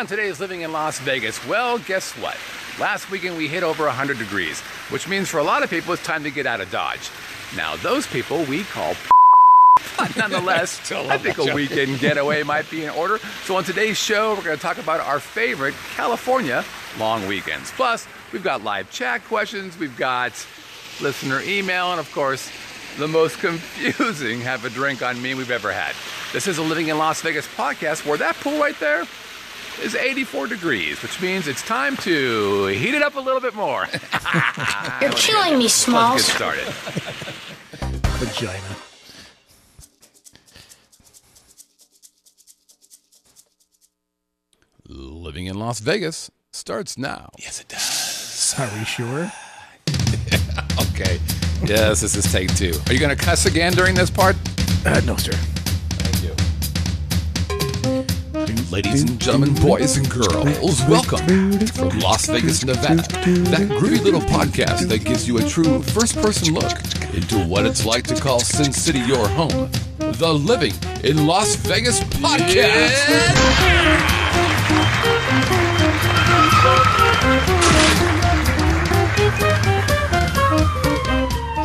on today's Living in Las Vegas? Well, guess what? Last weekend we hit over 100 degrees, which means for a lot of people it's time to get out of Dodge. Now, those people we call but nonetheless, I think a weekend getaway might be in order. So on today's show, we're going to talk about our favorite California long weekends. Plus, we've got live chat questions, we've got listener email, and of course, the most confusing have a drink on me we've ever had. This is a Living in Las Vegas podcast where that pool right there is 84 degrees, which means it's time to heat it up a little bit more. You're killing me, Smalls. Let's get started. Vagina. Living in Las Vegas starts now. Yes, it does. Are we sure? Okay. Yes, this is take two. Are you going to cuss again during this part? No, sir. Thank you. Ladies and gentlemen, boys and girls, welcome from Las Vegas, Nevada. That groovy little podcast that gives you a true first-person look into what it's like to call Sin City your home. The Living in Las Vegas podcast.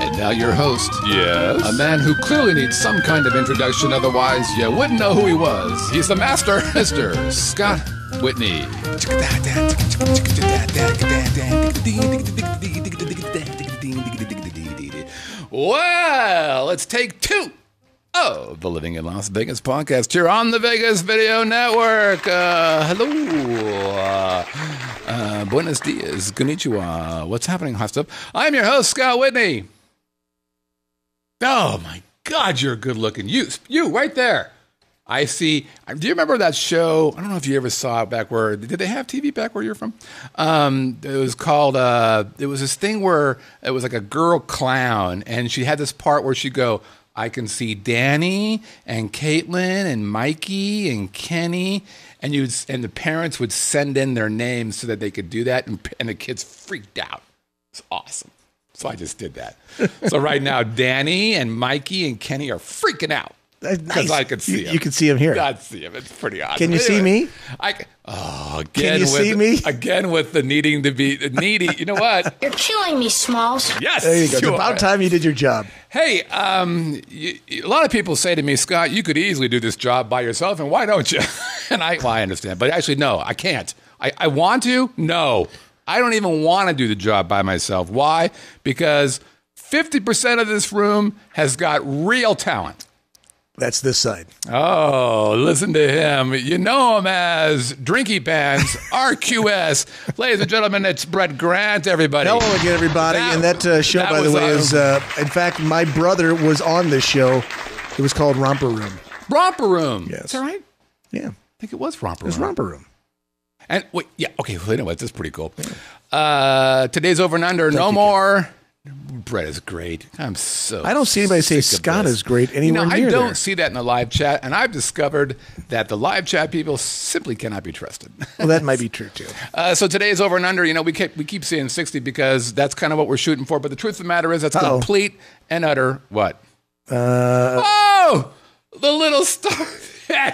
And now your host, yes, a man who clearly needs some kind of introduction, otherwise you wouldn't know who he was. He's the master, Mr. Scott Whitney. Well, let's take two of the Living in Las Vegas podcast here on the Vegas Video Network. Hello. Buenos dias. Konnichiwa. What's happening, hot stuff? I'm your host, Scott Whitney. Oh, my God, you're good looking. You right there. I see. Do you remember that show? I don't know if you ever saw it back where, did they have TV back where you're from? It was called, it was this thing where it was like a girl clown, and she had this part where she'd go, I can see Danny and Caitlin and Mikey and Kenny, and the parents would send in their names so that they could do that, and the kids freaked out. It's awesome. So I just did that. So right now, Danny and Mikey and Kenny are freaking out. Because I could see him. You can see him here. I see him. It's pretty awesome. Can you see me? Can you see me? Again with the needing to be needy. You know what? You're killing me, Smalls. Yes. There you go. It's about time you did your job. Hey, a lot of people say to me, Scott, you could easily do this job by yourself, and why don't you? And I understand. But actually, no, I can't. I want to? No. I don't even want to do the job by myself. Why? Because 50% of this room has got real talent. That's this side. Oh, listen to him. You know him as Drinky Pants, RQS. Ladies and gentlemen, it's Brett Grant, everybody. Hello again, everybody. And that show, by the way, is, in fact, my brother was on this show. It was called Romper Room. Romper Room. Yes. Is that right? Yeah. I think it was Romper Room. It was Romper Room. And wait, yeah, okay, well, anyway, this is pretty cool. Today's Over and Under, no more. Brett is great. I don't see anybody say Scott is great anywhere near there. I don't see that in the live chat, and I've discovered that the live chat people simply cannot be trusted. Well, that might be true, too. So today's Over and Under, we keep saying 60 because that's kind of what we're shooting for, but the truth of the matter is that's complete and utter what? The little star. I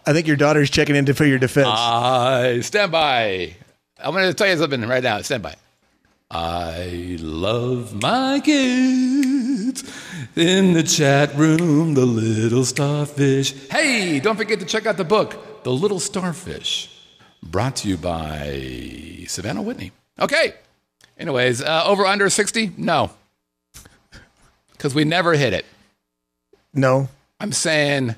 think your daughter's checking in for your defense. Stand by. I'm going to tell you something right now. Stand by. I love my kids in the chat room, the little starfish. Hey, don't forget to check out the book, The Little Starfish, brought to you by Savannah Whitney. Okay. Anyways, over under 60? No. Because we never hit it. No. I'm saying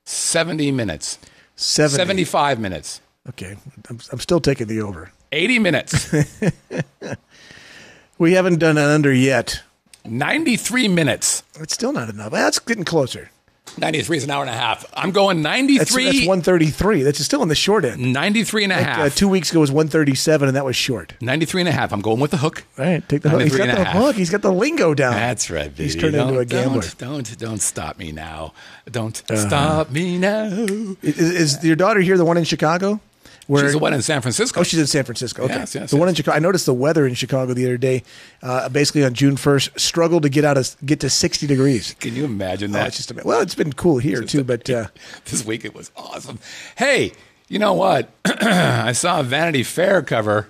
70 minutes. 75 minutes. Okay. I'm still taking the over. 80 minutes. We haven't done an under yet. 93 minutes. It's still not enough. That's getting closer. 93 is an hour and a half. I'm going 93. That's 133. That's still on the short end. 93 and a half. 2 weeks ago was 137, and that was short. 93 and a half. I'm going with the hook. All right, take the hook. He's got the hook. He's got the lingo down. That's right, baby. He's turned into a gambler. Don't stop me now. Don't stop me now. Is your daughter here the one in Chicago? Where, she's the one in San Francisco. Oh, she's in San Francisco. Okay. Yes, The one in Chicago. I noticed the weather in Chicago the other day, basically on June 1st, struggled to get to 60 degrees. Can you imagine that? It's just well, it's been cool here too, but this week it was awesome. Hey, you know what? I saw a Vanity Fair cover.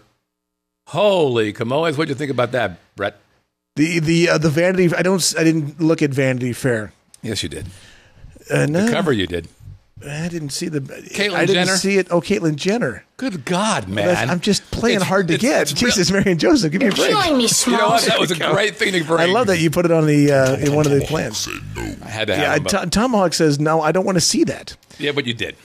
Holy camoes! What'd you think about that, Brett? The Vanity. I didn't look at Vanity Fair. Yes, you did. No, The cover you did. I didn't see the. Caitlyn I didn't Jenner? see it. Oh, Caitlyn Jenner. Good God, man! I'm just playing hard to get. it's Jesus, Mary and Joseph, give me a break. Killing me, You know what? Smalls. That was a great thing to bring. I love that you put it on the in one of the plans. I had to have Yeah, Tomahawk says no. I don't want to see that. Yeah, but you did.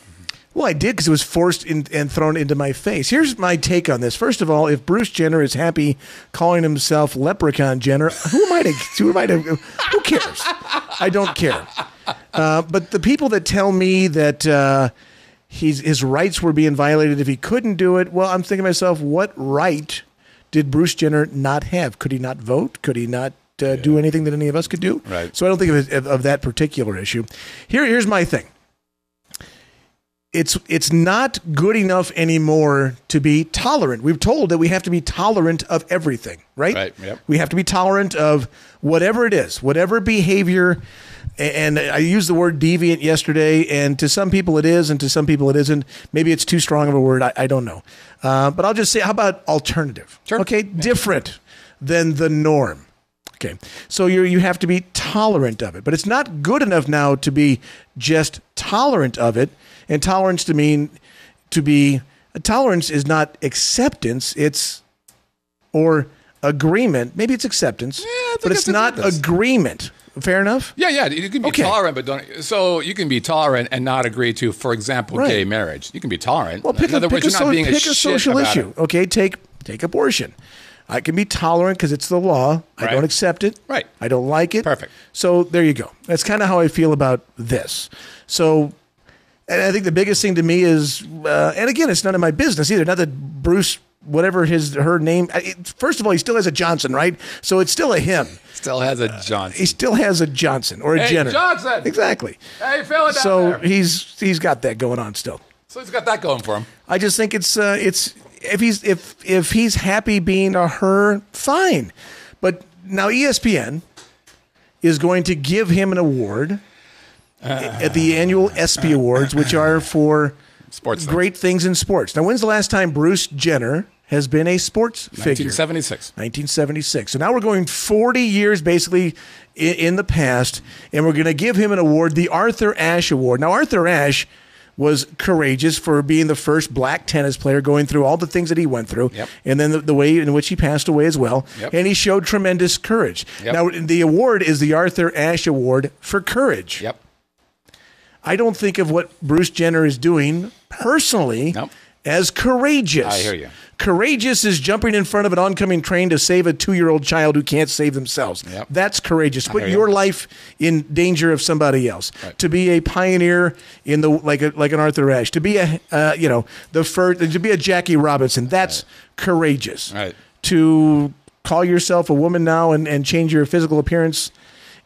Well, I did because it was forced and thrown into my face. Here's my take on this. First of all, if Bruce Jenner is happy calling himself Leprechaun Jenner, who who cares? I don't care. But the people that tell me that his rights were being violated if he couldn't do it, well, I'm thinking to myself, what right did Bruce Jenner not have? Could he not vote? Could he not do anything that any of us could do? Right. So I don't think of that particular issue. Here's my thing. It's not good enough anymore to be tolerant. We've told that we have to be tolerant of everything, right? Right, yep. We have to be tolerant of whatever it is, whatever behavior. And I used the word deviant yesterday, and to some people it is, and to some people it isn't. Maybe it's too strong of a word. I don't know. But I'll just say, how about alternative? Sure. Okay, different than the norm. Okay, so you have to be tolerant of it, but it's not good enough now to be just tolerant of it. And tolerance tolerance is not acceptance, or agreement. Maybe it's acceptance, but it's not agreement. Fair enough? Yeah. You can be tolerant, but don't. So you can be tolerant and not agree to, for example, gay marriage. You can be tolerant. Well, pick In other words, you're not being a social issue. It. Okay, take abortion. I can be tolerant because it's the law. Right. I don't accept it. Right. I don't like it. Perfect. So there you go. That's kind of how I feel about this. So, and I think the biggest thing to me is, and again, it's none of my business either. Not that Bruce, whatever her name. First of all, he still has a Johnson, right? So it's still a him. Still has a Johnson. He still has a Johnson or a Jenner. Johnson. Exactly. Hey, Phil, So there. he's got that going on still. So he's got that going for him. I just think it's if he's happy being a her, fine. But now ESPN is going to give him an award at the annual ESPY Awards, which are for Sports great things in sports. Now, when's the last time Bruce Jenner has been a sports figure? 1976. 1976. So now we're going 40 years basically in the past, and we're going to give him an award, the Arthur Ashe Award. Now, Arthur Ashe was courageous for being the first black tennis player, going through all the things that he went through, and then the way in which he passed away as well. And he showed tremendous courage. Now, the award is the Arthur Ashe Award for courage. I don't think of what Bruce Jenner is doing personally as courageous. I hear you. Courageous is jumping in front of an oncoming train to save a 2-year-old child who can't save themselves. That's courageous. Put your life in danger of somebody else. To be a pioneer in the like an Arthur Ashe. To be the first. To be a Jackie Robinson. That's courageous. To call yourself a woman now and change your physical appearance.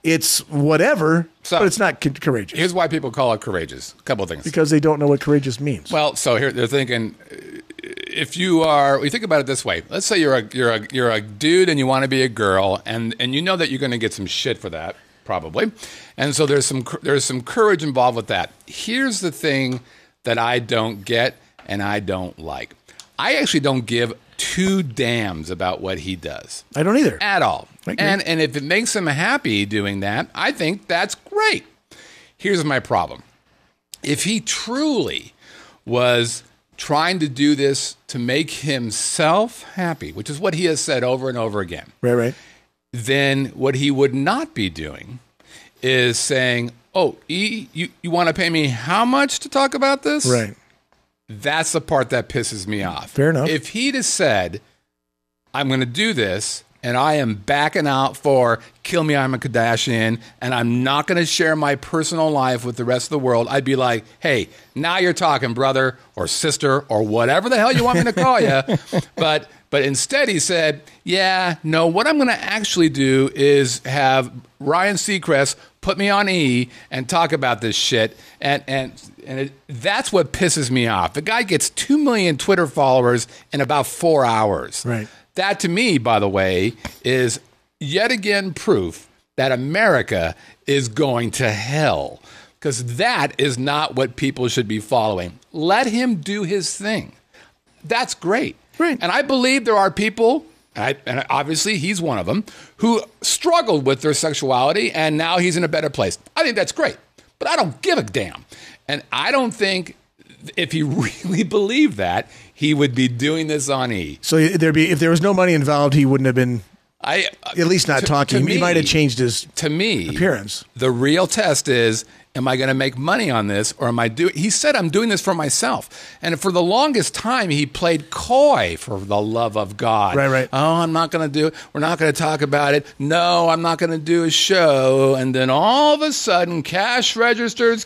It's whatever, but it's not courageous. Here's why people call it courageous. A couple of things. Because they don't know what courageous means. Well, so here they're thinking, if you think about it this way. Let's say you're a dude and you want to be a girl, and you know that you're going to get some shit for that, probably. And so there's some courage involved with that. Here's the thing that I don't get and I don't like. I actually don't give two damns about what he does. I don't either. At all. And if it makes him happy doing that, I think that's great. Here's my problem. If he truly was trying to do this to make himself happy, which is what he has said over and over again. Right. Then what he would not be doing is saying, oh, you want to pay me how much to talk about this? Right. That's the part that pisses me off. Fair enough. If he'd have said, I'm going to do this and I am backing out for Kill Me, I'm a Kardashian, and I'm not going to share my personal life with the rest of the world, I'd be like, hey, now you're talking, brother or sister or whatever the hell you want me to call you. But instead he said, yeah, no, what I'm going to actually do is have Ryan Seacrest put me on E and talk about this shit. That's what pisses me off. The guy gets 2 million Twitter followers in about 4 hours. Right. That, to me, by the way, is yet again proof that America is going to hell, because that is not what people should be following. Let him do his thing. That's great. Right. And I believe there are people, and obviously he's one of them, who struggled with their sexuality, and now he's in a better place. I think that's great, but I don't give a damn. And I don't think if he really believed that, he would be doing this on E. So if there was no money involved, he wouldn't have been. At least not talking. He might have changed his appearance. The real test is, am I going to make money on this, or am I doing? He said, I'm doing this for myself. And for the longest time, he played coy, for the love of God. Right. Oh, I'm not going to do it. We're not going to talk about it. No, I'm not going to do a show. And then all of a sudden, cash registered.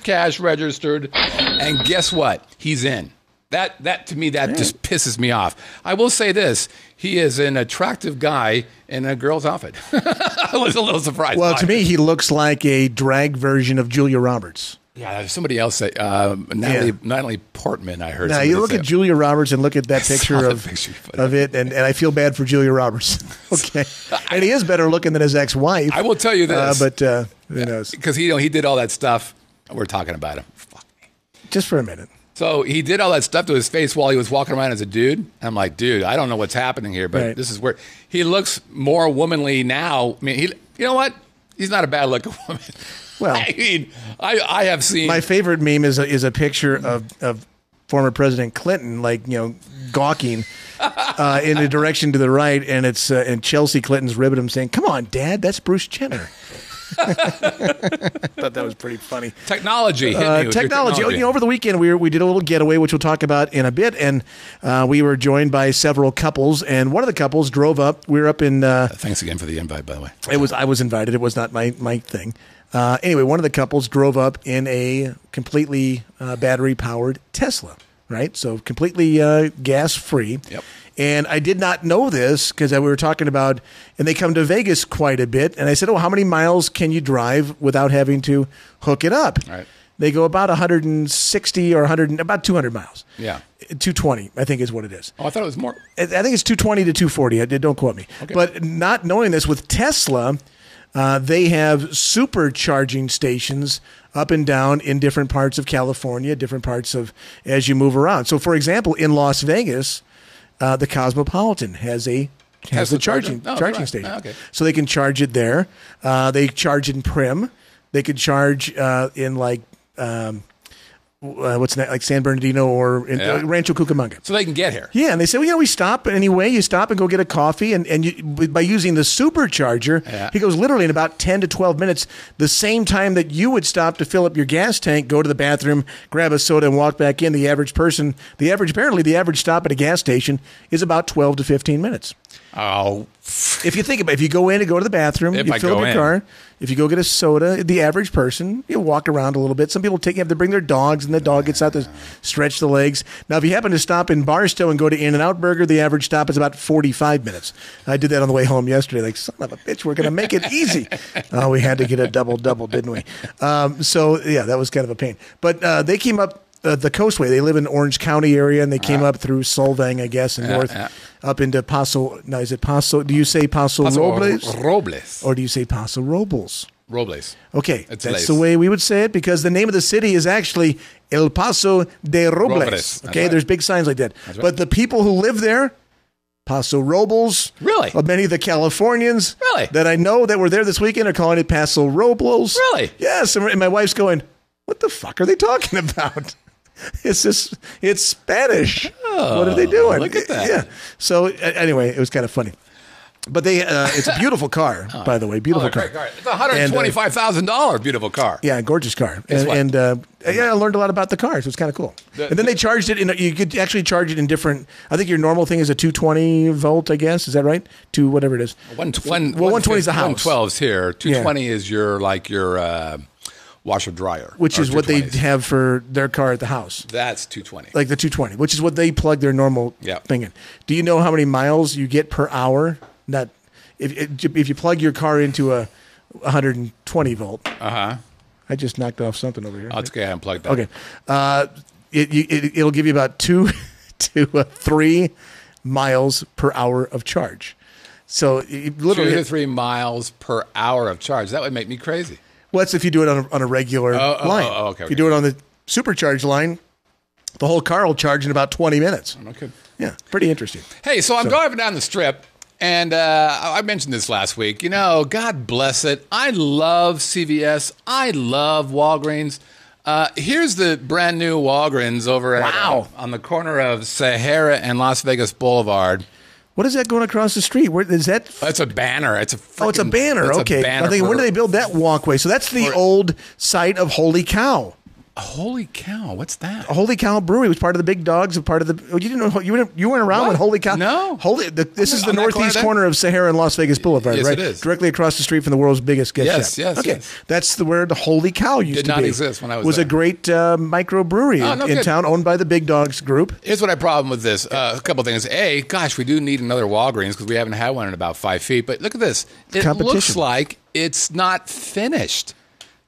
And guess what? He's in. That to me, just pisses me off. I will say this. He is an attractive guy in a girl's outfit. I was a little surprised. Well, to me, he looks like a drag version of Julia Roberts. Yeah, somebody else said, Natalie Portman, I heard. Now, you look at Julia Roberts and look at that picture of it, and I feel bad for Julia Roberts. Okay. And he is better looking than his ex-wife. I will tell you this. But who knows? Because he did all that stuff. We're talking about him. Fuck me. Just for a minute. So he did all that stuff to his face while he was walking around as a dude. I'm like, dude, I don't know what's happening here, but This is where he looks more womanly now. I mean, you know what? He's not a bad looking woman. Well, I mean, I have seen. My favorite meme is a picture of former President Clinton, gawking in the direction to the right, and it's and Chelsea Clinton's ribbing him, saying, "Come on, Dad, that's Bruce Jenner." I thought that was pretty funny. Technology. Technology. Over the weekend, we did a little getaway, which we'll talk about in a bit, and we were joined by several couples, and one of the couples drove up. We were up in. Thanks again for the invite, by the way. I was invited. It was not my thing. Anyway, one of the couples drove up in a completely battery-powered Tesla, right? So completely gas-free. Yep. And I did not know this because we were talking about, and they come to Vegas quite a bit. And I said, how many miles can you drive without having to hook it up? Right. They go about 160 or about 200 miles. Yeah. 220, I think is what it is. Oh, I thought it was more. I think it's 220 to 240. Don't quote me. Okay. But not knowing this, with Tesla, they have supercharging stations up and down in different parts of California, different parts of as you move around. So, for example, in Las Vegas, the Cosmopolitan has a charging station. Oh, okay. So they can charge it there. They charge in Prim. They could charge in what's that, like San Bernardino or in Rancho Cucamonga. So they can get here. Yeah, and they say, we stop anyway. You stop and go get a coffee, and by using the supercharger, he goes literally in about 10 to 12 minutes, the same time that you would stop to fill up your gas tank, go to the bathroom, grab a soda, and walk back in. The average stop at a gas station is about 12 to 15 minutes. Oh. If you think about it, if you go in and go to the bathroom, you fill up your car. If you go get a soda, the average person, you walk around a little bit. Some people have to bring their dogs, and the dog gets out to stretch the legs. Now, if you happen to stop in Barstow and go to In-N-Out Burger, the average stop is about 45 minutes. I did that on the way home yesterday. Like, son of a bitch, we're going to make it easy. Oh, we had to get a double, didn't we? That was kind of a pain. But they came up the coastway. They live in Orange County area, and they came up through Solvang, I guess, and north up into Paso. Now, is it Paso? Do you say Paso Robles? Robles. Or do you say Paso Robles? Robles. Okay, that's the way we would say it, because the name of the city is actually El Paso de Robles. Okay, right. There's big signs like that. Right. But the people who live there, Paso Robles. Really? Many of the Californians really that I know that were there this weekend are calling it Paso Robles. Really? Yes, and my wife's going, what the fuck are they talking about? It's Spanish. Oh, what are they doing? Look at that. Yeah. So anyway, it was kind of funny. But it's a beautiful car, by the way. Beautiful car. Great car. It's a $125,000 beautiful car. Yeah, gorgeous car. And I learned a lot about the car, so it's kind of cool. And then they charged it you could actually charge it in different. I think your normal thing is a 220 volt. I guess is that right? To whatever it is. 120 is the house. 112 is here. 220 is your washer dryer, which is what they have for their car at the house. That's 220. Like the 220, which is what they plug their normal thing in. Do you know how many miles you get per hour? Not if you plug your car into a 120 volt. I just knocked off something over here. Oh, it's okay. I unplugged that. Okay. It'll give you about 2 to 3 miles per hour of charge. So literally 2 to 3 miles per hour of charge. That would make me crazy. Well, that's if you do it on a regular line. Okay. If you do it on the supercharged line, the whole car will charge in about 20 minutes. Okay. Yeah, pretty interesting. Hey, so I'm going up and down the strip. And I mentioned this last week. You know, God bless it. I love CVS. I love Walgreens. Here's the brand new Walgreens over on the corner of Sahara and Las Vegas Boulevard. What is that going across the street? Where is that? It's a banner. It's a banner. Okay. I'm thinking, when did they build that walkway? So that's the old site of Holy Cow. Holy Cow! What's that? Holy Cow Brewery was part of the Big Dogs, part of the. You didn't know you weren't around when Holy Cow. No. This is the northeast corner of Sahara and Las Vegas Boulevard, yes, right? It is. Directly across the street from the world's biggest gift shop. Yes. Okay, that's where the Holy Cow used to be. Did not exist when I was there. Was a great microbrewery in town, owned by the Big Dogs Group. Here's what I have a problem with this. A couple of things. A, gosh, we do need another Walgreens because we haven't had one in about 5 feet. But look at this. It looks like it's not finished,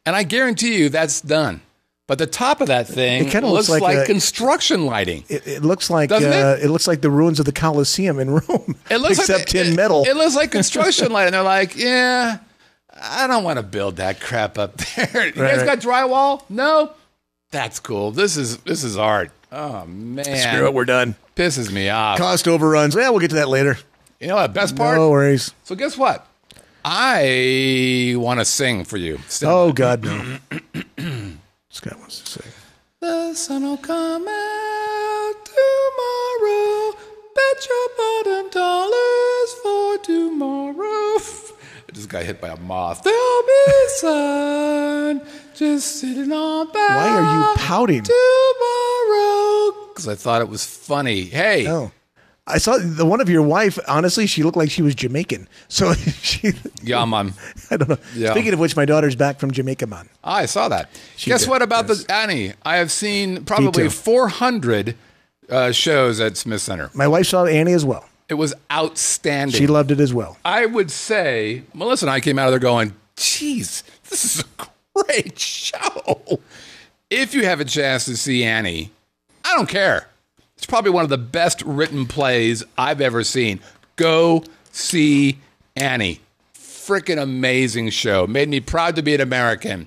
and I guarantee you that's done. But the top of that thing looks like construction lighting. It looks like it looks like the ruins of the Colosseum in Rome, except in metal. It looks like construction lighting. They're like, yeah, I don't want to build that crap up there. You guys got drywall? No, that's cool. This is art. Oh man, screw it, we're done. Pisses me off. Cost overruns. Yeah, we'll get to that later. You know what? Best part? No worries. So guess what? I want to sing for you. God, no. Scott wants to say. The sun will come out tomorrow. Bet your bottom dollars for tomorrow. I just got hit by a moth. There'll be sun just sitting on back. Why are you pouting? Tomorrow. Because I thought it was funny. Hey. Oh. I saw the one of your wife. Honestly, she looked like she was Jamaican. So yeah, man. I don't know. Yeah. Speaking of which, my daughter's back from Jamaica, man. I saw that. Guess what about the Annie? I have seen probably 400 shows at Smith Center. My wife saw Annie as well. It was outstanding. She loved it as well. I would say Melissa and I came out of there going, "Geez, this is a great show." If you have a chance to see Annie, I don't care. It's probably one of the best written plays I've ever seen. Go see Annie. Freaking amazing show. Made me proud to be an American.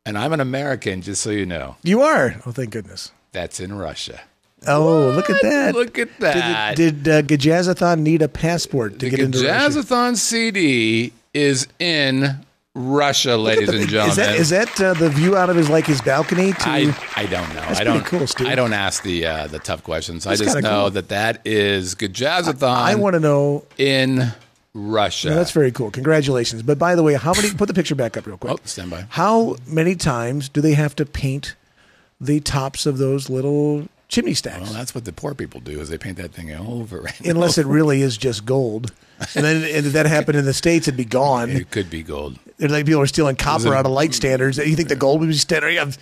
And I'm an American, just so you know. You are? Oh, thank goodness. That's in Russia. Oh, look at that. Look at that. Did Guitjazzathon need a passport to get into Russia? The Guitjazzathon CD is in Russia, ladies and gentlemen. Is that the view out of his balcony? I don't know. That's pretty cool, Stu. I don't ask the tough questions. I just know that is Guitjazzathon. I want to know in Russia. No, that's very cool. Congratulations. But by the way, how many? Put the picture back up real quick. Oh, stand by. How many times do they have to paint the tops of those little chimney stacks? Well, that's what the poor people do, is they paint that thing over. Unless it really is just gold. And then if that happened in the States, it'd be gone. It could be gold. It's like people are stealing copper out of light standards. You think the gold would be standard?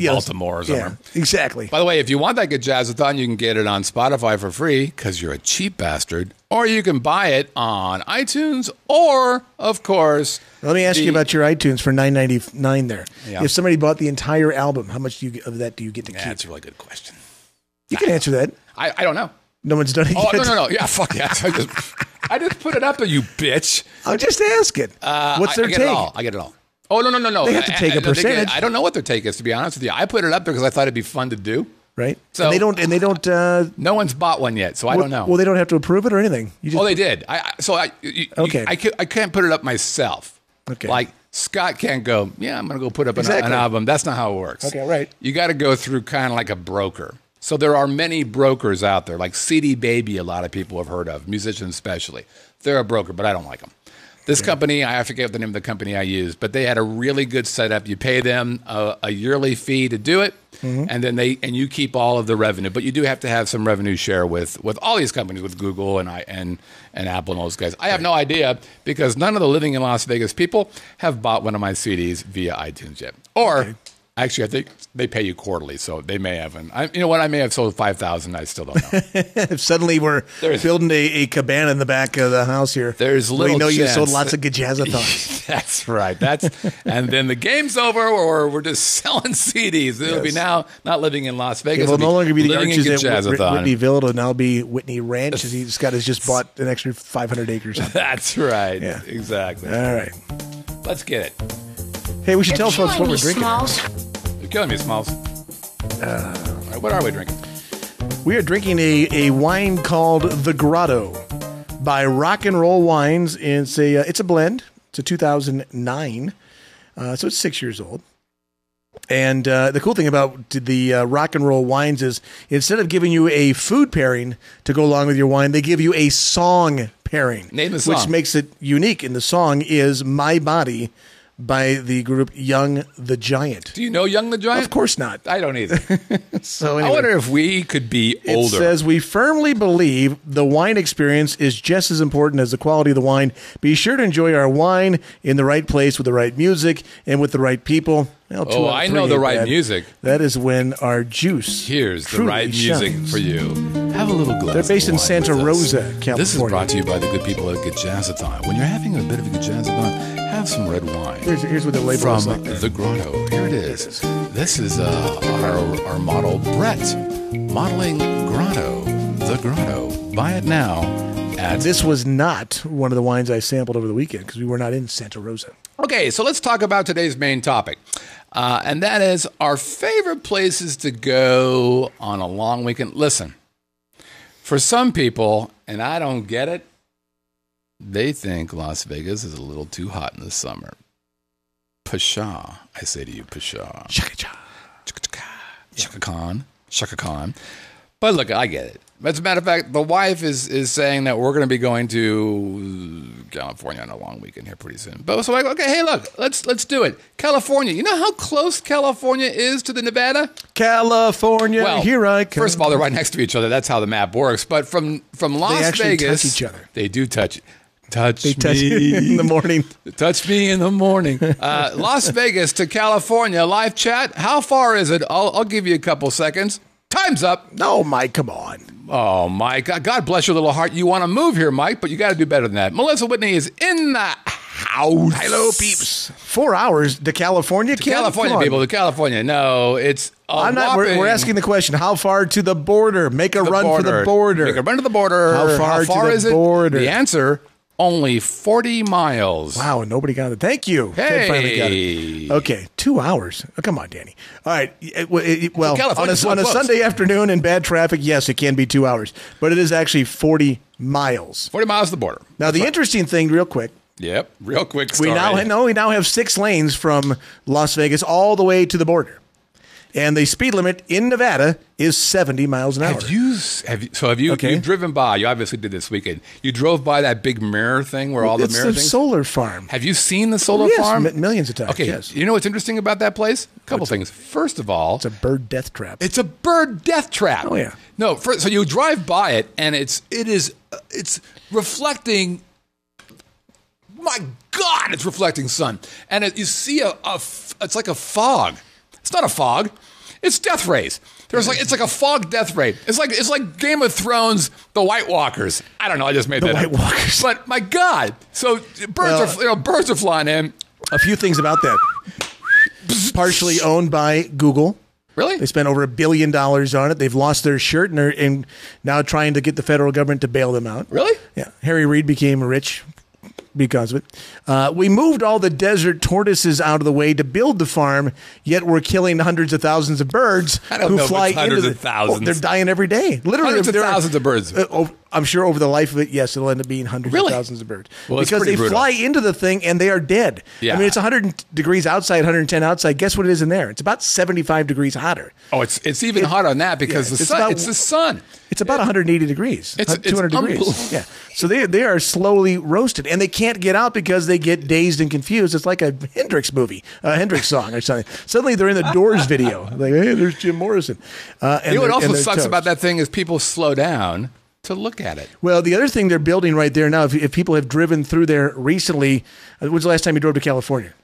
Baltimore or somewhere. Yeah, exactly. By the way, if you want that Guitjazzathon, you can get it on Spotify for free because you're a cheap bastard. Or you can buy it on iTunes or, of course... Let me ask you about your iTunes for $9.99 there. Yeah. If somebody bought the entire album, how much of that do you get to keep? That's a really good question. You can answer that. I don't know. No one's done it yet? No. Yeah, fuck yes. I just put it up there, you bitch. I'm just asking. What's their take? I get it all. Oh, no. They have to take a percentage. I don't know what their take is, to be honest with you. I put it up there because I thought it'd be fun to do. Right. So they don't. No one's bought one yet, so I don't know. Well, they don't have to approve it or anything. They did. Okay. I can't put it up myself. Okay. Like Scott can't go, yeah, I'm going to go put up an album. That's not how it works. Okay, right. You got to go through kind of like a broker. So there are many brokers out there, like CD Baby, a lot of people have heard of, musicians especially. They're a broker, but I don't like them. This company, I forget the name of the company I use, but they had a really good setup. You pay them a yearly fee to do it, and then you keep all of the revenue. But you do have to have some revenue share with all these companies, with Google and Apple and those guys. I have no idea because none of the Living in Las Vegas people have bought one of my CDs via iTunes yet. Or actually, I think they pay you quarterly, so they may have. And you know what? I may have sold 5,000. I still don't know. If suddenly we're building a cabana in the back of the house here, there's little chance. You sold lots of Guitjazzathons. That's right. And then the game's over, or we're just selling CDs. It'll be now not Living in Las Vegas. It will no longer be the Arches at Guitjazzathon. Whitneyville. It'll now be Whitney Ranch. Scott has just bought an extra 500 acres. That's right. Yeah. Exactly. All right. Let's get it. Hey, we should tell folks what we're drinking. You're killing me, Smalls. All right, what are we drinking? We are drinking a wine called The Grotto by Rock and Roll Wines. It's a blend. It's a 2009, so it's 6 years old. And the cool thing about the Rock and Roll Wines is instead of giving you a food pairing to go along with your wine, they give you a song pairing. Name the song. Which makes it unique. And the song is My Body by the group Young the Giant. Do you know Young the Giant? Of course not. I don't either. So anyway, I wonder if we could be older. It says, we firmly believe the wine experience is just as important as the quality of the wine. Be sure to enjoy our wine in the right place with the right music and with the right people. Well, I know the right music. That is when our juice Here's the right music shines. for you. Have a little glass. They're based in of wine Santa with Rosa, us. California. This is brought to you by the good people at Guitjazzathon. When you're having a bit of a Guitjazzathon, have some red wine. Here's what the label from is like. The Grotto. Here it is. This is our model, Brett, modeling Grotto. The Grotto. Buy it now. This was not one of the wines I sampled over the weekend because we were not in Santa Rosa. Okay, so let's talk about today's main topic. And that is our favorite places to go on a long weekend. Listen, for some people, and I don't get it, they think Las Vegas is a little too hot in the summer. Pshaw, I say to you, pshaw. Shaka-cha. Shaka Khan. Shaka Khan. But look, I get it. As a matter of fact, the wife is saying that we're going to be going to California on a long weekend here pretty soon. But so like, okay, hey, look, let's do it. California. You know how close California is to the Nevada? California, well, here I come. First of all, they're right next to each other. That's how the map works. But from Las Vegas, touch each other. They do touch. They touch me in the morning. Touch me in the morning. Las Vegas to California live chat. How far is it? I'll give you a couple seconds. Time's up. No, Mike, come on. Oh, Mike. God bless your little heart. You want to move here, Mike, but you got to do better than that. Melissa Whitney is in the house. Hello, peeps. 4 hours to California? To California, people. To California. No, it's I'm not. We're asking the question. How far to the border? Make a run for the border. Make a run to the border. How far is to the border? The answer, only 40 miles. Wow, and nobody got it. Thank you. Hey. Ted finally got it. Okay, 2 hours. Oh, come on, Danny. All right. Well, on a Sunday afternoon in bad traffic, yes, it can be 2 hours. But it is actually 40 miles. 40 miles to the border. Now, the interesting thing, real quick. Yep, real quick story. We now have 6 lanes from Las Vegas all the way to the border. And the speed limit in Nevada is 70 miles an hour. Have you you've driven by, you obviously did this weekend, you drove by that big mirror thing where all the mirror things? It's the solar farm. Have you seen the solar farm? Millions of times, okay, yes. You know what's interesting about that place? A couple things. First of all, it's a bird death trap. It's a bird death trap. Oh, yeah. No, so you drive by it, and it's reflecting... My God, it's reflecting sun. And you see it's like a fog. It's not a fog. It's death rays. It's like a fog death ray. It's like Game of Thrones, the White Walkers. I don't know. I just made that up. The White Walkers. But my God, so birds are flying in. A few things about that. Partially owned by Google. Really? They spent over $1 billion on it. They've lost their shirt and are now trying to get the federal government to bail them out. Really? Yeah. Harry Reid became rich because of it. We moved all the desert tortoises out of the way to build the farm, yet we're killing hundreds of thousands of birds who fly into thousands. they're dying every day. Literally, hundreds of thousands of birds. I'm sure over the life of it, yes, it'll end up being hundreds of thousands of birds. Well, it's because pretty they brutal. fly into the thing and they are dead. Yeah. I mean, it's 100 degrees outside, 110 outside. Guess what it is in there? It's about 75 degrees hotter. Oh, it's even hotter than that because Yeah, the sun. It's the sun. It's about 180 degrees. It's 200 degrees. unbelievable. Yeah. So they are slowly roasted, and they can't get out because they get dazed and confused. It's like a Hendrix movie, a Hendrix song or something. Suddenly they're in the Doors video. Like, hey, there's Jim Morrison. You know what also sucks about that thing is people slow down to look at it. Well, the other thing they're building right there now, if people have driven through there recently, when's the last time you drove to California?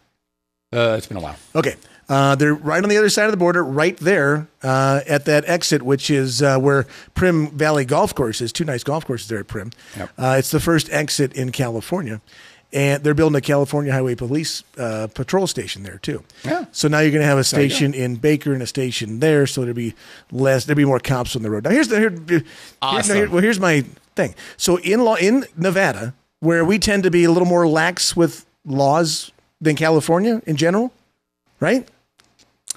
It's been a while. Okay. They're right on the other side of the border, right there at that exit, which is where Prim Valley Golf Course is. 2 nice golf courses there at Prim. Yep. It's the first exit in California. And they're building a California Highway Police patrol station there, too. Yeah. So now you're going to have a station in Baker and a station there, so there'll be more cops on the road. Now, here's my thing. So in Nevada, where we tend to be a little more lax with laws than California in general, right?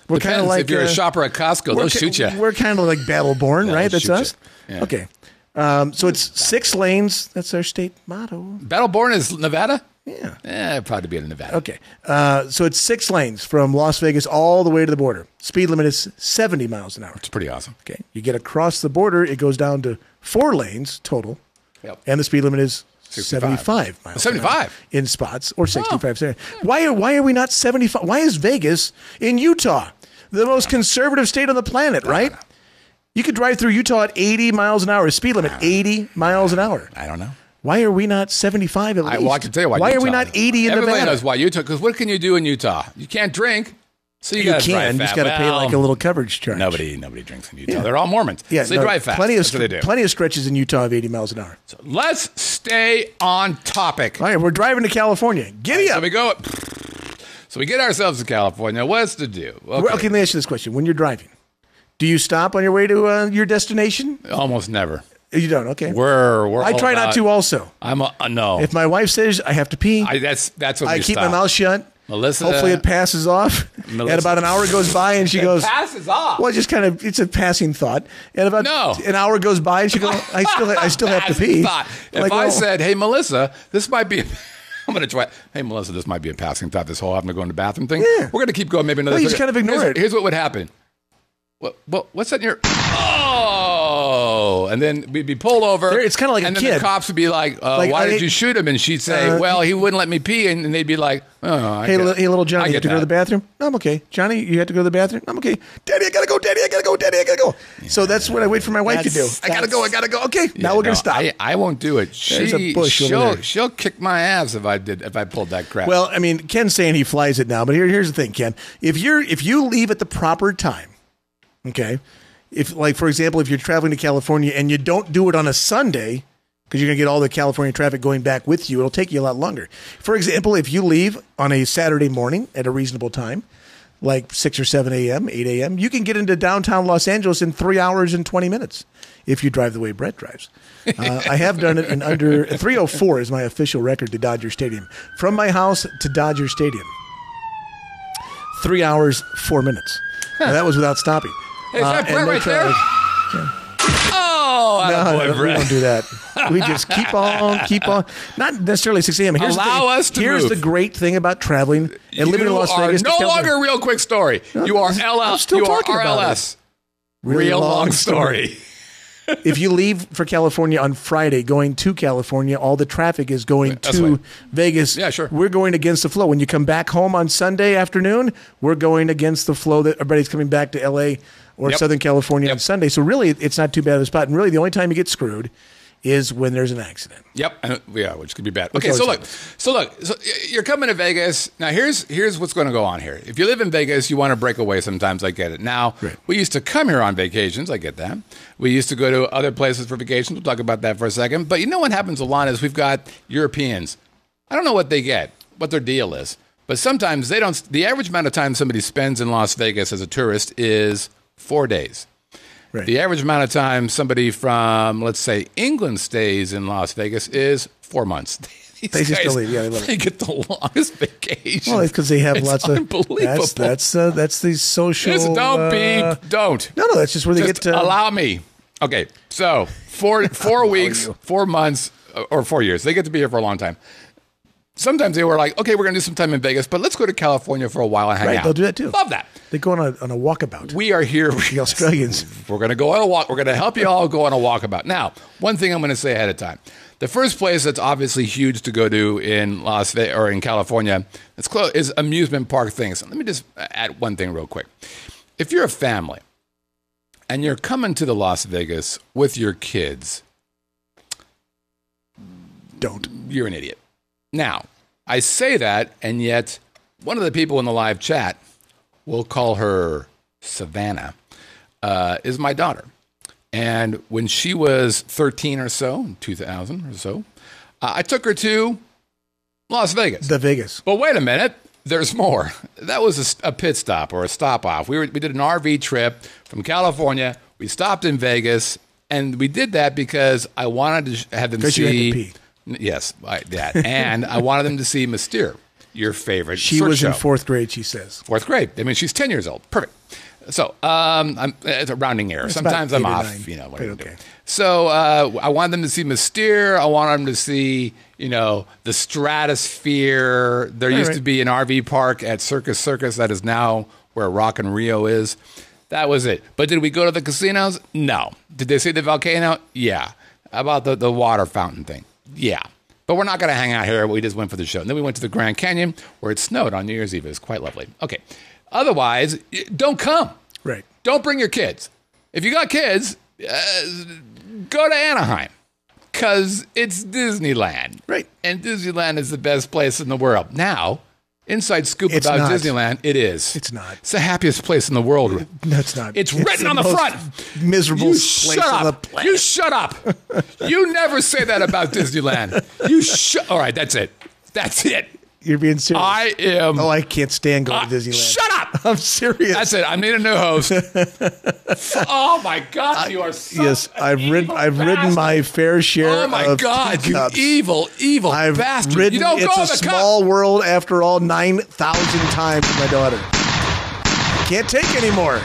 We're kind of like if you're a shopper at Costco, they'll shoot you. We're kind of like battle-born, right? That's us. Yeah. Okay. So it's 6 lanes. That's our state motto. Battleborn is Nevada? Yeah. It'd probably be in Nevada. Okay. So it's 6 lanes from Las Vegas all the way to the border. Speed limit is 70 miles an hour. It's pretty awesome. Okay. You get across the border, it goes down to 4 lanes total. Yep. And the speed limit is 65. 75 miles. 75 in spots, or 65. Why are we not 75? Why is Vegas in Utah, the most conservative state on the planet, right? You could drive through Utah at 80 miles an hour. Speed limit 80 miles an hour. I don't know. Why are we not 75 at least? Well, I can tell you why. Why Utah. are we not 80 in Everybody Nevada? knows why Utah. Because what can you do in Utah? You can't drink. So you gotta drive You just got to pay like a little coverage charge. Nobody drinks in Utah. They're all Mormons. Yeah, so they drive fast. That's what they do. Plenty of stretches in Utah of 80 miles an hour. So let's stay on topic. All right, we're driving to California. Giddy up. So we go. So we get ourselves to California. What's to do? Okay, let me ask you this question. When you're driving, do you stop on your way to your destination? Almost never. You don't? Okay. We're I try not to also. No. If my wife says I have to pee, that's what I we keep stop. my mouth shut. Melissa. Hopefully it passes off. And about an hour goes by and she goes, passes off. Well, just kind of, it's a passing thought. And about an hour goes by and she goes, I still have to pee. Thought. If I said, hey, Melissa, this might be, I'm going to try, hey, Melissa, this might be a passing thought, this whole having to go in the bathroom thing. Yeah. We're going to keep going maybe another you just kind of ignore it. Here's what would happen. What's that in your... Oh, and then we'd be pulled over. It's kind of like and a then kid. the cops would be like, why did you shoot him? And she'd say, well, he wouldn't let me pee. And they'd be like, hey, little Johnny, you have to go to the bathroom? No, I'm okay. Johnny, you have to go to the bathroom? I'm okay. Daddy, I got to go. Daddy, I got to go. Daddy, I got to go. Yeah, so that's what I wait for my wife to do. I got to go. Okay, now we're going to stop. I won't do it. She'll kick my ass if I pulled that crap. Well, I mean, Ken's saying he flies it now, but here's the thing, Ken. If you leave at the proper time, okay, for example, if you're traveling to California and you don't do it on a Sunday, because you're going to get all the California traffic going back with you, it'll take you a lot longer. For example, if you leave on a Saturday morning at a reasonable time, like 6 or 7 a.m., 8 a.m., you can get into downtown Los Angeles in 3 hours and 20 minutes if you drive the way Brett drives. I have done it in under 3:04 is my official record to Dodger Stadium. From my house to Dodger Stadium, 3 hours, 4 minutes. Now, that was without stopping. Hey, is that Brett right there? Oh, no, we don't do that. We just keep on. Not necessarily 6 a.m. Here's the great thing about traveling and living in Las Vegas. No longer a real quick story. You are RLS. You are RLS. Real long story. If you leave for California on Friday, going to California, all the traffic is going to Vegas. Yeah, sure. We're going against the flow. When you come back home on Sunday afternoon, we're going against the flow that everybody's coming back to L.A. or Southern California on Sunday. So really, it's not too bad of a spot. And really, the only time you get screwed is when there's an accident. Yep. Yeah, which could be bad. Okay, so look, you're coming to Vegas. Now, here's what's going to go on here. If you live in Vegas, you want to break away sometimes. I get it. Now, we used to come here on vacations. I get that. We used to go to other places for vacations. We'll talk about that for a second. But you know what happens a lot is we've got Europeans. I don't know what they get, what their deal is. But sometimes they don't. The average amount of time somebody spends in Las Vegas as a tourist is 4 days. Right. The average amount of time somebody from, let's say, England stays in Las Vegas is 4 months. They just don't leave. Yeah, they get the longest vacation. Well, it's because they have lots of. Unbelievable. That's the social. Don't. No, that's just where they get. Allow me. Okay, so 4 weeks, 4 months, or 4 years. They get to be here for a long time. Sometimes they were like, okay, we're going to do some time in Vegas, but let's go to California for a while and hang out. They'll do that too. Love that. They go on a walkabout. We are here. The Australians. We're going to go on a walk. We're going to help you all go on a walkabout. Now, one thing I'm going to say ahead of time. The first place that's obviously huge to go to in Las Vegas or in California, it's close, is amusement park things. Let me just add one thing real quick. If you're a family and you're coming to the Las Vegas with your kids, don't. You're an idiot. Now, I say that, and yet one of the people in the live chat, we'll call her Savannah, is my daughter. And when she was 13 or so, in 2000 or so, I took her to Las Vegas. The Vegas. But wait a minute. There's more. That was a pit stop or a stop off. We did an RV trip from California. We stopped in Vegas, and we did that because I wanted to have them see. Because you had to pee. Yes, that. And I wanted them to see Mystere, your favorite She search was show. in 4th grade, she says. 4th grade. I mean, she's 10 years old. Perfect. So it's a rounding error. It's Sometimes I'm off. 9, What do you do? okay. So I wanted them to see Mystere. I wanted them to see, the Stratosphere. There used to be an RV park at Circus that is now where Rock and Rio is. That was it. But did we go to the casinos? No. Did they see the volcano? Yeah. How about the water fountain thing? Yeah. But we're not going to hang out here. We just went for the show. And then we went to the Grand Canyon where it snowed on New Year's Eve. It was quite lovely. Okay. Otherwise, don't come. Right. Don't bring your kids. If you got kids, go to Anaheim because it's Disneyland. Right. And Disneyland is the best place in the world. Now, inside scoop It's about not. Disneyland, it is. It's not. It's the happiest place in the world. No, it's not. It's written on the most front. Miserable You place shut on the up. planet. You shut up. You never say that about Disneyland. All right, that's it. That's it. You're being serious. I am. Oh, I can't stand going to Disneyland. Shut up. I'm serious. That's it. I need a new host. Oh my God, you are so Yes, I've ridden my fair share. Oh my of God, teacups. you evil I've bastard! ridden You don't It's go a in the Small World after all 9,000 times with my daughter. Can't take anymore.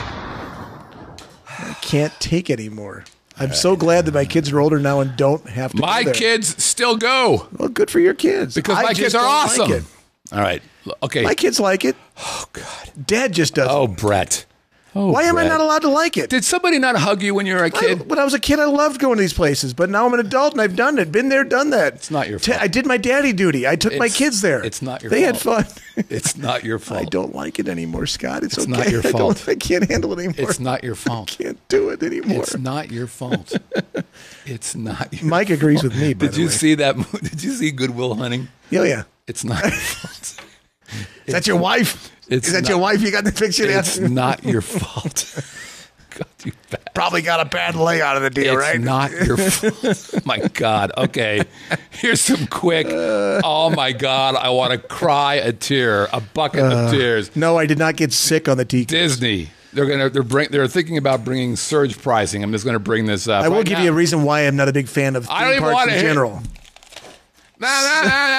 I can't take anymore. I'm so glad that my kids are older now and don't have to. My go there. kids still go Well, good for your kids. because I my just kids are don't awesome. Like it. All right, okay. My kids like it. Oh God. Dad just doesn't. Oh Brett. Oh, Why am I Brett. not allowed to like it? Did somebody not hug you when you were a kid? When I was a kid, I loved going to these places, but now I'm an adult and I've done it. Been there, done that. It's not your fault. I did my daddy duty. I took my kids there. It's not your They fault. had fun. It's not your fault. I don't like it anymore, Scott. It's okay. not your fault. I can't handle it anymore. It's not your fault. I can't do it anymore. It's not your fault. It's not your Mike agrees with me, by Did the you way. see that? Did you see Good Will Hunting? Oh, yeah. It's not your fault. Is that your wife? It's Is that not- your wife you got the picture there? It's not your fault. God, you bastard. Probably got a bad lay out of the deal, It's right? not your fault. My God. Okay. Here's some quick. Oh my God. I want to cry a tear, a bucket of tears. No, I did not get sick on the teacups. Disney. They're thinking about bringing surge pricing. I'm just going to bring this up. I will right give now. you a reason why I'm not a big fan of I don't theme even parks wanna in hear- general.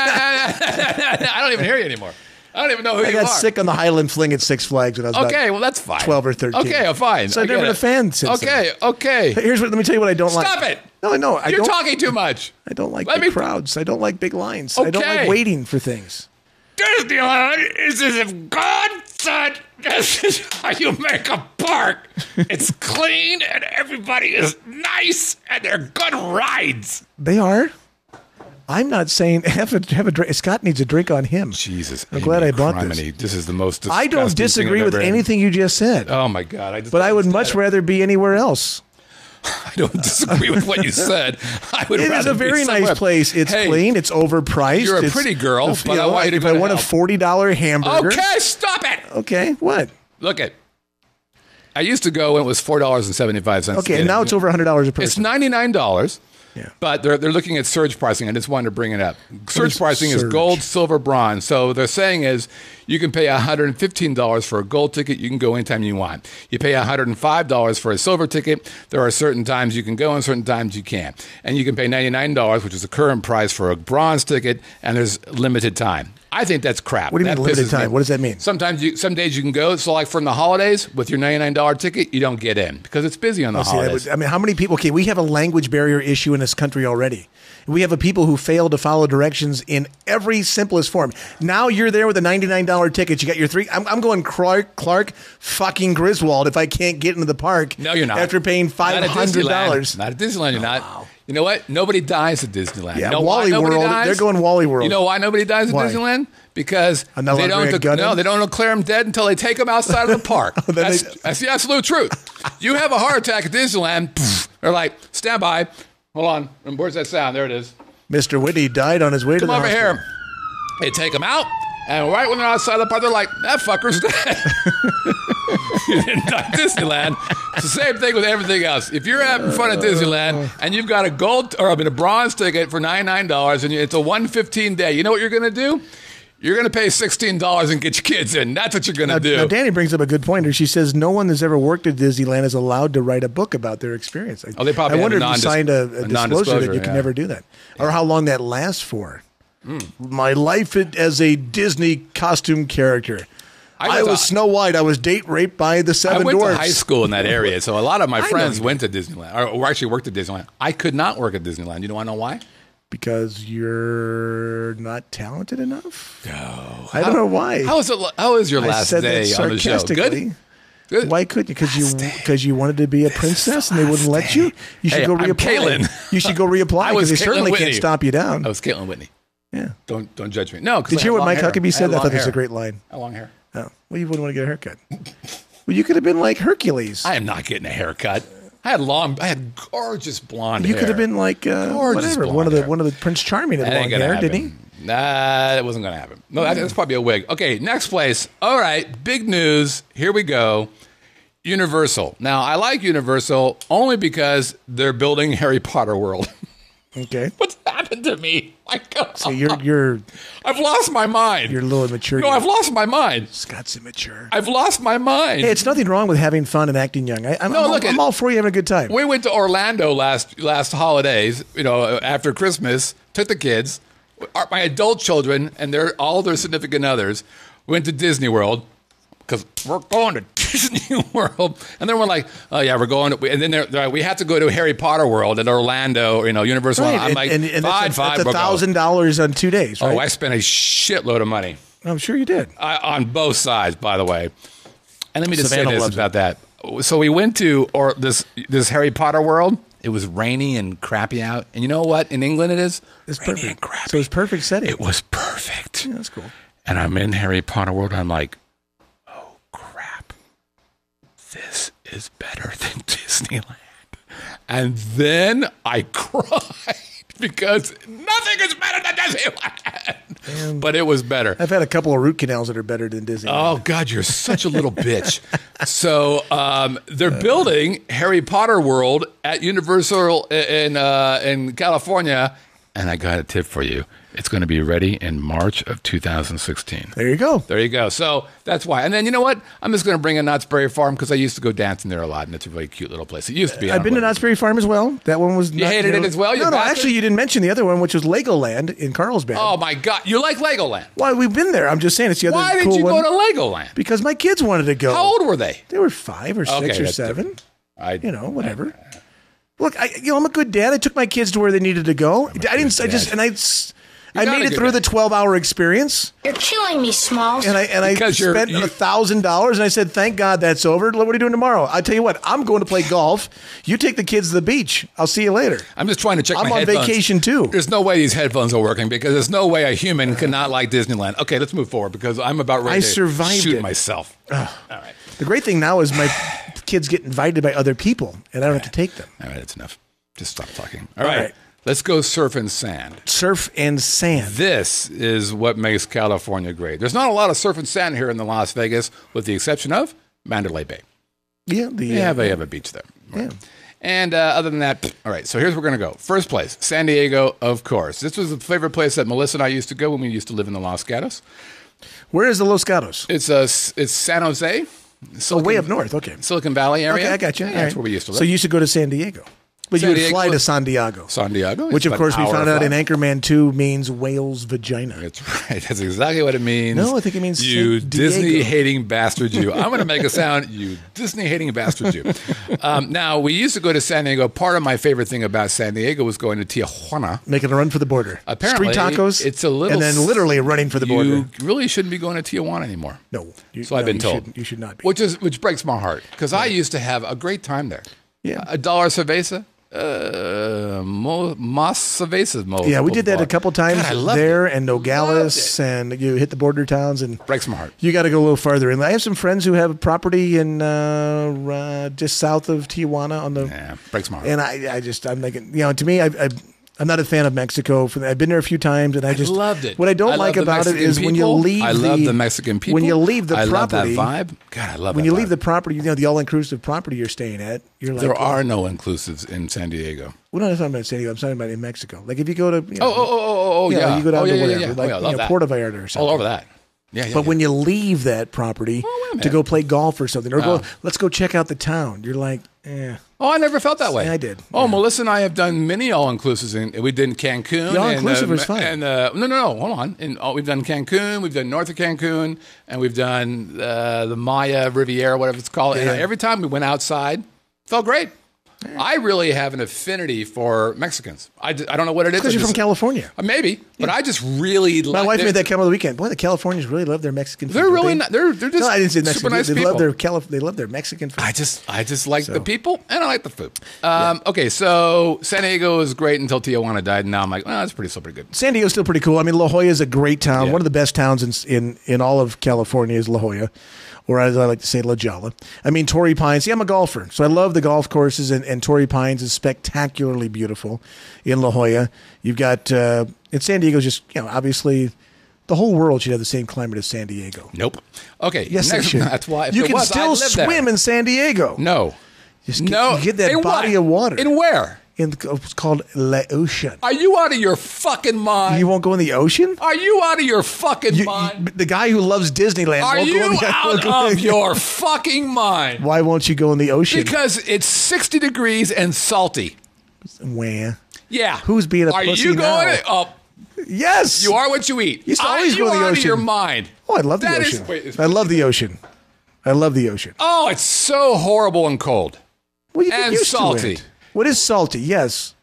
I don't even hear you anymore. I don't even know who I you got are. sick on the Highland Fling at Six Flags when I was Okay, well that's fine. 12 or 13. Okay, fine. So I've I never get been a it. fan since Okay, okay. then. Let me tell you what I don't like. Stop it. No, I You're don't. talking too much. I don't like Let big me- crowds. I don't like big lines. I don't Okay. like waiting for things. Disneyland is as if God said, this is how you make a park. It's clean and everybody is nice and they're good rides. They are. I'm not saying have a drink. Scott needs a drink on him. Jesus. I'm glad I bought this. This is the most I don't disgusting thing disagree I've with ever had. anything you just said, Oh my God. but I would much rather be anywhere else. I don't disagree with what you said. I would It is rather a be very somewhere. nice place. It's Hey, clean. It's overpriced. You're a It's- pretty girl, if, but I want you to if go I to want a hell. $40 hamburger. Okay, stop it. Okay. What? Look it. I used to go when it was $4.75. Okay. And now it's over $100 a person. It's $99. Yeah. But they're looking at surge pricing. I just wanted to bring it up. Surge is pricing is surge? gold, silver, bronze. So they're saying is you can pay $115 for a gold ticket. You can go anytime you want. You pay $105 for a silver ticket. There are certain times you can go and certain times you can't. And you can pay $99, which is the current price for a bronze ticket, and there's limited time. I think that's crap. What do you mean limited time? What does that mean? Some days you can go. So like from the holidays with your $99 ticket, you don't get in because it's busy on the holidays. I mean, how many people? Okay, we have a language barrier issue in this country already. We have a people who fail to follow directions in every simplest form. Now you're there with a $99 ticket. You got your three. I'm going Clark fucking Griswold if I can't get into the park. No, you're not. After paying $500. Not at Disneyland. You're not. Wow. You know what? Nobody dies at Disneyland. Yeah, you know Wally World. Dies? They're going Wally World. You know why nobody dies at Why? Disneyland? Because they don't declare them dead until they take them outside of the park. That's the absolute truth. You have a heart attack at Disneyland. They're like, stand by. Hold on. And where's that sound? There it is. Mr. Whitney died on his way to the hospital. Come over here. They take them out. And right when they're outside the park, they're like, that fucker's dead. You didn't die at Disneyland. It's the same thing with everything else. If you're out in front of Disneyland and you've got a bronze ticket for $99 and it's a 1:15 day, you know what you're going to do? You're going to pay $16 and get your kids in. That's what you're going to do. Now, Danny brings up a good pointer. She says no one that's ever worked at Disneyland is allowed to write a book about their experience. They probably I wonder if you signed a disclosure that you can never do that. Yeah. Or how long that lasts for. My life as a Disney costume character. I was Snow White. I was date raped by the seven dwarfs. I went to high school in that area, so a lot of my friends went to Disneyland, or actually worked at Disneyland. I could not work at Disneyland. You know, I know why? Because you're not talented enough? No. I don't know why. How was your last day on the show? Good? Why couldn't you? Because you wanted to be a princess and they wouldn't let you? You should go reapply. You should go reapply because they certainly can't stop you down. I was Caitlin Whitney. Yeah. Don't judge me. No. Did you hear what Mike Huckabee said? I thought that was a great line. I had long hair. Oh. Well, you wouldn't want to get a haircut. Well, you could have been like Hercules. I am not getting a haircut. I had gorgeous blonde hair. You could have been like whatever. One of the Prince Charming had long hair, didn't he? Nah, that wasn't going to happen. No, that's probably a wig. Okay, next place. All right, big news. Here we go. Universal. Now, I like Universal only because they're building Harry Potter World. Okay. What's happened to me? My God. So you're I've lost my mind. You're a little immature. No, I've lost my mind. Scott's immature. I've lost my mind. Hey, it's nothing wrong with having fun and acting young. I'm all for you having a good time. We went to Orlando last holidays, after Christmas, took the kids, my adult children, and all their significant others, went to Disney World. Because we're going to Disney World. And then we're like, oh, yeah, we're going to... And then they're like, we have to go to Harry Potter World at Orlando, Universal. Right. I'm like, and fine. That's $1,000 on 2 days, right? Oh, I spent a shitload of money. I'm sure you did. On both sides, by the way. And let me just say this about that. So we went to this Harry Potter World. It was rainy and crappy out. And you know what? In England it is? It's rainy perfect. And crappy. So it's perfect setting. It was perfect. Yeah, that's cool. And I'm in Harry Potter World. I'm like, this is better than Disneyland. And then I cried because nothing is better than Disneyland. But it was better. I've had a couple of root canals that are better than Disneyland. Oh, God, you're such a little bitch. So they're building Harry Potter World at Universal in California. And I got a tip for you. It's going to be ready in March of 2016. There you go. There you go. So that's why. And then you know what? I'm just going to bring in Knott's Berry Farm because I used to go dancing there a lot, and it's a really cute little place. It used to be. I've been to Knott's Berry Farm as well. That one was. You hated it as well? No, actually, you didn't mention the other one, which was Legoland in Carlsbad. Oh my God, you like Legoland? Why, we've been there. I'm just saying it's the other cool one. Why did you go to Legoland? Because my kids wanted to go. How old were they? They were 5 or 6 or 7. Whatever. Look, I'm a good dad. I took my kids to where they needed to go. I made it through the 12-hour experience. You're killing me, Smalls. And I spent $1,000, and I said, thank God that's over. What are you doing tomorrow? I tell you what, I'm going to play golf. You take the kids to the beach. I'll see you later. I'm just trying to check my headphones. I'm on vacation, too. There's no way these headphones are working because there's no way a human cannot like Disneyland. Okay, let's move forward because I'm about ready to shoot myself. All right. The great thing now is my kids get invited by other people, and I don't have to take them. All right, that's enough. Just stop talking. All right. Let's go surf and sand. Surf and sand. This is what makes California great. There's not a lot of surf and sand here in the Las Vegas, with the exception of Mandalay Bay. Yeah, they have a beach there. Right? Yeah. And other than that, all right, so here's where we're going to go. First place, San Diego, of course. This was the favorite place that Melissa and I used to go when we used to live in the Los Gatos. Where is the Los Gatos? It's San Jose. Way up north, okay. Silicon Valley area. Okay, I got you. Yeah, that's where we used to live. So you used to go to San Diego. But you San would Diego, fly to San Diego. San Diego, Which, of it's course, we about an found hour out in flight. Anchorman 2 means whale's vagina. That's right. That's exactly what it means. No, I think it means you San Diego. Disney-hating bastard Jew. I'm going to make a sound, you Disney-hating bastard Jew. Now, we used to go to San Diego. Part of my favorite thing about San Diego was going to Tijuana. Making a run for the border. Apparently, Street tacos. it's a little... And then literally running for the border. You really shouldn't be going to Tijuana anymore. No. So I've been told. You should not be. Which breaks my heart, because I used to have a great time there. Yeah. $1 cerveza. Más cervezas. Yeah, we did that a couple times God, I loved there it. and Nogales, and you hit the border towns, and Breaks my heart. you got to go a little farther. And I have some friends who have property in just south of Tijuana on the. Yeah, breaks my heart. And I'm thinking, to me, I'm not a fan of Mexico. I've been there a few times, and I just loved it. What I don't I like love the about it Mexican is when you people. leave. I love the Mexican people. When you leave the I property, love that vibe. God, I love when that you leave vibe. the property, the all-inclusive property you're staying at. You're like, There are no inclusives in San Diego. We're not talking about San Diego. I'm talking about in Mexico. Like if you go to, Yeah. you go down to whatever, I love that. Puerto Vallarta or something. All over that. Yeah. But when you leave that property wait a to go minute. play golf or something, or let's go check out the town, you're like, Oh, I never felt that way. Yeah, I did. Oh, Yeah. Melissa and I have done many all-inclusives. We did in Cancun. The all-inclusive was fun. And, no, hold on. We've done Cancun, we've done north of Cancun, and we've done the Maya Riviera, whatever it's called. Yeah. And every time we went outside, felt great. I really have an affinity for Mexicans. I don't know what it is. because you're from California. Maybe, but I just really My wife made that comment on the weekend. Boy, the Californians really love their Mexican food. They're don't really they? not. They're just No, I didn't say Mexican. super nice they people. love their Mexican food. I just like the people and I like the food. Okay, so San Diego was great until Tijuana died, and now I'm like, that's still pretty good. San Diego's still pretty cool. I mean, La Jolla is a great town. Yeah. One of the best towns in all of California is La Jolla, or as I like to say, La Jolla. I mean, Torrey Pines. See, I'm a golfer, so I love the golf courses, and Torrey Pines is spectacularly beautiful in La Jolla. You've got, and San Diego's just, obviously, the whole world should have the same climate as San Diego. Nope. Okay. Yes, next, they should. That's why. If you it can was, still I'd live there. swim in San Diego. No. You No. get that In body what? of water. In where? It's called La Ocean. Are you out of your fucking mind? You won't go in the ocean? Are you out of your fucking mind? The guy who loves Disneyland Are won't go in you the out of your fucking mind? Why won't you go in the ocean? Because it's 60 degrees and salty. Wah. Yeah. Who's being a Are pussy you going? now? Yes. You are what you eat. You used to always go to the Are you out of ocean. your mind? Oh, I love the That ocean. is- wait, I love the ocean. I love the ocean. Oh, it's so horrible and cold. Well, you get And used salty. to it. What is salty? Yes.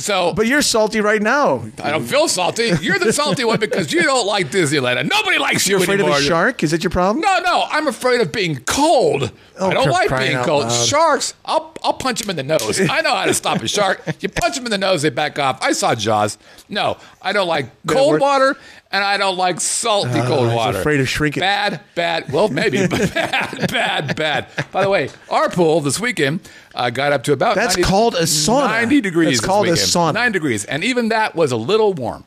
But You're salty right now. I don't feel salty. You're the salty one because you don't like Disneyland. And nobody likes you You're afraid anymore. of a shark? Is that your problem? No. I'm afraid of being cold. Oh, I don't like crying being out cold. loud. Sharks, I'll punch them in the nose. I know how to stop a shark. You punch them in the nose, they back off. I saw Jaws. No, I don't like cold water, and I don't like salty cold he's water. afraid of shrinking. Bad. Well, maybe, but bad. By the way, our pool this weekend got up to about That's 90 called a sauna. 90 degrees. That's this called a weekend. sauna. 9 degrees, and even that was a little warm.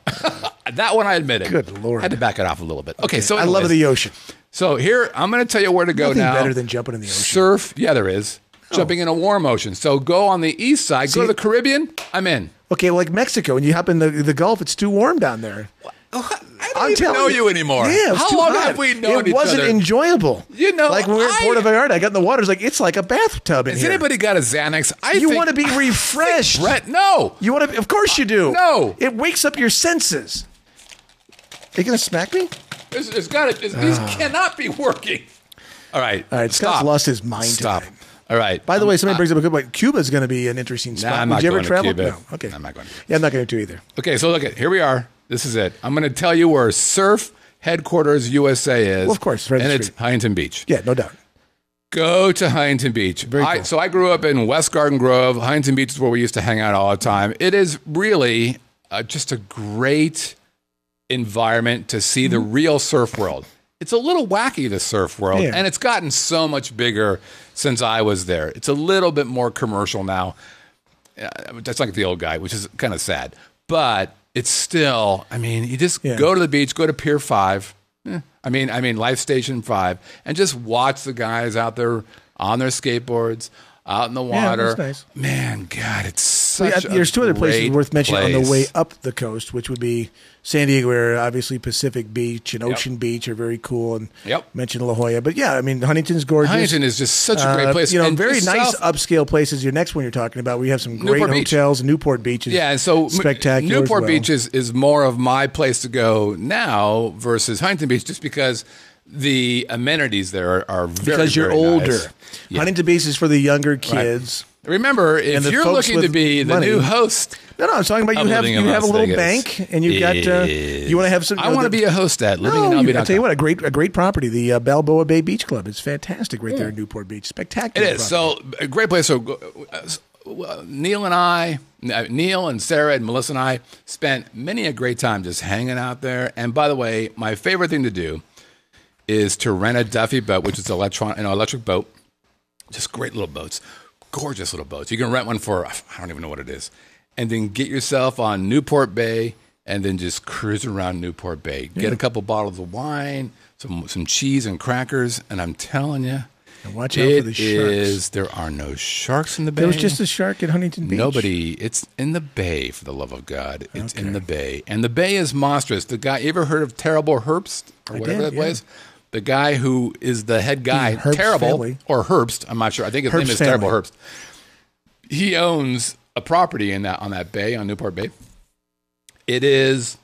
That one I admitted. Good Lord. Had to back it off a little bit. Okay, so I love anyways. the ocean. So here, I'm going to tell you where to go Nothing now. better than jumping in the ocean. Surf, yeah, there is. Jumping in a warm ocean. So go on the east side, go to the Caribbean, I'm in. Okay, well, like Mexico, when you hop in the Gulf, it's too warm down there. I don't even know you anymore. Yeah, How too long hot. have we known It each wasn't other? enjoyable. Like when we were in Puerto Vallarta, I got in the water. It's like a bathtub in Has here. anybody got a Xanax? You want to be refreshed. Brett, no. You want to? Of course you do. No. It wakes up your senses. Are you gonna smack me? These cannot be working. All right. All right, Scott's lost his mind Stop. tonight. All right. By the way, somebody brings up a good point. Cuba's going to be an interesting spot. I'm Would not you ever going to travel? Cuba. No. Okay. I'm not going to. Yeah, I'm not going to either. Okay, so look at here we are. This is it. I'm going to tell you where Surf Headquarters USA is. Well, of course, right and the it's street. Huntington Beach. Yeah, no doubt. Go to Huntington Beach. Very cool. So I grew up in West Garden Grove. Huntington Beach is where we used to hang out all the time. It is really just a great environment to see the real surf world. It's a little wacky, the surf world, Yeah. and it's gotten so much bigger since I was there. It's a little bit more commercial now. That's like the old guy, which is kind of sad. But it's still, you just go to the beach, go to Pier 5. Life Station 5, and just watch the guys out there on their skateboards, out in the water. that's nice. Man, God, it's such there's two other places great worth mentioning on the place. way up the coast, which would be San Diego area. Obviously, Pacific Beach and Ocean Beach are very cool, and mentioned La Jolla. But yeah, I mean, Huntington's gorgeous. Huntington is just such a great place. You know, And very just nice south- upscale places. Your next one you're talking about, we have some great Newport Beach. hotels. Newport Beach is Yeah, and so spectacular. Newport as well. Beach is more of my place to go now versus Huntington Beach, just because the amenities there are very, because you're very older. nice. Yeah. Huntington Beach is for the younger kids. Remember, And if the you're folks looking to with be the money- new host, No, I'm talking about I'm you have living in a Las little Vegas. bank, and you've got you want to have some. I want to be a host at Living in No, LB.com. I tell you what, a great property. The Balboa Bay Beach Club is fantastic right there in Newport Beach. Spectacular. It is. property. So a great place. So Neil and Sarah and Melissa and I spent many a great time just hanging out there. And by the way, my favorite thing to do is to rent a Duffy boat, which is an electric boat. Just great little boats, gorgeous little boats. You can rent one for, I don't even know what it is, and then get yourself on Newport Bay and then just cruise around Newport Bay. Get a couple bottles of wine, some cheese and crackers, and I'm telling you, And watch out for the sharks. there are no sharks in the bay. There was just a shark at Huntington Beach. Nobody. It's in the bay, for the love of God. It's in the bay. And the bay is monstrous. The guy, you ever heard of Terrible Herbst or whatever that place? The guy who is the head guy, Herbst Terrible, family. or Herbst, I'm not sure. I think his Herbst name is family. Terrible Herbst. He owns a property on that bay, on Newport Bay. It is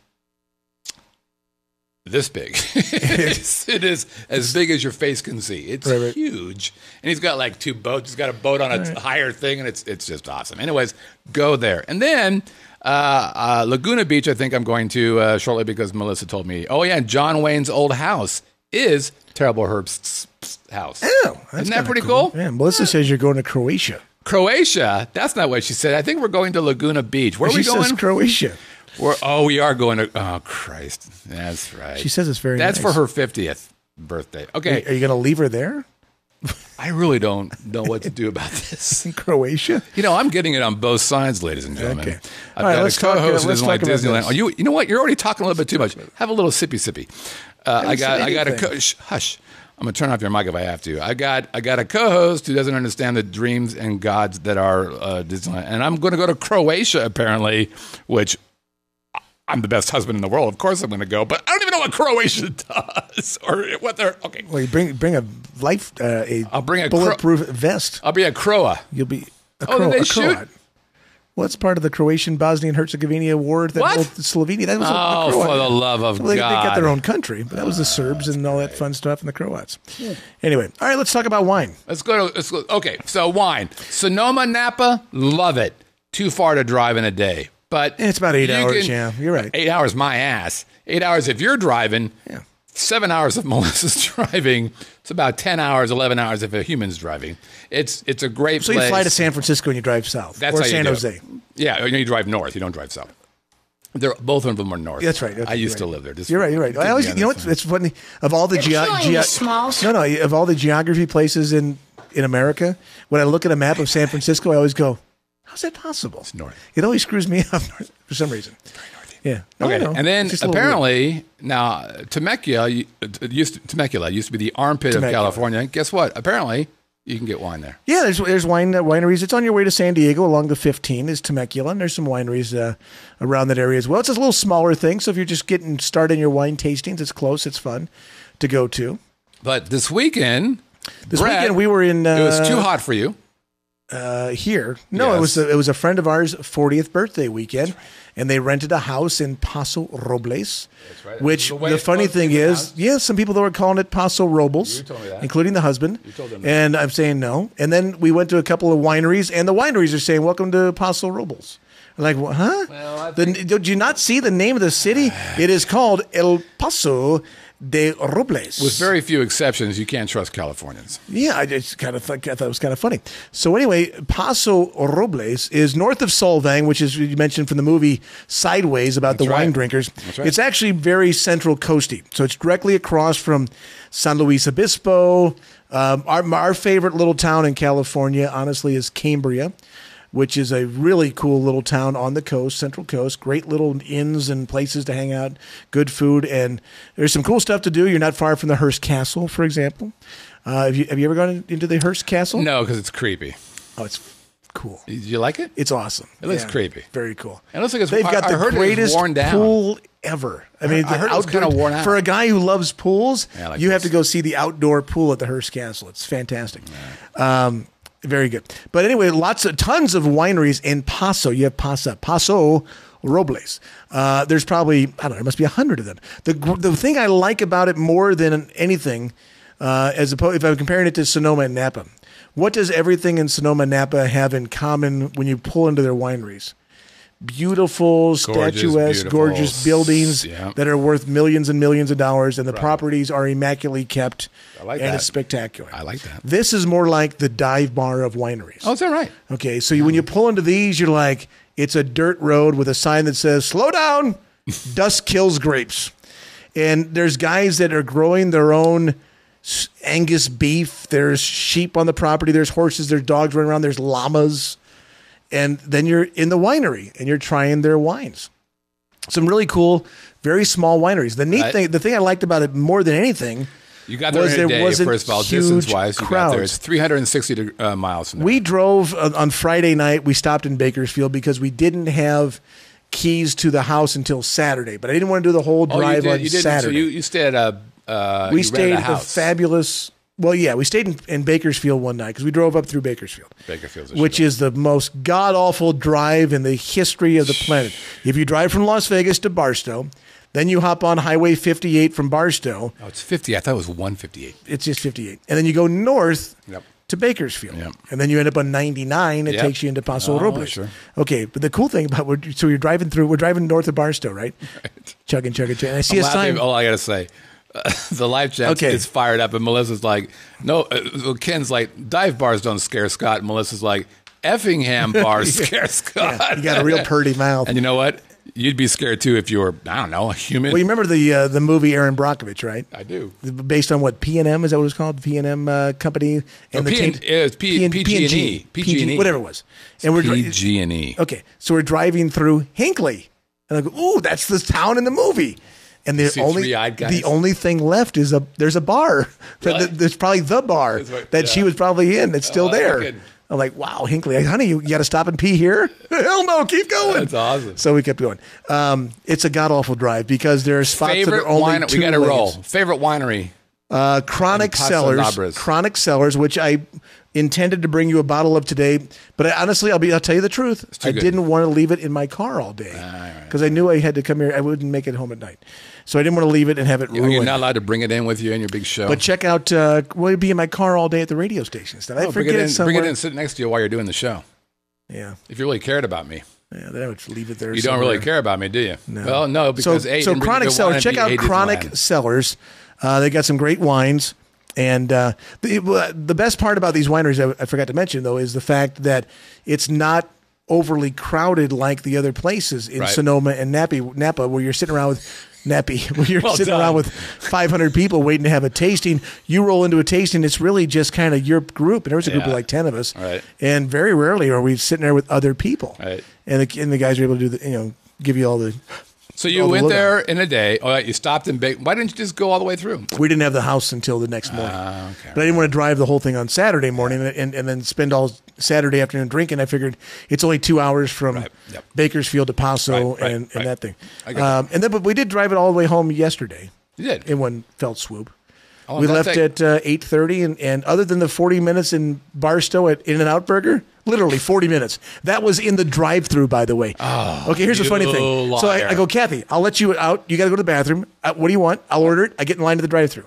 this big. It is as big as your face can see. It's Right. huge. And he's got like two boats. He's got a boat on a higher thing, and it's just awesome. Anyways, go there. And then Laguna Beach, I think I'm going to shortly because Melissa told me, oh, yeah, and John Wayne's old house is Terrible Herbst's house. Oh, Isn't that pretty cool? Yeah, Melissa says you're going to Croatia. Croatia? That's not what she said. I think we're going to Laguna Beach. Where are we She going? says Croatia. We are going to. Oh, Christ. That's right. She says it's very That's nice. for her 50th birthday. Okay. Are you going to leave her there I really don't know what to do about this. in Croatia? You know, I'm getting it on both sides, ladies and gentlemen. Okay. I've All right, got let's a co-host talk- who let's doesn't like talk about Disneyland. this. Oh, you know what? You're already talking a little bit too much. Have a little sippy. I got a anything. hush. I'm gonna turn off your mic if I have to. I got a co-host who doesn't understand the dreams and gods that are Disneyland, and I'm going to go to Croatia apparently, which I'm the best husband in the world. Of course I'm going to go, but I don't even know what Croatia does or what they're. Okay, Well, you bring a life, I'll bring a bulletproof vest. I'll be a Croa. You'll be a Oh, did they a shoot? Croat. Well, it's part of the Croatian Bosnia and Herzegovina war. That What? old Slovenia. That was Oh, the Croat. for the love of Well, they God! got their own country, but that was the Serbs and all that fun stuff and the Croats. Anyway, all right, let's talk about wine. Let's go. Okay, so wine. Sonoma, Napa, love it. Too far to drive in a day. But It's about 8 you hours, yeah, you're right. 8 hours, my ass. 8 hours if you're driving. Yeah. 7 hours if Melissa's driving. It's about 10 hours, 11 hours if a human's driving. It's a great So place. you fly to San Francisco and you drive south, That's or how you San do Jose. it. Yeah, you drive north. You don't drive south. Both of them are north. That's right. I used to live there. You're right. You're right. I always, you know what's funny? Of all the You're killing me, Smalls. of all the geography places in America, when I look at a map of San Francisco, I always go, "How's that possible?" It's north. It always screws me up for some reason. Yeah. No, Okay, no, and then it's just a little weird. apparently now Temecula used to be the armpit of Temecula. California. Guess what? Apparently you can get wine there. Yeah, there's wineries. It's on your way to San Diego along the 15 is Temecula, and there's some wineries around that area as well. It's a little smaller thing, so if you're just getting started in your wine tastings, it's close. It's fun to go to. But this weekend, Brett, we were in. it was too hot for you. Here. No, Yes. it was a friend of ours' 40th birthday weekend, and they rented a house in Paso Robles. That's right. Which The way the it's funny supposed to thing be is, pronounced. some people were calling it Paso Robles, You told me that. including the husband. You told them that. And I'm saying no. And then we went to a couple of wineries, and the wineries are saying, "Welcome to Paso Robles." I'm like, what, huh? Well, Did you not see the name of the city? It is called El Paso de Robles. With very few exceptions, you can't trust Californians. Yeah, I thought it was kind of funny. So anyway, Paso Robles is north of Solvang, which is you mentioned from the movie Sideways about the That's right. wine drinkers. That's right. It's actually very central coasty. So it's directly across from San Luis Obispo. Our favorite little town in California, honestly, is Cambria, which is a really cool little town on the coast, Central Coast. Great little inns and places to hang out, good food, and there's some cool stuff to do. You're not far from the Hearst Castle, for example. Have you ever gone into the Hearst Castle? No, because it's creepy. Oh, it's cool. Did you like it? It's awesome. It looks creepy. Very cool. It looks like it's. They've got I the heard greatest worn down. pool ever. I mean, I heard it was kind of worn out. For a guy who loves pools, Yeah, I like you have this. to go see the outdoor pool at the Hearst Castle. It's fantastic. Very good. But anyway, tons of wineries in Paso. You have Paso Robles. There's probably, I don't know, there must be 100 of them. The thing I like about it more than anything, as opposed, if I'm comparing it to Sonoma and Napa, what does everything in Sonoma and Napa have in common when you pull into their wineries? Beautiful, statuesque, gorgeous buildings that are worth millions and millions of dollars, and the properties are immaculately kept, it's spectacular. I like that. This is more like the dive bar of wineries. Oh, is that right? Okay, so when you pull into these, you're like, it's a dirt road with a sign that says, slow down, dust kills grapes. And there's guys that are growing their own Angus beef. There's sheep on the property. There's horses. There's dogs running around. There's llamas. And then you're in the winery and you're trying their wines. Some really cool, very small wineries. The thing I liked about it more than anything, you got there in a day. First of all, distance-wise, you got there. It's 360 miles from there. We drove on Friday night. We stopped in Bakersfield because we didn't have keys to the house until Saturday. But I didn't want to do the whole drive on Saturday. So you stayed at a we stayed at a fabulous. Well, yeah, we stayed in Bakersfield one night because we drove up through Bakersfield, which is the most god-awful drive in the history of the planet. If you drive from Las Vegas to Barstow, then you hop on Highway 58 from Barstow. Oh, it's 50. I thought it was 158. It's just 58. And then you go north to Bakersfield. Yep. And then you end up on 99. It takes you into Paso Robles. Sure. Okay, but the cool thing about we're driving north of Barstow, right? Chugging. And I see a sign. Oh, I got to say. The life jacket is fired up, and Melissa's like, no. Ken's like, dive bars don't scare Scott. And Melissa's like, Effingham bars scare Scott. Yeah, you got a real purty mouth. And you know what? You'd be scared too if you were, I don't know, a human. Well, you remember the movie Aaron Brockovich, right? I do. Based on what, P&M, is that what it was called? P&M company? And it's PG&E. Whatever it was. And we're PG&E. Okay, so we're driving through Hinckley. And I go, ooh, that's the town in the movie. And the only thing left is there's a bar. There's probably the bar that she was probably in. It's still there. I'm like, wow, Hinckley, honey, you got to stop and pee here? Hell no, keep going. That's awesome. So we kept going. It's a god-awful drive because there are spots that are only two we got to lanes. roll. Favorite winery? Chronic Cellars, which I intended to bring you a bottle of today, but honestly, I'll tell you the truth. I didn't want to leave it in my car all day because I knew I had to come here. I wouldn't make it home at night. So I didn't want to leave it and have it ruined. You're not allowed to bring it in with you in your big show. But check out, we'll be in my car all day at the radio station. I forget it somewhere. Bring it in and sit next to you while you're doing the show. Yeah. If you really cared about me. Yeah, then I would leave it there. You don't really care about me, do you? No. Well, no, because so Chronic Cellars. Check out Chronic Cellars. They got some great wines. And the best part about these wineries, I forgot to mention, though, is the fact that it's not overly crowded like the other places in Sonoma and Napa, where you're sitting around with around with 500 people waiting to have a tasting. You roll into a tasting, it's really just kind of your group, and there was a group of like 10 of us, and very rarely are we sitting there with other people. And the guys are able to do give you all the. So you went there in a day. Oh, you stopped in Why didn't you just go all the way through? We didn't have the house until the next morning. But I didn't want to drive the whole thing on Saturday morning and then spend all Saturday afternoon drinking. I figured it's only 2 hours from Bakersfield to Paso and that thing. But we did drive it all the way home yesterday. You did? In one fell swoop. We left at 8:30, and other than the 40 minutes in Barstow at In-N-Out Burger, literally 40 minutes. That was in the drive-through, by the way. Oh, okay, here's the funny thing. Liar. So I go, Kathy, I'll let you out. You got to go to the bathroom. What do you want? I'll order it. I get in line to the drive-through.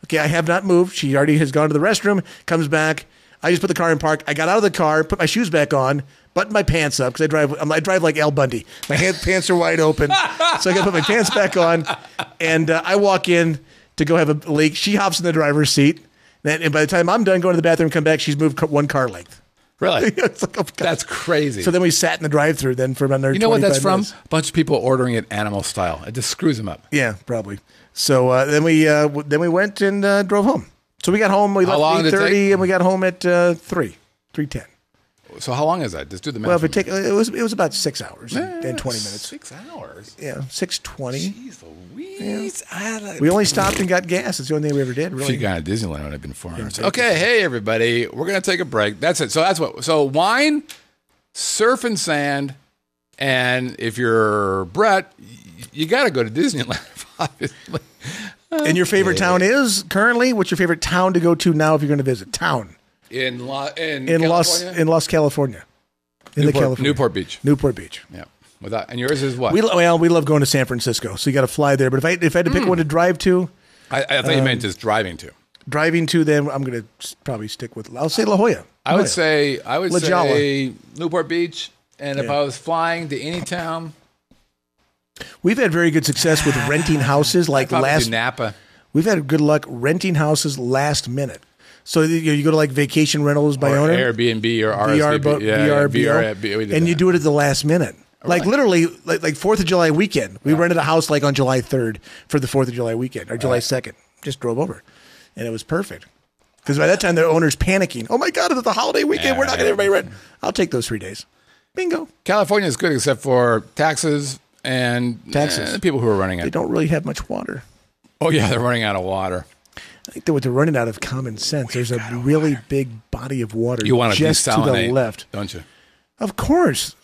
Okay, I have not moved. She already has gone to the restroom, comes back. I just put the car in park. I got out of the car, put my shoes back on, buttoned my pants up because I drive like Al Bundy. My pants are wide open, so I got to put my pants back on, and I walk in to go have a leak. She hops in the driver's seat, and by the time I'm done going to the bathroom, come back, she's moved one car length. Really? It's like, oh, that's crazy. So then we sat in the drive-thru then for another 25 minutes. You know what that's from? A bunch of people ordering it animal style. It just screws them up. Yeah, probably. So then we went and drove home. So we got home. We left at 8:30, and we got home at 3:10. So how long is that? Just do the math. Well, it was about 6 hours and 20 minutes. 6 hours? Yeah, 6:20. Jeez Louise. Yeah. We only stopped and got gas. It's the only thing we ever did. Really. She got to Disneyland when I've been 4 hours. Okay, hey everybody, we're gonna take a break. That's it. So So wine. surf and sand, and if you're Brett, you got to go to Disneyland, obviously. And your favorite town is currently? What's your favorite town to go to now if you're going to visit? Town. In California? California. Newport Beach. Newport Beach. Yeah. And yours is what? We love going to San Francisco, so you got to fly there. But if I had to pick one to drive to, I thought you meant just driving to. Driving to them, I'm going to probably stick with. I'll say La Jolla. I would say Jolla. Newport Beach, and if I was flying to any town, we've had very good success with renting houses. Like Napa. We've had good luck renting houses last minute. So you go to like vacation rentals by owner, Airbnb or RSVP, and you do it at the last minute. Like literally, like 4th of July weekend. We rented a house like on July 3rd for the 4th of July weekend or July 2nd. Just drove over, and it was perfect. Because by that time, the owner's panicking. Oh my God, it's the holiday weekend. We're not going to everybody rent. I'll take those 3 days. Bingo. California is good except for taxes and people who are running out. They don't really have much water. Oh yeah, they're running out of water. I think they're running out of common sense. There's a really big body of water you want just to the left, don't you? Of course.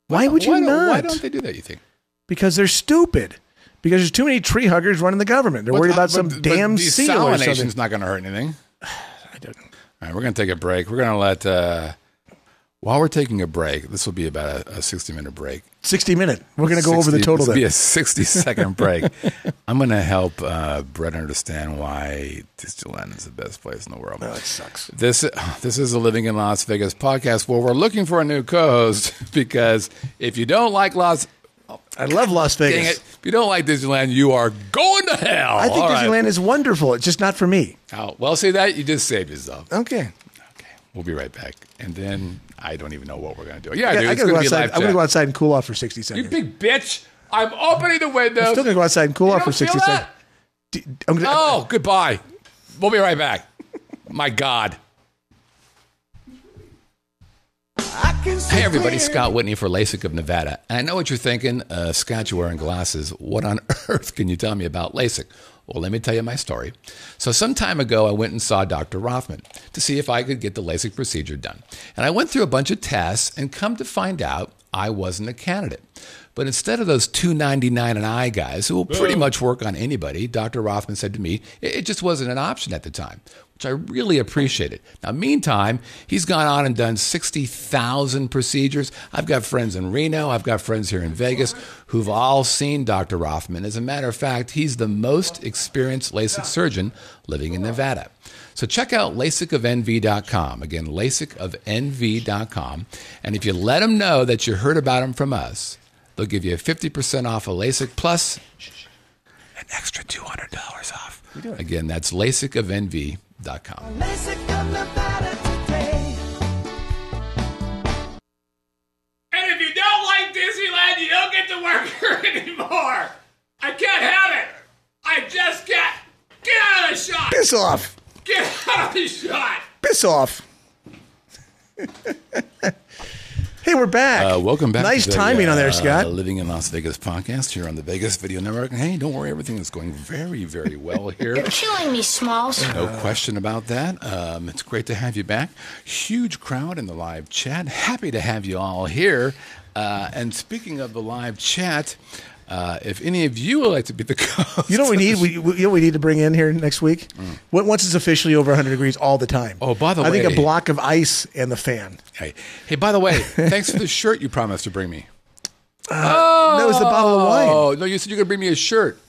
Why would you not? Why don't they do that, you think? Because they're stupid. Because there's too many tree huggers running the government. They're worried about some damn seal or something. Desalation's not going to hurt anything. I don't know. All right, we're going to take a break. We're going to let... while we're taking a break, this will be about a 60-minute break. 60-minute. We're going to go over the total. This will be a 60-second break. I'm going to help Brett understand why Disneyland is the best place in the world. No, it sucks. This is a Living in Las Vegas podcast where we're looking for a new co-host because if you don't like I love Las Vegas. Dang it. If you don't like Disneyland, you are going to hell. I think Disneyland is wonderful. It's just not for me. Oh, well, see that? You just saved yourself. Okay. We'll be right back. And then I don't even know what we're going to do. Yeah, dude, I'm going to go outside and cool off for 60 seconds. You big bitch. I'm opening the windows. I'm still going to go outside and cool off for 60 seconds. Goodbye. We'll be right back. My God. Hey, everybody. Scott Whitney for LASIK of Nevada. And I know what you're thinking. Scott, you're wearing glasses. What on earth can you tell me about LASIK? Well, let me tell you my story. So some time ago, I went and saw Dr. Rothman to see if I could get the LASIK procedure done. And I went through a bunch of tests and come to find out I wasn't a candidate. But instead of those $299 an eye guys who will pretty much work on anybody, Dr. Rothman said to me, it just wasn't an option at the time, which I really appreciated. Now, meantime, he's gone on and done 60,000 procedures. I've got friends in Reno. I've got friends here in Vegas who've all seen Dr. Rothman. As a matter of fact, he's the most experienced LASIK surgeon living in Nevada. So check out LASIKofNV.com. Again, LASIKofNV.com. And if you let them know that you heard about him from us, they'll give you 50% off of LASIK plus an extra $200 off. Again, that's LASIKofNV.com. And if you don't like Disneyland, you don't get to work here anymore. I can't have it. I just can't. Get out of the shot. Piss off. Get out of the shot. Piss off. Hey, we're back. Welcome back. Nice timing on there, Scott. Living in Las Vegas podcast here on the Vegas Video Network. And hey, don't worry, everything is going very, very well here. You're killing me, Smalls. No question about that. It's great to have you back. Huge crowd in the live chat. Happy to have you all here. And speaking of the live chat, if any of you would like to be the co-host. You know what we need? We need to bring in here next week? Once it's officially over 100 degrees all the time. Oh, by the way. I think a block of ice and the fan. Hey, by the way, thanks for the shirt you promised to bring me. That was the bottle of wine. Oh, no, you said you were going to bring me a shirt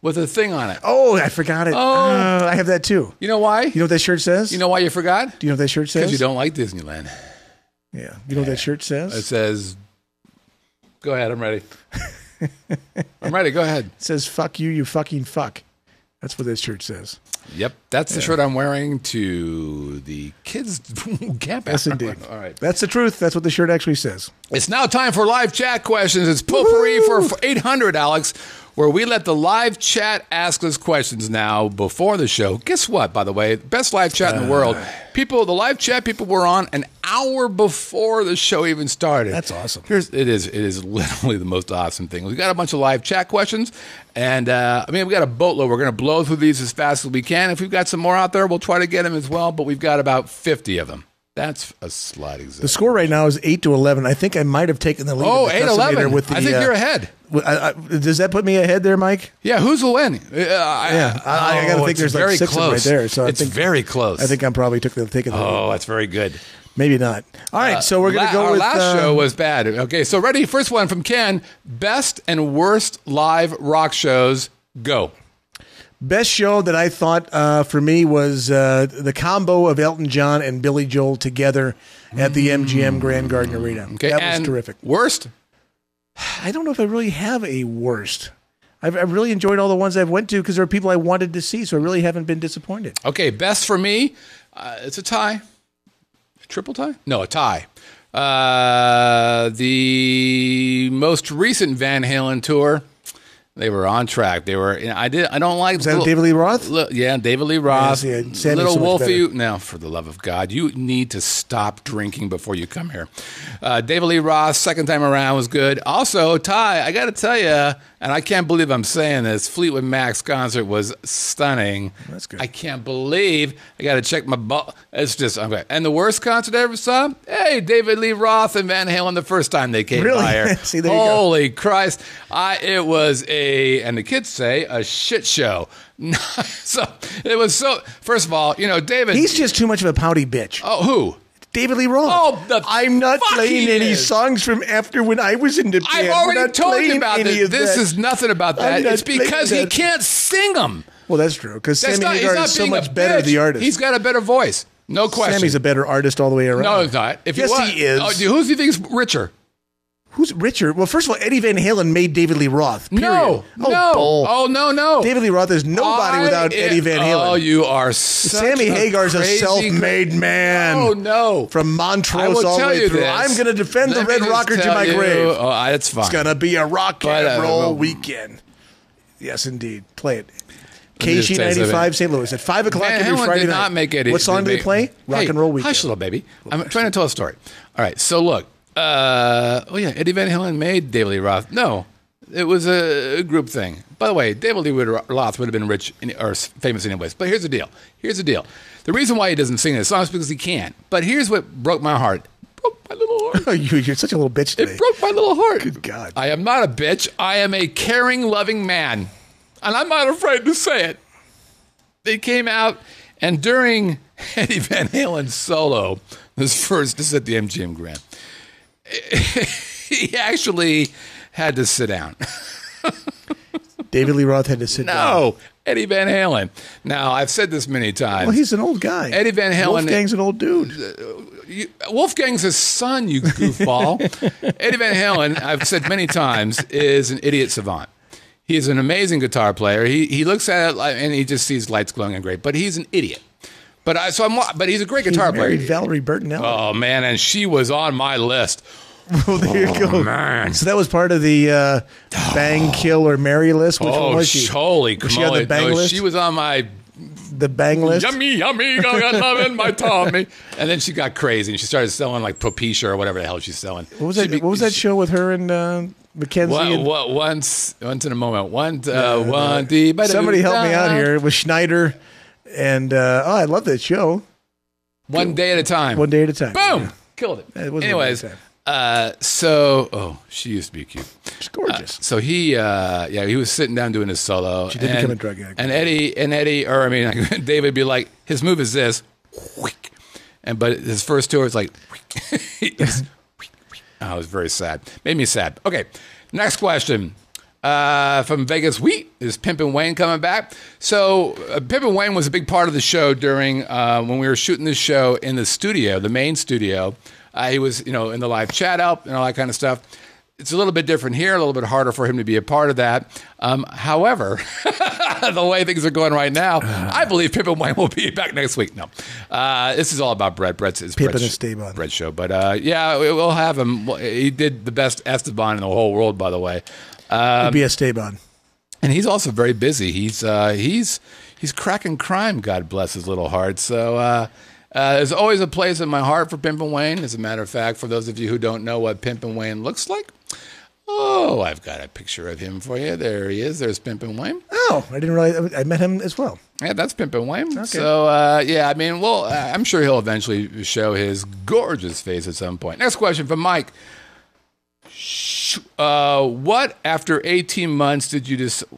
with a thing on it. Oh, I forgot it. I have that too. You know why? You know what that shirt says? You know why you forgot? Do you know what that shirt says? Because you don't like Disneyland. Yeah. You know what that shirt says? It says, go ahead, I'm ready. I'm ready, go ahead. It says, fuck you, you fucking fuck. That's what this shirt says. Yep, that's the shirt I'm wearing to the kids' camp. Yes, indeed. All right. That's the truth. That's what the shirt actually says. It's now time for live chat questions. It's potpourri for 800, Alex, where we let the live chat ask us questions now before the show. Guess what, by the way? Best live chat in the world. The live chat people were on an hour before the show even started. That's awesome. It is literally the most awesome thing. We got a bunch of live chat questions, and we got a boatload. We're going to blow through these as fast as we can. If we've got some more out there, we'll try to get them as well, but we've got about 50 of them. That's a slight example. The score right now is 8-11. I think I might have taken the lead. Oh, in the 8-11. with the, I think you're ahead. Does that put me ahead there, Mike? Yeah, who's will win? I got to think there's like 6 right there. So it's very close. I think I probably taking the lead. Oh, that's very good. Maybe not. All right, so we're going to go with... Our last show was bad. Okay, so ready? First one from Ken. Best and worst live rock shows. Go. Best show that I thought for me was the combo of Elton John and Billy Joel together at the MGM Grand Garden Arena. Okay, that was terrific. Worst? I don't know if I really have a worst. I've really enjoyed all the ones I've went to because there are people I wanted to see, so I really haven't been disappointed. Okay, best for me, it's a tie. A triple tie? No, a tie. The most recent Van Halen tour, they were on track. They were. I don't like. Is that David Lee Roth? Yeah, David Lee Roth. Yeah, Little so Wolfie. Now, for the love of God, you need to stop drinking before you come here. David Lee Roth, second time around, was good. Also, Ty, I got to tell you, and I can't believe I'm saying this, Fleetwood Mac's concert was stunning. That's good. I can't believe. I got to check my ball. It's just okay. And the worst concert I ever saw? Hey, David Lee Roth and Van Halen the first time they came by here. See, there you go. Holy Christ! It was and the kids say a shit show. So it was so. First of all, David. He's just too much of a pouty bitch. Oh, who? David Lee Roth. Oh, I'm not playing any songs from after when I was in the band. I've already told you about this. This is nothing about that. It's because he can't sing them. Well, that's true. Because Sammy Hagar is so much better the artist. He's got a better voice. No question. Sammy's a better artist all the way around. No, he's not. Yes, he is. Who do you think is richer? Who's richer? Well, first of all, Eddie Van Halen made David Lee Roth. Period. No. Oh, no. David Lee Roth is nobody without Eddie Van Halen. Oh, you are such Sammy Hagar's a self-made man. Oh, no. From Montrose all the way through. I'm going to defend the Red Rocker to my grave. Oh, that's fine. It's going to be a rock and roll weekend. Yes, indeed. Play it. KG95 St. Louis at 5 o'clock every Friday night. Not make Eddie. What song do they play? Rock and Roll Weekend. Hush, little baby. I'm trying to tell a story. All right, so look. Eddie Van Halen made David Lee Roth. No, it was a group thing. By the way, David Lee Roth would have been rich or famous anyways. But here's the deal. The reason why he doesn't sing this song is because he can't. But here's what broke my heart. Broke my little heart. You're such a little bitch today. It broke my little heart. Good God. I am not a bitch. I am a caring, loving man. And I'm not afraid to say it. They came out, and during Eddie Van Halen's solo, this is at the MGM Grand, he actually had to sit down. David Lee Roth had to sit down. No, Eddie Van Halen. Now, I've said this many times. Well, he's an old guy. Eddie Van Halen. Wolfgang's an old dude. Wolfgang's his son, you goofball. Eddie Van Halen, I've said many times, is an idiot savant. He is an amazing guitar player. He looks at it and he just sees lights glowing and great, but he's an idiot. But he's a great guitar player. Valerie Bertinelli. Oh man, and she was on my list. Well, there you go. Man. So that was part of the bang, kill, or marry list. Which one was she? Holy was she on the bang list? She was on my bang list. Yummy, got love in my tummy. And then she got crazy and she started selling like Propecia or whatever the hell she's selling. What was that show with her and Mackenzie? Once in a moment. Somebody help me out here with Schneider. And I love that show. One day at a time. One day at a time. Boom! Yeah. Killed it. Anyways, she used to be cute. She's gorgeous. So he was sitting down doing his solo. She did become a drug addict. And David would be like, his move is this, but his first tour is like, it was very sad. Made me sad. Okay, next question. From Vegas, is Pimpin Wayne coming back? So Pimpin Wayne was a big part of the show during when we were shooting this show in the studio, the main studio. He was, in the live chat up and all that kind of stuff. It's a little bit different here, a little bit harder for him to be a part of that. However, the way things are going right now, I believe Pimpin Wayne will be back next week. No, this is all about Brett. Brett's Brett show. But we'll have him. He did the best Esteban in the whole world, by the way. Be Esteban. And he's also very busy. He's cracking crime, God bless his little heart. So there's always a place in my heart for Pimpin Wayne. As a matter of fact, for those of you who don't know what Pimpin Wayne looks like, Oh, I've got a picture of him for you. There he is. There's Pimpin Wayne. Oh, I didn't realize I met him as well. Yeah, that's Pimpin Wayne. Okay. So, yeah, I mean, well, I'm sure he'll eventually show his gorgeous face at some point. Next question from Mike. What, after 18 months,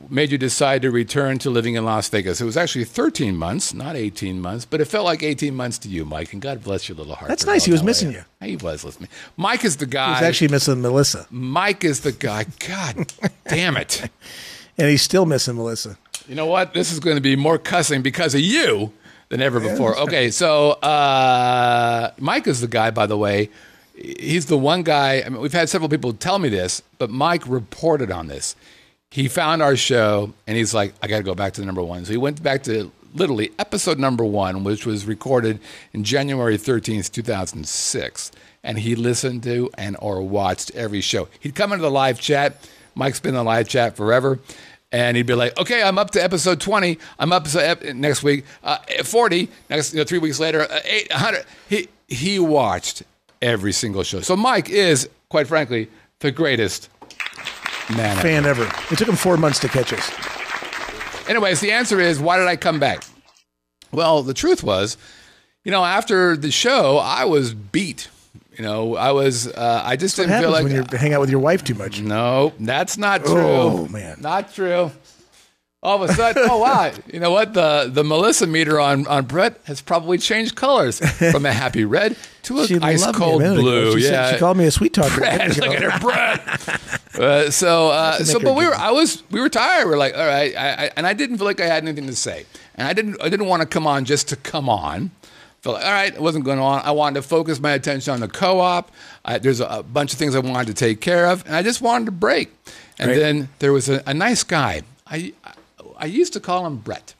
made you decide to return to living in Las Vegas? It was actually 13 months, not 18 months, but it felt like 18 months to you, Mike, and God bless your little heart. That's nice. He was missing you. He was listening. Mike is the guy. He was actually missing Melissa. Mike is the guy. God damn it. And he's still missing Melissa. You know what? This is going to be more cussing because of you than ever before. Okay, so Mike is the guy, by the way. He's the one guy. I mean, we've had several people tell me this, but Mike reported on this. He found our show, and he's like, I got to go back to the number one. So he went back to literally episode number one, which was recorded in January 13th, 2006. And he listened to or watched every show. He'd come into the live chat. Mike's been in the live chat forever. And he'd be like, okay, I'm up to episode 20. I'm up to next week, 40. Next, 3 weeks later, 800. He watched every single show. So Mike is, quite frankly, the greatest fan ever. It took him 4 months to catch us. Anyways, the answer is, why did I come back? Well, the truth was, after the show, I was beat. I just didn't feel like when you hang out with your wife too much. No, that's not true. Oh, man. Not true. All of a sudden, oh, wow. You know what? The Melissa meter on Brett has probably changed colors from a happy red to an ice cold blue. She called me a sweet talker. Brett, look at her, Brett. But we were tired. We're like, all right. I didn't feel like I had anything to say, and I didn't want to come on just to come on. Felt like, all right, it wasn't going on. I wanted to focus my attention on the co-op. There's a bunch of things I wanted to take care of, and I just wanted to break. And then there was a nice guy. I used to call him Brett.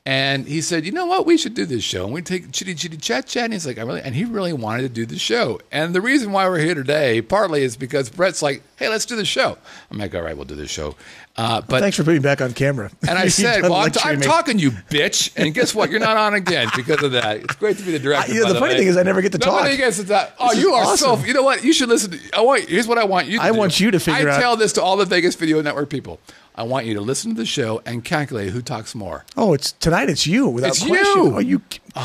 And he said, you know what, we should do this show. And we take chitty chat. And he's like, and he really wanted to do the show. And the reason why we're here today, partly is because Brett's like, hey, let's do the show. I'm like, all right, we'll do the show. But thanks for putting me back on camera. And I said, well, I'm talking, you bitch. And guess what? You're not on again because of that. It's great to be the director. The funny thing is I never get to talk. Nobody gets to talk. Oh, you are awesome. So, you know what? You should listen. Here's what I want you to do. I want you to figure out. I tell this to all the Vegas Video Network people. I want you to listen to the show and calculate who talks more. Oh, tonight it's you, without question. You.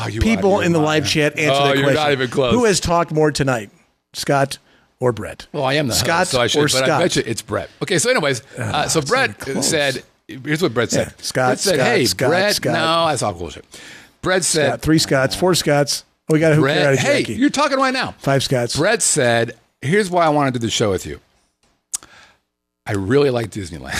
You people in the live chat answer that question. You're not even close. Who has talked more tonight, Scott or Brett? Well, I am the host, so I should, but I bet you it's Brett. Okay, so anyways, so Brett said, here's what Brett said. Scott said, hey, Brett, no, that's all bullshit. Brett said, Scott, 3 Scotts, 4 Scotts. Oh, we got a hook out of Jackie. Jackie. You're talking right now. 5 Scotts. Brett said, here's why I want to do the show with you. I really like Disneyland.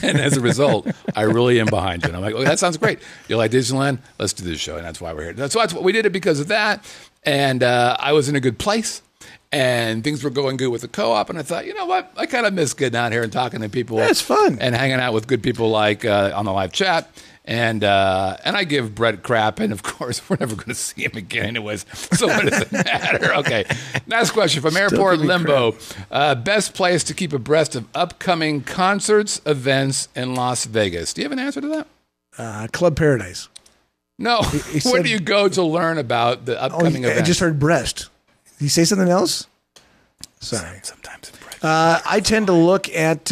And as a result, I really am behind you. And I'm like, that sounds great. You like Disneyland? Let's do this show. And that's why we're here. So that's what we did it because of that. And I was in a good place. And things were going good with the co-op. And I thought, you know what? I kind of miss getting out here and talking to people. Yeah, it's fun. And hanging out with good people like on the live chat. And I give Brett crap, and of course, we're never going to see him again anyways, so what does it matter? Okay, next question from Airport Limbo. Best place to keep abreast of upcoming concerts, events in Las Vegas. Do you have an answer to that? Club Paradise. No, where do you go to learn about the upcoming events? I just heard breast. Did he say something else? Sorry. Sometimes it's breast. I tend to look at,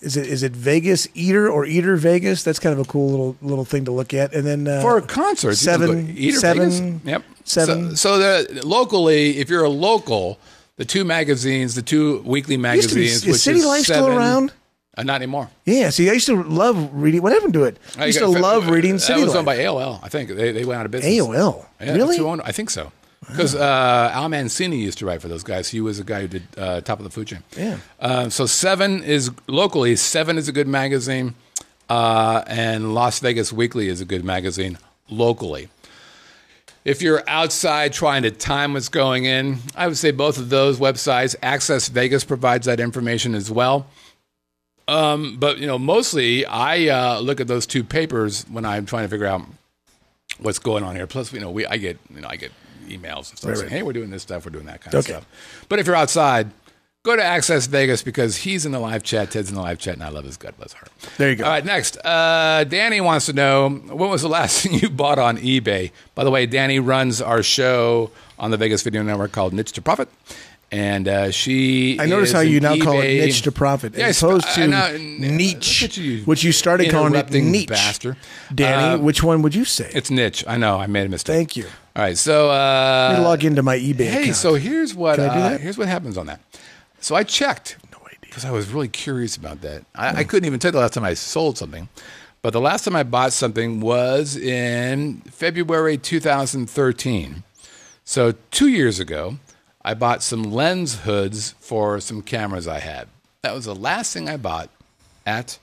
Is it Vegas Eater or Eater Vegas? That's kind of a cool little thing to look at. And then for a concert, Eater Vegas. Yep. 7. So locally, if you're a local, the 2 magazines, the 2 weekly magazines, is City Life still around? Not anymore. Yeah. See, I used to love reading. What happened to it? I used to love reading City Life. That was owned by AOL. I think they went out of business. AOL. Yeah, really? I think so. Because Al Mancini used to write for those guys. He was a guy who did Top of the Food Chain. Yeah. So 7 is locally. 7 is a good magazine, and Las Vegas Weekly is a good magazine locally. If you're outside trying to time what's going in, I would say both of those websites. Access Vegas provides that information as well. But mostly I look at those 2 papers when I'm trying to figure out what's going on here. Plus, I get emails and stuff saying, hey, we're doing this stuff, we're doing that kind of stuff. But if you're outside, go to Access Vegas because he's in the live chat, Ted's in the live chat, and I love his gut, bless her. There you go. All right, next. Danny wants to know, when was the last thing you bought on eBay? By the way, Danny runs our show on the Vegas Video Network called Niche to Profit. And she I notice is how you an now call it eBay niche to profit as opposed to niche, which you started calling it niche. Bastard. Danny, which one would you say? It's niche. I know. I made a mistake. Thank you. All right. So let me log into my eBay account. Hey, so here's what Can I do that? here's what happens on that. So I checked. No idea. Because I was really curious about that. I couldn't even tell you the last time I sold something. But the last time I bought something was in February 2013. So 2 years ago, I bought some lens hoods for some cameras I had. That was the last thing I bought at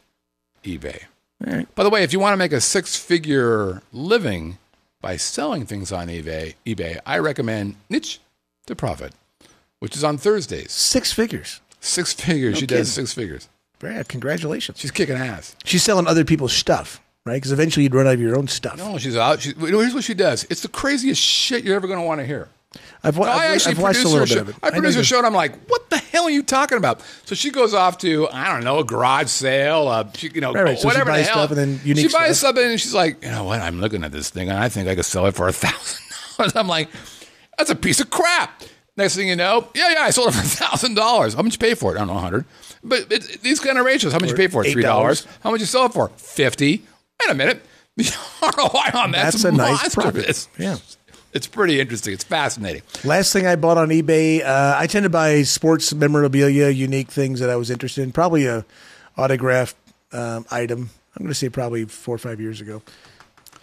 eBay. All right. By the way, if you want to make a six-figure living by selling things on eBay, I recommend Niche to Profit, which is on Thursdays. 6 figures. 6 figures. No She kidding. does 6 figures. Brad, congratulations. She's kicking ass. She's selling other people's stuff, right? Because eventually you'd run out of your own stuff. No, she's out. Here's what she does. It's the craziest shit you're ever going to want to hear. I've watched a little bit of it. I produce a show, and I'm like, what the hell are you talking about? So she goes off to, I don't know, a garage sale, Right. So whatever she the buys hell. stuff and then unique she buys stuff. something, and she's like, you know what? I'm looking at this thing, and I think I could sell it for $1,000. I'm like, that's a piece of crap. Next thing you know, yeah, I sold it for $1,000. How much you pay for it? I don't know, 100. But these kind of ratios, how much you pay for it? $3. How much you sell it for? $50. Wait a minute. The ROI on that's a nice monstrous. profit. Yeah. It's pretty interesting. It's fascinating. Last thing I bought on eBay, I tend to buy sports memorabilia, unique things that I was interested in. Probably a autographed item. I'm going to say probably 4 or 5 years ago.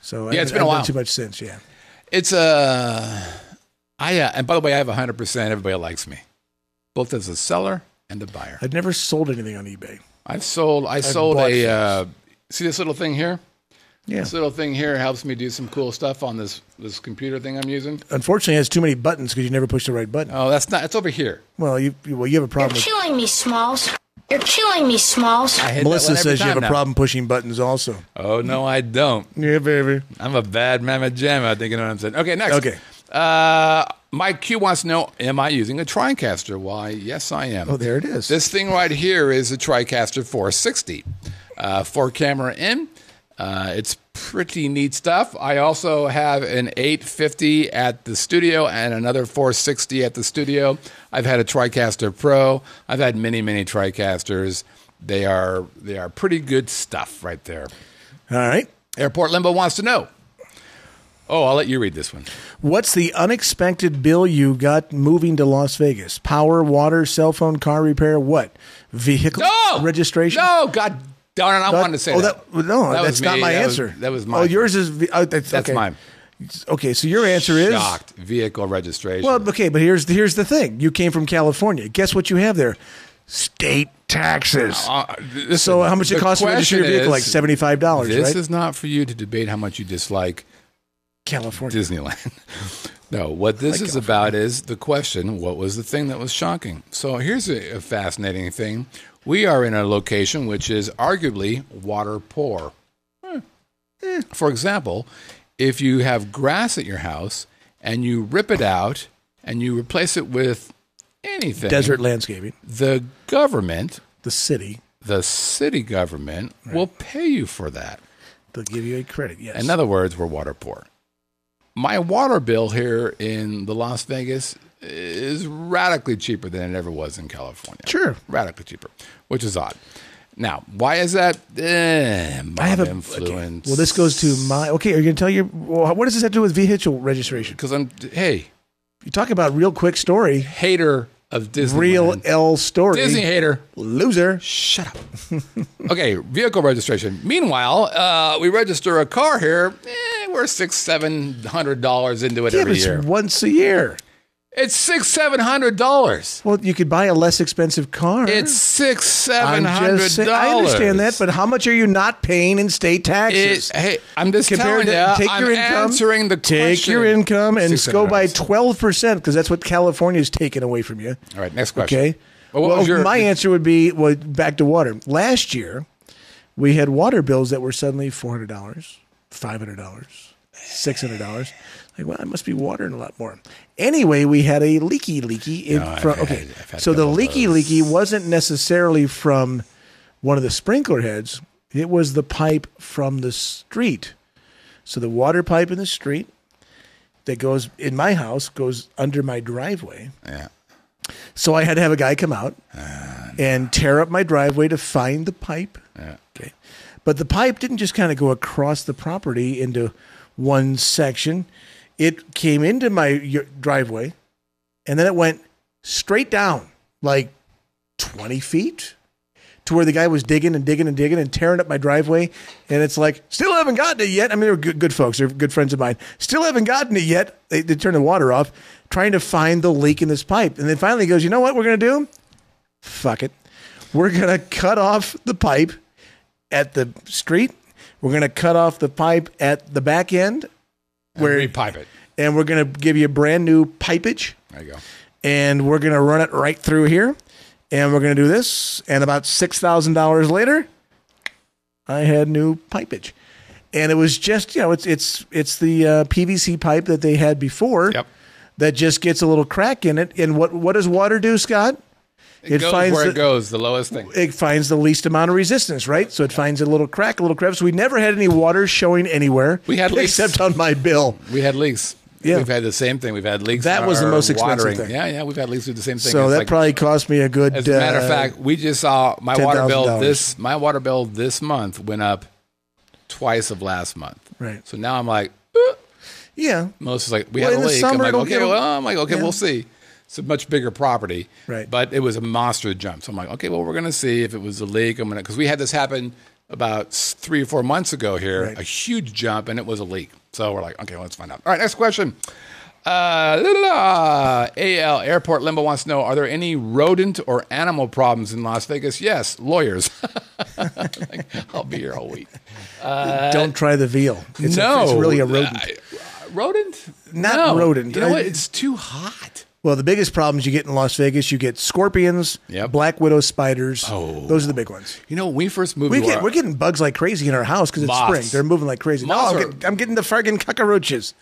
So yeah, it's been a while. Too much since. Yeah, it's and by the way, I have 100%. Everybody likes me, both as a seller and a buyer. I've never sold anything on eBay. I sold a. See this little thing here? Yeah. This little thing here helps me do some cool stuff on this computer thing I'm using. Unfortunately, it has too many buttons because you never push the right button. Oh, that's not. It's over here. Well, you have a problem. You're killing me, Smalls. You're killing me, Smalls. Melissa says you have a problem pushing buttons also. Oh, no, I don't. Yeah, baby. I'm a bad mamma jamma, I think you know what I'm saying. Okay, next. Okay. Mike Q wants to know, am I using a Tricaster? Why, yes, I am. Oh, there it is. This thing right here is a Tricaster 460. 4-camera in. It's pretty neat stuff. I also have an 850 at the studio and another 460 at the studio. I've had a Tricaster Pro. I've had many, many Tricasters. They are pretty good stuff right there. All right. Airport Limbo wants to know. Oh, I'll let you read this one. What's the unexpected bill you got moving to Las Vegas? Power, water, cell phone, car repair, what? Vehicle registration? No, God darn it, I wanted to say that. That's not my answer. That was mine. Oh, yours is... that's okay. Mine. Okay, so your answer is... Shocked. Vehicle registration. Well, okay, but here's the thing. You came from California. Guess what you have there? State taxes. So how much it costs to register your vehicle? Like $75, right? This is not for you to debate how much you dislike California. Disneyland. No, what this is about is the question, what was the thing that was shocking? So here's a fascinating thing. We are in a location which is arguably water poor. For example, if you have grass at your house and you rip it out and you replace it with anything. Desert landscaping. The government. The city government will pay you for that. They'll give you a credit, yes. In other words, we're water poor. My water bill here in the Las Vegas is radically cheaper than it ever was in California. Sure. Radically cheaper, which is odd. Now, why is that? I have influence. Okay. Well, this goes to my... Okay, are you going to tell your... Well, what does this have to do with vehicle registration? Because you talk about real quick story. Hater of Disney. Real L story. Disney hater. Loser. Shut up. Okay, vehicle registration. Meanwhile, we register a car here. We're $600-700 into it every year. It's once a year. It's $600-700. Well, you could buy a less expensive car. It's $600-700. I understand that, but how much are you not paying in state taxes? I'm just telling you. I'm answering the question. Take your income and go by 12% because that's what California is taking away from you. All right, next question. Okay. Well, my answer would be back to water. Last year, we had water bills that were suddenly $400, $500, $600. Like, well, I must be watering a lot more. Anyway, we had a leaky in front. Okay, so the leaky wasn't necessarily from one of the sprinkler heads. It was the pipe from the street. So the water pipe in the street that goes in my house goes under my driveway. Yeah. So I had to have a guy come out and tear up my driveway to find the pipe. Okay. But the pipe didn't just kind of go across the property into one section. It came into my driveway, and then it went straight down, like 20 feet, to where the guy was digging and digging and digging and tearing up my driveway. And it's like, still haven't gotten it yet. I mean, they're good folks. They're good friends of mine. Still haven't gotten it yet. They turned the water off, trying to find the leak in this pipe. And then finally he goes, you know what we're going to do? Fuck it. We're going to cut off the pipe at the street. We're going to cut off the pipe at the back end. And repipe it. And we're going to give you a brand new pipage. There you go. And we're going to run it right through here. And we're going to do this. And about $6,000 later, I had new pipage. And it was just, it's the PVC pipe that they had before. Yep. That just gets a little crack in it. And what does water do, Scott? It goes finds where it goes, the lowest thing. It finds the least amount of resistance, right? So it finds a little crack, a little crevice. We never had any water showing anywhere. We had leaks. Except on my bill. We had leaks. Yeah. We've had the same thing. We've had leaks. That was the most expensive thing. Yeah, we've had leaks with the same thing. So that probably cost me a good. As a matter of fact, we just saw my water bill. $10,000. My water bill this month went up twice of last month. Right. So now I'm like, yeah. Most is like we had a leak. I'm like, okay, we'll see. It's a much bigger property, right? But it was a monster jump. So I'm like, okay, well, we're gonna see if it was a leak. Because we had this happen about 3 or 4 months ago here, a huge jump, and it was a leak. So we're like, okay, well, let's find out. All right, next question. AL Airport Limbo wants to know: are there any rodent or animal problems in Las Vegas? Yes, lawyers. I'll be here all week. Don't try the veal. It's really a rodent. Rodent? Not rodent. You know what? It's too hot. Well, the biggest problems you get in Las Vegas, you get scorpions, black widow spiders. Oh. Those are the big ones. You know, when we first moved, we're getting bugs like crazy in our house because it's spring. They're moving like crazy. I'm getting the friggin' cockroaches.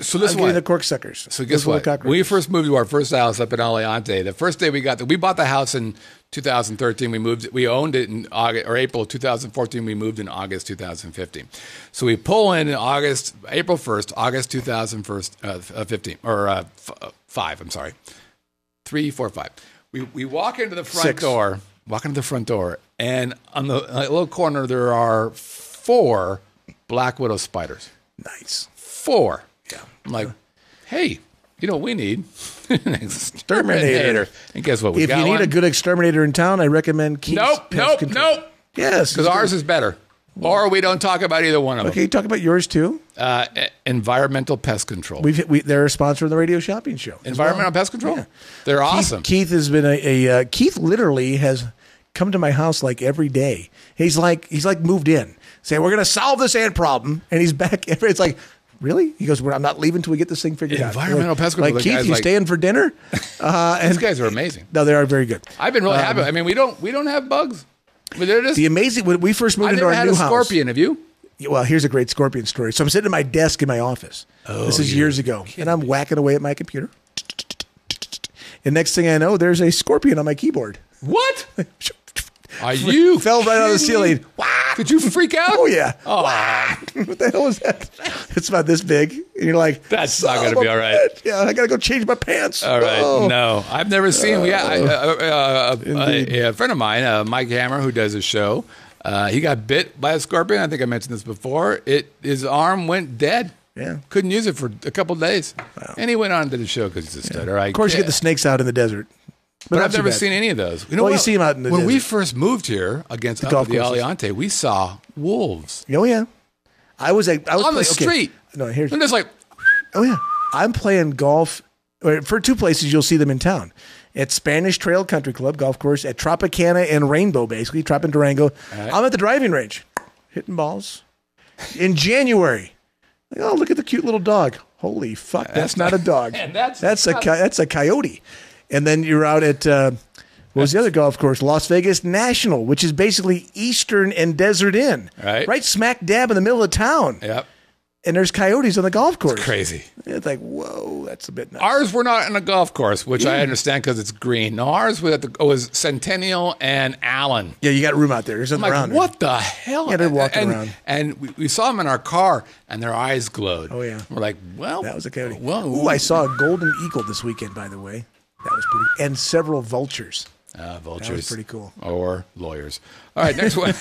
So this I'm getting the corksuckers. So guess what? When we first moved to our first house up in Aliante, the first day we bought the house in 2013. We owned it in August or April 2014. We moved in August 2015. So we pull in April 1st, August 2015 or 5. I'm sorry, 3, 4, 5. We walk into the front door. Walk into the front door, and on the little corner there are 4 black widow spiders. Nice. 4. Yeah. I'm like, hey, you know what we need? An exterminator. And guess what? If you need a good exterminator in town, I recommend Keith's Pest Control. Nope. Yes. Because ours is better. Or we don't talk about either one of them. Okay, talk about yours too. Environmental Pest Control. They're a sponsor of the radio shopping show. Environmental Pest Control? Yeah. They're awesome. Keith has been Keith literally has come to my house like every day. He's like moved in. Saying, we're going to solve this ant problem. And he's back. It's like, really? He goes, I'm not leaving until we get this thing figured out. Environmental Pest Control. Like, Keith, you staying for dinner? And these guys are amazing. No, they are very good. I've been really happy. I mean, we don't have bugs. But they're just, the amazing, when we first moved into our new house. I've never had a scorpion. Have you? Well, here's a great scorpion story. So I'm sitting at my desk in my office. This is years ago. And I'm whacking away at my computer. And next thing I know, there's a scorpion on my keyboard. What? Are you fell right out of the ceiling? Did you freak out? Oh, yeah. Oh. What the hell is that? It's about this big. And you're like, that's not going to be all right. Yeah, I got to go change my pants. All right. Oh. No, I've never seen. A friend of mine, Mike Hammer, who does a show, he got bit by a scorpion. I think I mentioned this before. His arm went dead. Yeah. Couldn't use it for a couple of days. Wow. And he went on to the show because he's a stutter. Of course, you get the snakes out in the desert. But I've never seen any of those. You know, you see them out in the desert. When we first moved here up at the Aliante, we saw wolves. Oh, yeah. I was on the street. No, here's. And it's like, oh, yeah. I'm playing golf. For 2 places, you'll see them in town. At Spanish Trail Country Club golf course, at Tropicana and Rainbow, basically, Trop and Durango. Right. I'm at the driving range, hitting balls. In January. Oh, look at the cute little dog. Holy fuck, that's not a dog. Man, that's a coyote. And then you're out at, what was the other golf course? Las Vegas National, which is basically Eastern and Desert Inn. Right smack dab in the middle of town. Yep. And there's coyotes on the golf course. It's crazy. It's like, whoa, that's a bit nuts. Ours were not on a golf course, which I understand because it's green. No, ours was Centennial and Allen. Yeah, you got room out there. There's nothing around there. What the hell? Yeah, they're walking around. And we saw them in our car, and their eyes glowed. Oh, yeah. We're like, well. That was a coyote. Well, ooh, I saw a golden eagle this weekend, by the way. That was pretty. And several vultures. Vultures. That was pretty cool. Or lawyers. All right, next one.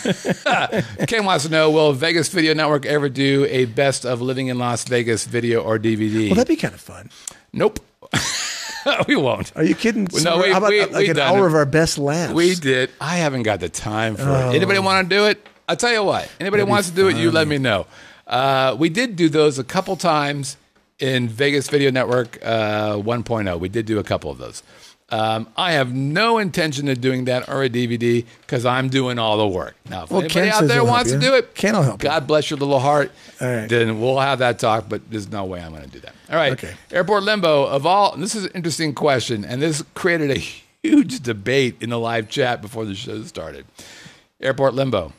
Ken wants to know, will Vegas Video Network ever do a best of living in Las Vegas video or DVD? Well, that'd be kind of fun. Nope. We won't. Are you kidding? No, how about like an hour of our best laughs? We did. I haven't got the time for it. Anybody want to do it? I'll tell you what. Anybody wants to do it, you let me know. We did do those a couple times in Vegas Video Network 1.0. We did do a couple of those. I have no intention of doing that or a DVD because I'm doing all the work. Now, if anybody out there wants to do it, Ken will help. God bless your little heart. All right. Then we'll have that talk, but there's no way I'm going to do that. All right. Okay. Airport Limbo, of all, and this is an interesting question, and this created a huge debate in the live chat before the show started. Airport Limbo.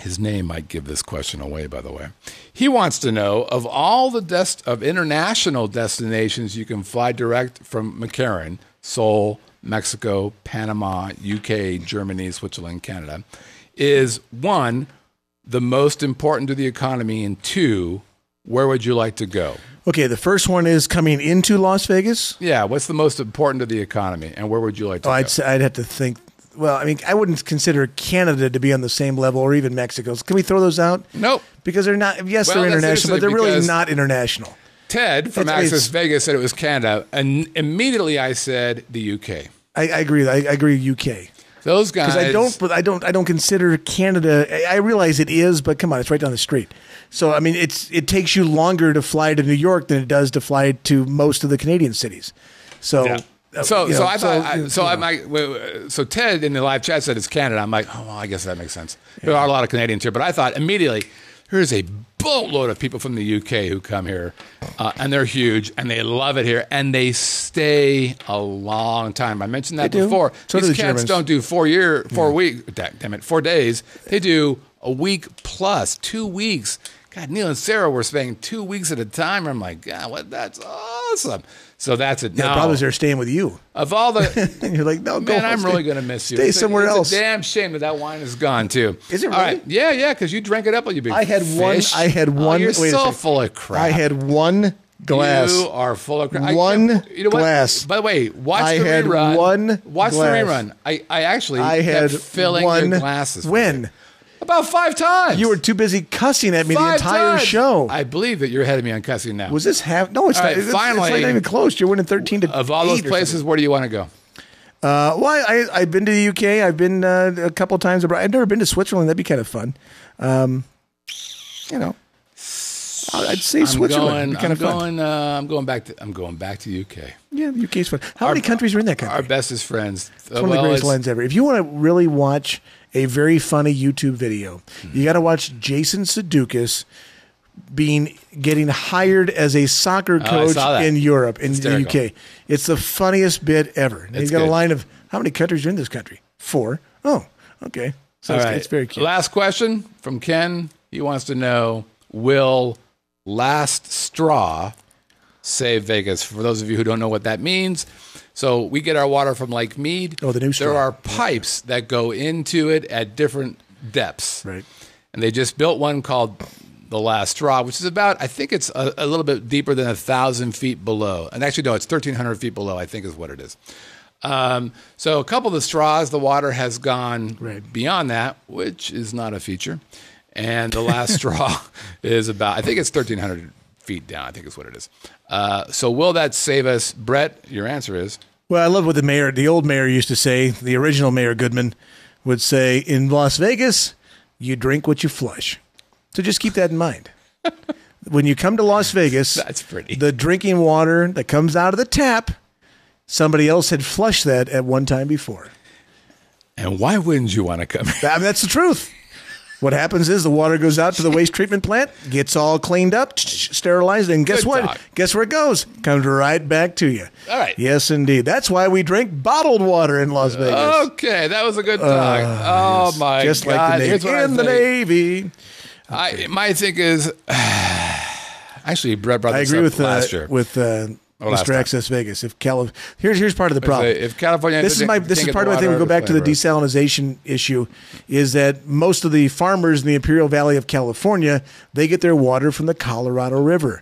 His name might give this question away, by the way. He wants to know, of all the of international destinations you can fly direct from McCarran, Seoul, Mexico, Panama, UK, Germany, Switzerland, Canada, is 1, the most important to the economy, and 2, where would you like to go? Okay, the first one is coming into Las Vegas. Yeah, what's the most important to the economy, and where would you like to go? I'd have to think. Well, I mean, I wouldn't consider Canada to be on the same level, or even Mexico. Can we throw those out? Nope. Because they're not. Yes, they're international, but they're really not international. Ted from Access Vegas said it was Canada, and immediately I said the UK. I agree. I agree. UK. Those guys. Because I don't consider Canada. I realize it is, but come on, it's right down the street. So I mean, it takes you longer to fly to New York than it does to fly to most of the Canadian cities. So. Yeah. So Ted in the live chat said it's Canada. I'm like, oh, well, I guess that makes sense. There are a lot of Canadians here, but I thought immediately, here's a boatload of people from the UK who come here, and they're huge, and they love it here, and they stay a long time. I mentioned that before. So these cats don't do 4 days. They do a week plus, 2 weeks. God, Neil and Sarah were staying 2 weeks at a time. I'm like, God, that's awesome. So that's it. Yeah, the problem is they're staying with you. Of all the, and you're like, no, man, I'm really going to miss you. Stay somewhere else. It's a damn shame that wine is gone too. Is it really? All right. Yeah, because you drank it up while you big I had fish. one. You're so full of crap. I had one glass. You are full of crap. One glass. By the way, watch the rerun. Watch the rerun. I actually kept filling your glasses. When? About 5 times. You were too busy cussing at me the entire show. I believe that you're ahead of me on cussing now. Was this half? No, it's not. Right, finally, it's not even close. You're winning 13-8. Of all those places, where do you want to go? Well, I've been to the UK. I've been a couple of times abroad. I've never been to Switzerland. That'd be kind of fun. I'd say Switzerland. It'd be kind of fun. I'm going back to UK. Yeah, the UK's fun. How many countries are in that country? Our bestest friends. It's one of the greatest lines ever. If you want to really watch a very funny YouTube video, you got to watch Jason Sudeikis getting hired as a soccer coach in Europe, in the UK. It's the funniest bit ever. He's got a line of, how many countries are in this country? 4. Oh, okay. So it's very cute. Last question from Ken. He wants to know, will Last Straw save Vegas? For those of you who don't know what that means, so we get our water from Lake Mead. Oh, the new straw. There are pipes that go into it at different depths. Right. And they just built one called the Last Straw, which is about, I think it's a little bit deeper than 1,000 feet below. And actually, no, it's 1,300 feet below, I think is what it is. So a couple of the straws, the water has gone beyond that, which is not a feature. And the last straw is about, I think it's 1,300 feet down, I think is what it is. So will that save us? Brett, your answer is? Well, I love what the old mayor used to say. The original Mayor Goodman would say, in Las Vegas, you drink what you flush. So just keep that in mind. When you come to Las Vegas, that's pretty. The drinking water that comes out of the tap, somebody else had flushed that at one time before. And why wouldn't you want to come here? I mean, that's the truth. What happens is the water goes out to the waste treatment plant, gets all cleaned up, sterilized, and guess what? Guess where it goes? Comes right back to you. All right. Yes, indeed. That's why we drink bottled water in Las Vegas. Okay, that was a good talk. Yes. My Just God. Just like the Navy. In the Navy. My thing is, actually, Brett brought this up last year. Mr. Access Vegas. Here's part of the problem. If California, this is part of my thing. We go back to the desalinization issue. Is that most of the farmers in the Imperial Valley of California, they get their water from the Colorado River.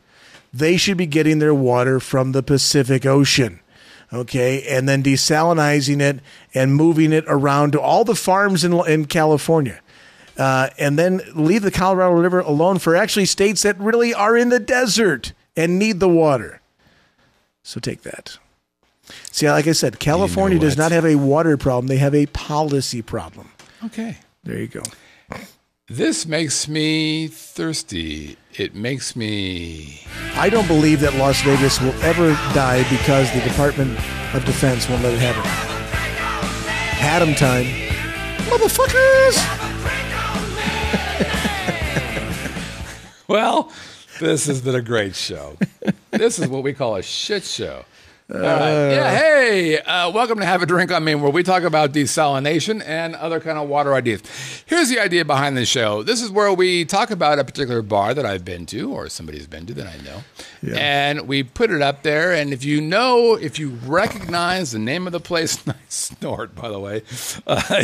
They should be getting their water from the Pacific Ocean. okay, and then desalinizing it and moving it around to all the farms in California. And then leave the Colorado River alone for actually states that really are in the desert and need the water. So take that. See, like I said, California does not have a water problem. They have a policy problem. Okay. There you go. This makes me thirsty. It makes me... I don't believe that Las Vegas will ever die because the Department of Defense won't let it happen. Haddam time. Motherfuckers! Well, this has been a great show. This is what we call a shit show. All right. Yeah, hey, welcome to Have a Drink on Me, where we talk about desalination and other kind of water ideas. Here's the idea behind the show. This is where we talk about a particular bar that I've been to or somebody's been to that I know. Yeah. And we put it up there, and if you recognize the name of the place, nice snort, by the way,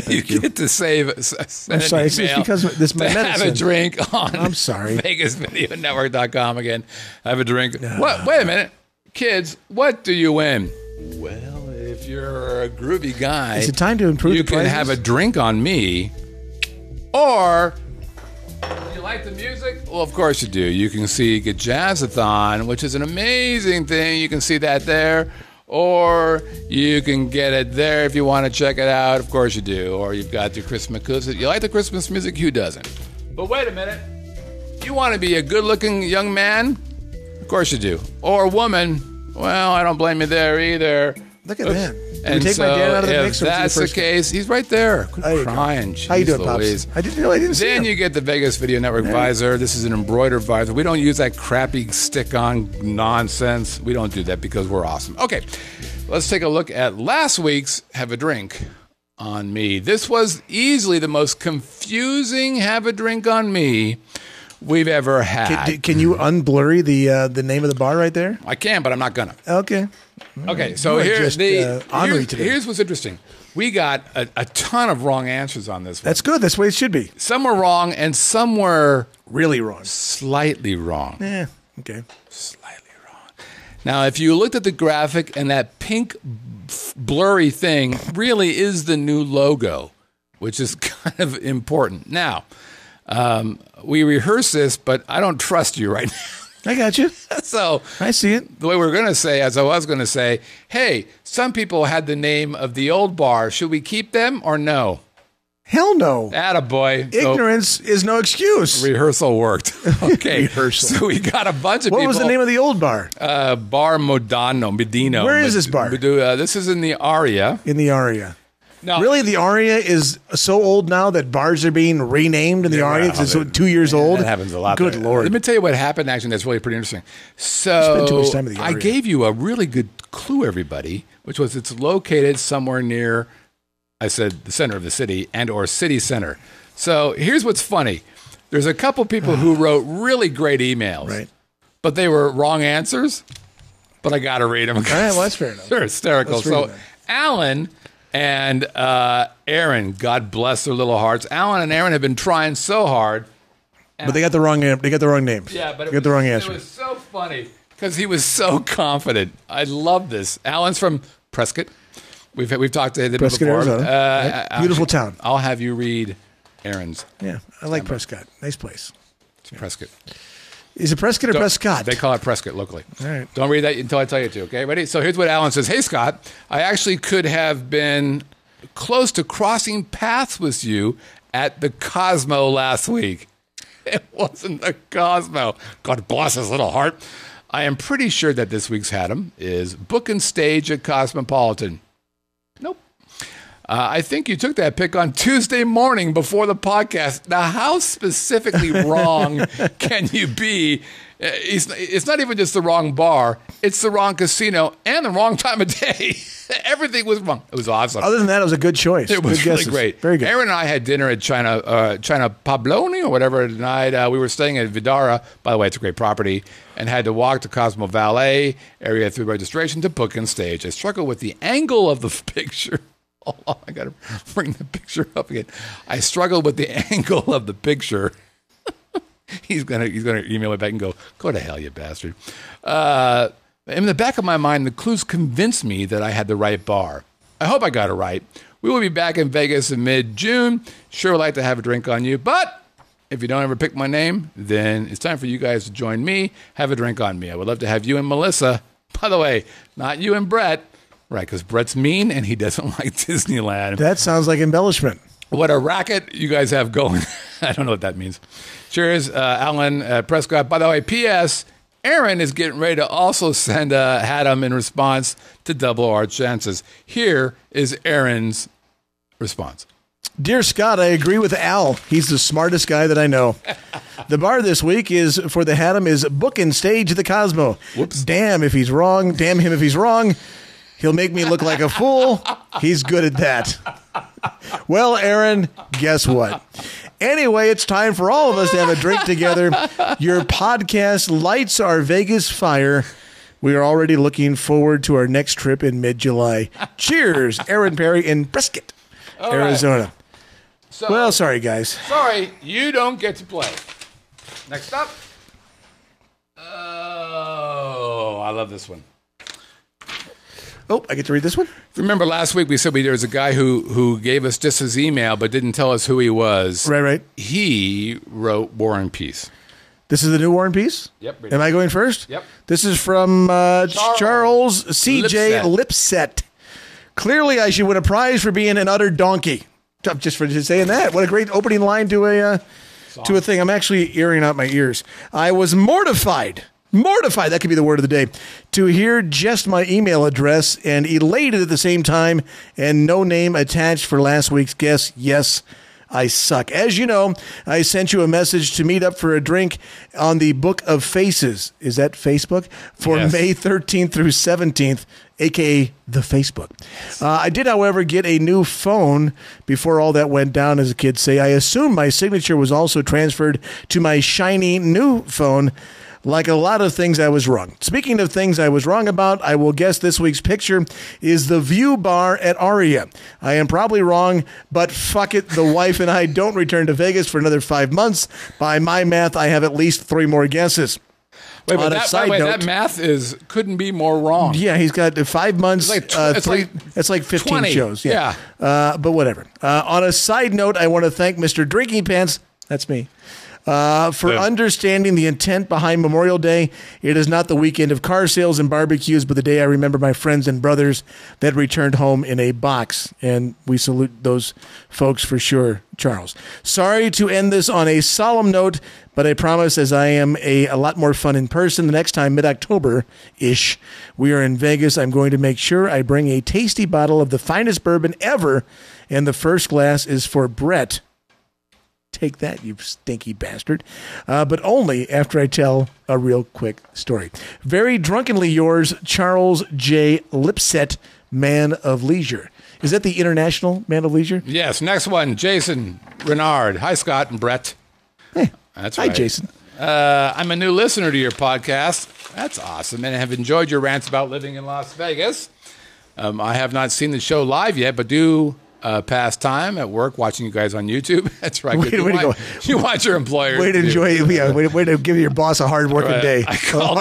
you get to send I'm sorry, an email it's because this my medicine. Have a Drink on I'm sorry. VegasVideoNetwork.com again. Have a drink. What? Wait a minute. Kids, what do you win? Well, if you're a groovy guy, is it time to improve you the can prices? have a drink on me. Or, you like the music? Well, of course you do. You can see Guitjazzathon, which is an amazing thing. You can see that there. Or you can get it there if you want to check it out. Of course you do. Or you've got your Christmas music. You like the Christmas music? Who doesn't? But wait a minute. You want to be a good-looking young man? Of course you do. Or a woman? Well, I don't blame you there either. Look at that. And we take so my dad out of the if mix. that's the case, he's right there. Quit crying. How you doing, Louise. Pops? I didn't see him. Then you get the Vegas Video Network visor. This is an embroidered visor. We don't use that crappy stick-on nonsense. We don't do that because we're awesome. Okay, let's take a look at last week's Have a Drink on Me. This was easily the most confusing Have a Drink on Me we've ever had. Can you unblurry the name of the bar right there? I can, but I'm not gonna. Okay. Okay, so here's what's interesting. We got a ton of wrong answers on this one. That's good. That's the way it should be. Some were wrong, and some were really wrong. Slightly wrong. Yeah, okay. Slightly wrong. Now, if you looked at the graphic, and that pink blurry thing really is the new logo, which is kind of important. Now, we rehearse this, but I don't trust you right now. I got you. So I see it. The way we're going to say, as I was going to say, hey, some people had the name of the old bar. Should we keep them or no? Hell no. Attaboy. Ignorance is no excuse. Rehearsal worked. Okay. Rehearsal. So we got a bunch of people. What was the name of the old bar? Bar Medino. Where is this bar? This is in the Aria. In the Aria. No. Really, the Aria is so old now that bars are being renamed in the Aria because it's 2 years old. That happens a lot. Good there. Lord. Let me tell you what happened, actually, that's really pretty interesting. So spent too much time at the Aria. I gave you a really good clue, everybody, which was it's located somewhere near, I said, the center of the city and or city center. So here's what's funny. There's a couple people who wrote really great emails. Right. But they were wrong answers. But I got to read them. All right, well, that's fair enough. They're hysterical. Let's read So them. Alan and Aaron, God bless their little hearts. Alan and Aaron have been trying so hard. But they got the wrong name. They got the wrong names. Yeah, but they got the wrong answer. It was so funny because he was so confident. I love this. Alan's from Prescott. We've talked to him Prescott, before. Arizona. Right. Beautiful town. I'll have you read Aaron's. Yeah, I like Prescott. Nice place. It's Prescott. Is it Prescott or Prescott? They call it Prescott locally. All right. Don't read that until I tell you to, okay? Ready? So here's what Alan says. Hey, Scott, I actually could have been close to crossing paths with you at the Cosmo last week. It wasn't the Cosmo. God bless his little heart. I am pretty sure that this week's Haddam is book and stage at Cosmopolitan. Nope. I think you took that pick on Tuesday morning before the podcast. Now, how specifically wrong can you be? It's not even just the wrong bar. It's the wrong casino and the wrong time of day. Everything was wrong. It was awesome. Other than that, it was a good choice. It was good really guesses. great. Very good. Aaron and I had dinner at China Pabloni or whatever tonight. We were staying at Vidara. By the way, it's a great property. And had to walk to Cosmo Valet area through registration to book and stage. I struggle with the angle of the picture. Oh, I got to bring the picture up again. I struggled with the angle of the picture. He's gonna email me back and go to hell, you bastard. In the back of my mind, the clues convinced me that I had the right bar. I hope I got it right. We will be back in Vegas in mid-June. Sure would like to have a drink on you, but if you don't ever pick my name, then it's time for you guys to join me, have a drink on me. I would love to have you and Melissa. By the way, not you and Brett. Right, because Brett's mean and he doesn't like Disneyland. That sounds like embellishment. What a racket you guys have going. I don't know what that means. Cheers, Alan Prescott. By the way, P.S., Aaron is getting ready to also send a Haddam in response to double our chances. Here is Aaron's response. Dear Scott, I agree with Al. He's the smartest guy that I know. The bar this week is for the Haddam is Book and Stage the Cosmo. Whoops. Damn if he's wrong. Damn him if he's wrong. He'll make me look like a fool. He's good at that. Well, Aaron, guess what? Anyway, it's time for all of us to have a drink together. Your podcast lights our Vegas fire. We are already looking forward to our next trip in mid-July. Cheers, Aaron Perry in Prescott, Arizona. Right. So, well, sorry, guys. Sorry, you don't get to play. Next up. Oh, I love this one. Oh, I get to read this one? Remember last week we said there was a guy who gave us just his email but didn't tell us who he was. Right. He wrote War and Peace. This is the new War and Peace? Yep. Am I going first? Yep. This is from Charles C.J. Lipset. Clearly, I should win a prize for being an utter donkey. Just for saying that. What a great opening line to a thing. I'm actually earring out my ears. I was mortified, that could be the word of the day, to hear just my email address and elated at the same time and no name attached for last week's guest. Yes, I suck. As you know, I sent you a message to meet up for a drink on the Book of Faces. Is that Facebook? For Yes. May 13th through 17th, a.k.a. the Facebook. I did, however, get a new phone before all that went down, as the kids say. I assume my signature was also transferred to my shiny new phone. Like a lot of things, I was wrong. Speaking of things I was wrong about, I will guess this week's picture is the View Bar at Aria. I am probably wrong, but fuck it. The wife and I don't return to Vegas for another 5 months. By my math, I have at least 3 more guesses. Wait, but that math couldn't be more wrong. Yeah, he's got 5 months. It's like 15 20 shows. Yeah. But whatever. On a side note, I want to thank Mr. Drinking Pants. That's me. For understanding the intent behind Memorial Day. It is not the weekend of car sales and barbecues, but the day I remember my friends and brothers that returned home in a box. And we salute those folks for sure, Charles. Sorry to end this on a solemn note, but I promise, as I am a lot more fun in person, the next time, mid-October-ish, we are in Vegas, I'm going to make sure I bring a tasty bottle of the finest bourbon ever, and the first glass is for Brett. Take that, you stinky bastard. But only after I tell a real quick story. Very drunkenly yours, Charles J. Lipset, Man of Leisure. Is that the International Man of Leisure? Yes. Next one, Jason Renard. Hi, Scott and Brett. Hey. That's Hi, right. Jason. I'm a new listener to your podcast. That's awesome. And I have enjoyed your rants about living in Las Vegas. I have not seen the show live yet, but do pass time at work watching you guys on YouTube. That's right. Way to go. You watch your employer. Way to enjoy. Way to give your boss a hard working day. I called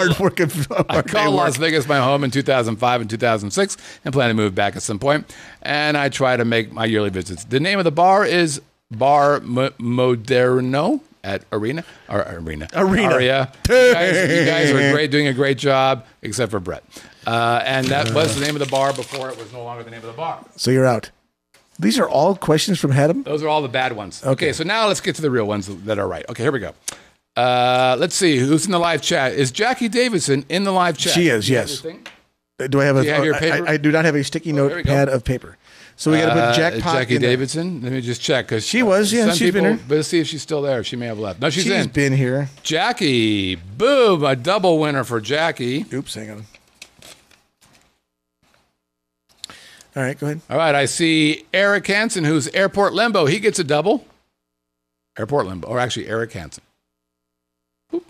Las Vegas my home in 2005 and 2006 and plan to move back at some point. And I try to make my yearly visits. The name of the bar is Bar Moderno at Aria. You guys are great, doing a great job, except for Brett. And that was the name of the bar before it was no longer the name of the bar. So you're out. These are all questions from Haddam? Those are all the bad ones. Okay, so now let's get to the real ones that are right. Okay, here we go. Let's see. Who's in the live chat? Is Jackie Davidson in the live chat? She is, yes. Do I have your paper? I do not have a sticky notepad of paper. So we got to put Jackie Davidson. Let me just check. Cause she was, yeah, she's been here. Let's see if she's still there. She may have left. No, she's in. She's been here. Jackie. Boom. A double winner for Jackie. Oops, hang on. All right, go ahead. All right, I see Eric Hansen, who's Airport Limbo. He gets a double. Airport Limbo, or actually Eric Hansen. Oop.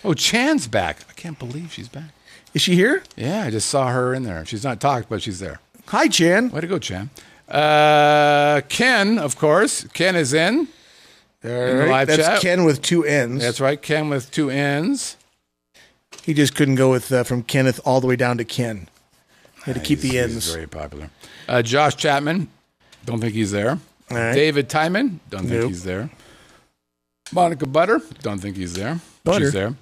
Oh, Chan's back. I can't believe she's back. Is she here? Yeah, I just saw her in there. She's not talked, but she's there. Hi, Chan. Way to go, Chan. Ken, of course. Ken is in the live That's chat. Ken with 2 N's. That's right, Ken with 2 N's. He just couldn't go with from Kenneth all the way down to Ken. He had to keep the ends. He's very popular. Josh Chapman, don't think he's there. All right. David Tyman, don't think he's there. Monica Butter, don't think he's there. Butter. She's there.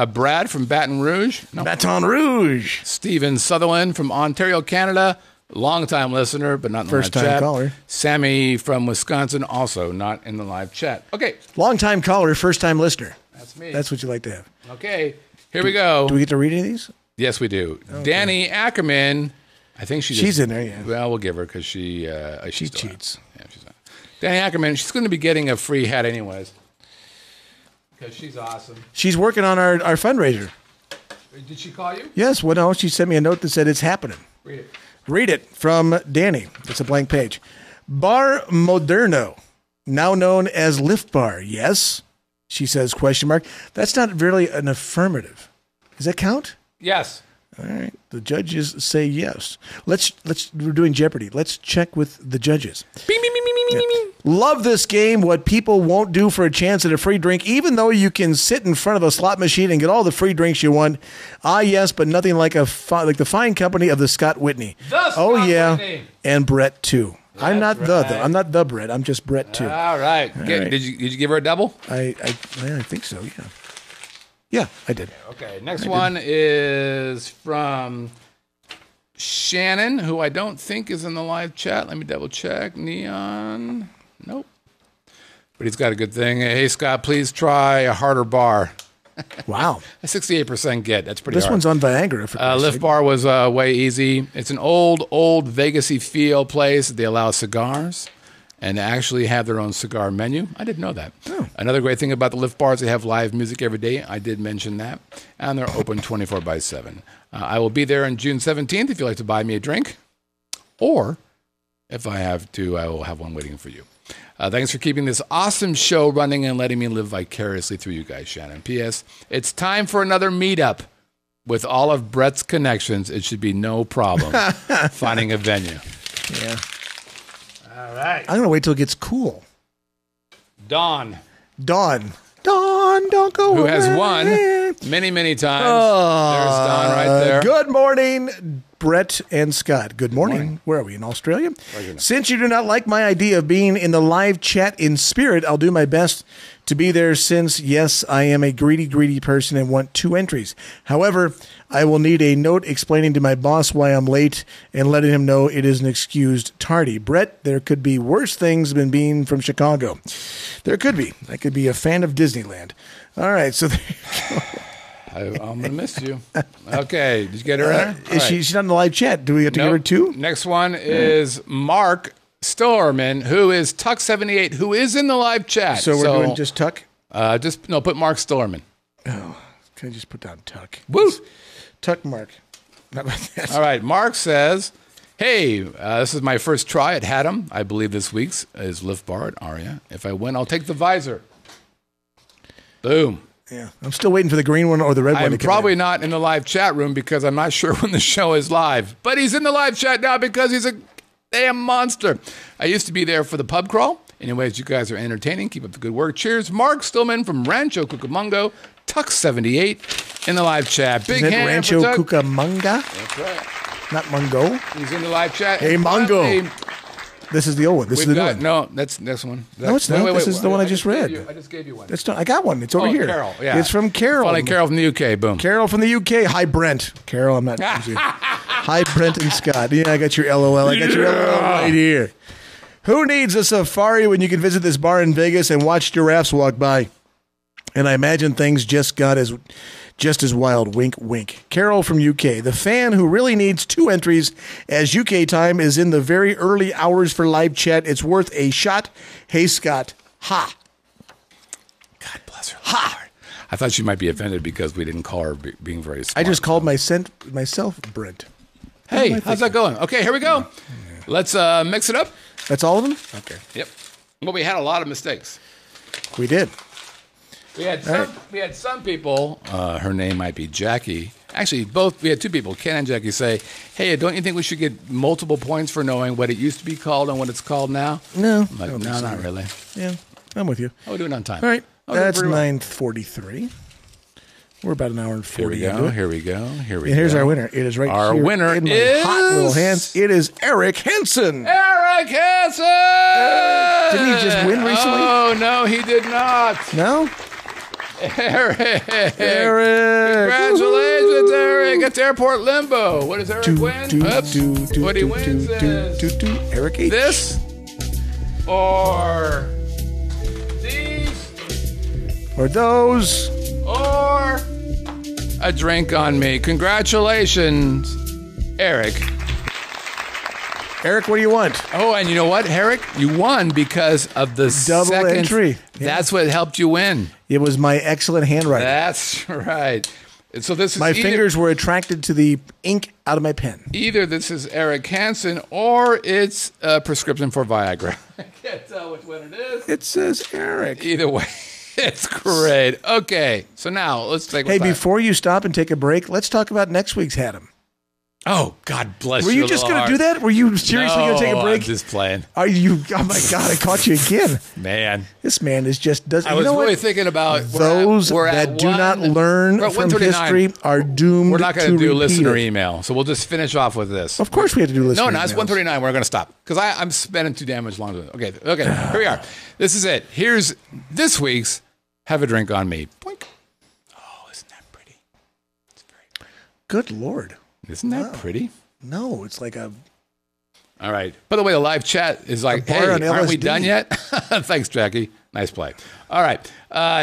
Brad from Baton Rouge. No. Baton Rouge. Stephen Sutherland from Ontario, Canada. Long-time listener, but not in the live chat. First-time caller. Sammy from Wisconsin, also not in the live chat. Okay. Long-time caller, first-time listener. That's me. That's what you like to have. Okay. Here we go. Do we get to read any of these? Yes, we do. Okay. Danny Ackerman. I think she's in there, yeah. Well, we'll give her because she cheats. Yeah, she's not. Danny Ackerman, she's going to be getting a free hat anyways. Because she's awesome. She's working on our fundraiser. Did she call you? Yes. Well, no, she sent me a note that said it's happening. Read it. Read it from Danny. It's a blank page. Bar Moderno, now known as Lift Bar. Yes, she says, question mark. That's not really an affirmative. Does that count? Yes. All right. The judges say yes. We're doing Jeopardy. Let's check with the judges. Bing, bing, bing, bing, bing, bing. Love this game. What people won't do for a chance at a free drink, even though you can sit in front of a slot machine and get all the free drinks you want. Ah, yes, but nothing like like the fine company of the Scott Whitney. Whitney. And Brett too. That's I'm not right. I'm not the Brett. I'm just Brett too. All right. Right. Did you give her a double? I think so. Yeah. Yeah, I did. Okay. Next one is from Shannon, who I don't think is in the live chat. Let me double check. Neon. Nope. But he's got a good thing. Hey, Scott, please try a harder bar. Wow. A 68% get. That's pretty hard. This one's on Viagra. For Lift Bar was way easy. It's an old Vegas-y feel place. They allow cigars and actually have their own cigar menu. I didn't know that. Oh. Another great thing about the Lift Bar is they have live music every day. I did mention that. And they're open 24/7. I will be there on June 17th if you'd like to buy me a drink. Or if I have to, I will have one waiting for you. Thanks for keeping this awesome show running and letting me live vicariously through you guys, Shannon. P.S. It's time for another meetup. With all of Brett's connections, it should be no problem finding a venue. Yeah. All right. I'm going to wait till it gets cool. Dawn, don't go who away. has won many times. There's Dawn right there. Good morning, Brett and Scott. Good morning. Where are we, in Australia? Since you do not like my idea of being in the live chat in spirit, I'll do my best to be there since, yes, I am a greedy person and want 2 entries. However, I will need a note explaining to my boss why I'm late and letting him know it is an excused tardy. Brett, there could be worse things than being from Chicago. There could be. I could be a fan of Disneyland. All right, so there you go. I'm going to miss you. Okay, did you get her in? Is she's not in the live chat. Do we have to give her 2? Next one is Mark Storman, who is Tuck78, who is in the live chat. So we're doing just Tuck? Put Mark Storman. Oh, can I just put down Tuck? Woo! Tuck Mark. Not like that. All right, Mark says, hey, this is my first try at Haddam. I believe this week's is Lift Bar at Aria. If I win, I'll take the visor. Boom. Yeah, I'm still waiting for the green one or the red one to come I'm probably in. not in the live chat room because I'm not sure when the show is live. But he's in the live chat now because he's a damn monster. I used to be there for the pub crawl. Anyways, you guys are entertaining. Keep up the good work. Cheers. Mark Stillman from Rancho Cucamonga, Tuck78 in the live chat. Big Isn't it hand Rancho for Tuck. Cucamonga? That's right. Not Mungo. He's in the live chat. Hey, And Mongo. finally, This is the old one. This is the new one. No, that's this one. No, it's not. This is the one I just read. I just gave you one. That's not, I got one. It's over here. Carol. Yeah. It's from Carol. Finally, Carol from the UK. Boom. Carol from the UK. Hi, Brent. Carol, I'm not. Hi, Brent and Scott. Yeah, I got your LOL. I got your LOL right here. Who needs a safari when you can visit this bar in Vegas and watch giraffes walk by? And I imagine things just as wild. Wink, wink. Carol from UK. The fan who really needs 2 entries as UK time is in the very early hours for live chat. It's worth a shot. Hey, Scott. Ha. God bless her. Ha. I thought she might be offended because we didn't call her being very smart. I just called myself Brent. Hey, how's that going? Okay, here we go. Let's mix it up. That's all of them? Okay. Yep. Well, we had a lot of mistakes. We did. We had some people, her name might be Jackie. Actually, we had 2 people, Ken and Jackie, say, hey, don't you think we should get multiple points for knowing what it used to be called and what it's called now? No. I'm like, no, not really. Yeah, I'm with you. Oh, we're doing it on time. All right. Okay, That's 9:43. We're about an hour and 40. Here we go. Here we go. Here we go. And here's our winner. It is right our here winner in my is hot little hands. It is Eric Henson. Eric Hansen! Didn't he just win recently? Oh, no, he did not. No? Eric. Eric. Congratulations, Eric. It's Airport Limbo. What does Eric win? What he wins is Eric H. this or these or those or a drink on me. Congratulations, Eric. Eric, what do you want? Oh, and you know what, Eric? You won because of the Double second entry. Yeah. That's what helped you win. It was my excellent handwriting. That's right. And so this is my fingers were attracted to the ink out of my pen. Either this is Eric Hansen or it's a prescription for Viagra. I can't tell which one it is. It says Eric. Either way, it's great. Okay, so now let's take. Hey, before you stop and take a break, let's talk about next week's Haddam. Oh, God bless you. Were you just going to do that? Were you seriously going to take a break? I'm just playing. Are you? Oh my God! I caught you again. Man, this man is just doesn't. I was really thinking about those that do not learn from history are doomed. We're not going to do listener it. email, so we'll just finish off with this. Of course, we have to do listener. No, it's 1:39. We're going to stop because I'm spending too damn much longer. Okay. Here we are. This is it. Here's this week's Have a Drink on Me. Boink. Oh, isn't that pretty? It's very pretty. Good Lord. Isn't that pretty? No, it's like a... All right. By the way, the live chat is like, hey, aren't we done yet? Thanks, Jackie. Nice play. All right.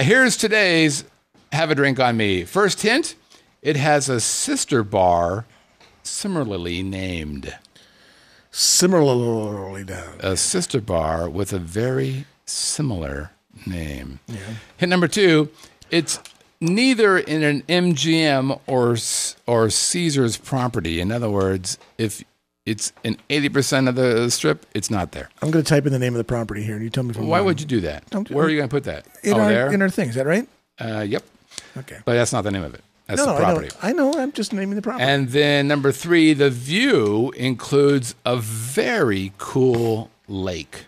Here's today's Have a Drink on Me. First hint, it has a sister bar similarly named. Similarly named. A sister bar with a very similar name. Yeah. Hint number 2, it's neither in an MGM or Caesar's property. In other words, if it's in 80% of the strip, it's not there. I'm going to type in the name of the property here, and you tell me if I'm Why wrong. would you do that? Where are you going to put that? There? In our thing. Is that right? Yep. Okay. But that's not the name of it. That's the property. I know. I'm just naming the property. And then number 3, the view includes a very cool lake.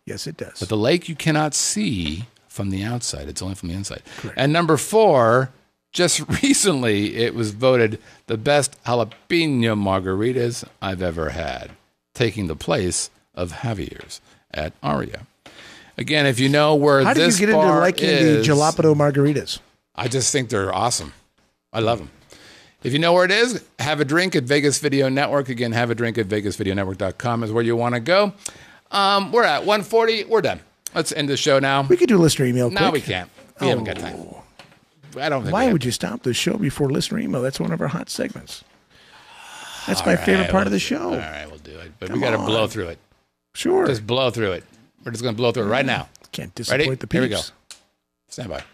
Yes, it does. But the lake you cannot see from the outside. It's only from the inside. Correct. And number 4, just recently, it was voted the best jalapeno margaritas I've ever had, taking the place of Javier's at Aria. Again, if you know where How this did you get into bar liking is, the jalapeno margaritas? I just think they're awesome. I love them. If you know where it is, have a drink at Vegas Video Network. Again, have a drink at vegasvideonetwork.com is where you want to go. We're at 1:40. We're done. Let's end the show now. We could do listener email quick. No, we can't. We haven't got time. I don't think. Why would you stop the show before listener email? That's one of our hot segments. That's my favorite part of the show. All right, we'll do it. But we got to blow through it. Sure. Just blow through it. We're just going to blow through it right now. Can't disappoint Ready? the peeps. Here we go. Stand by.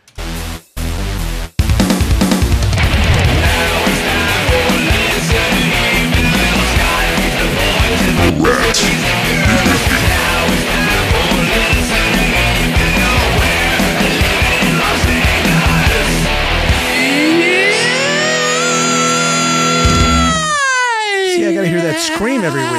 See, I got to hear that scream every week.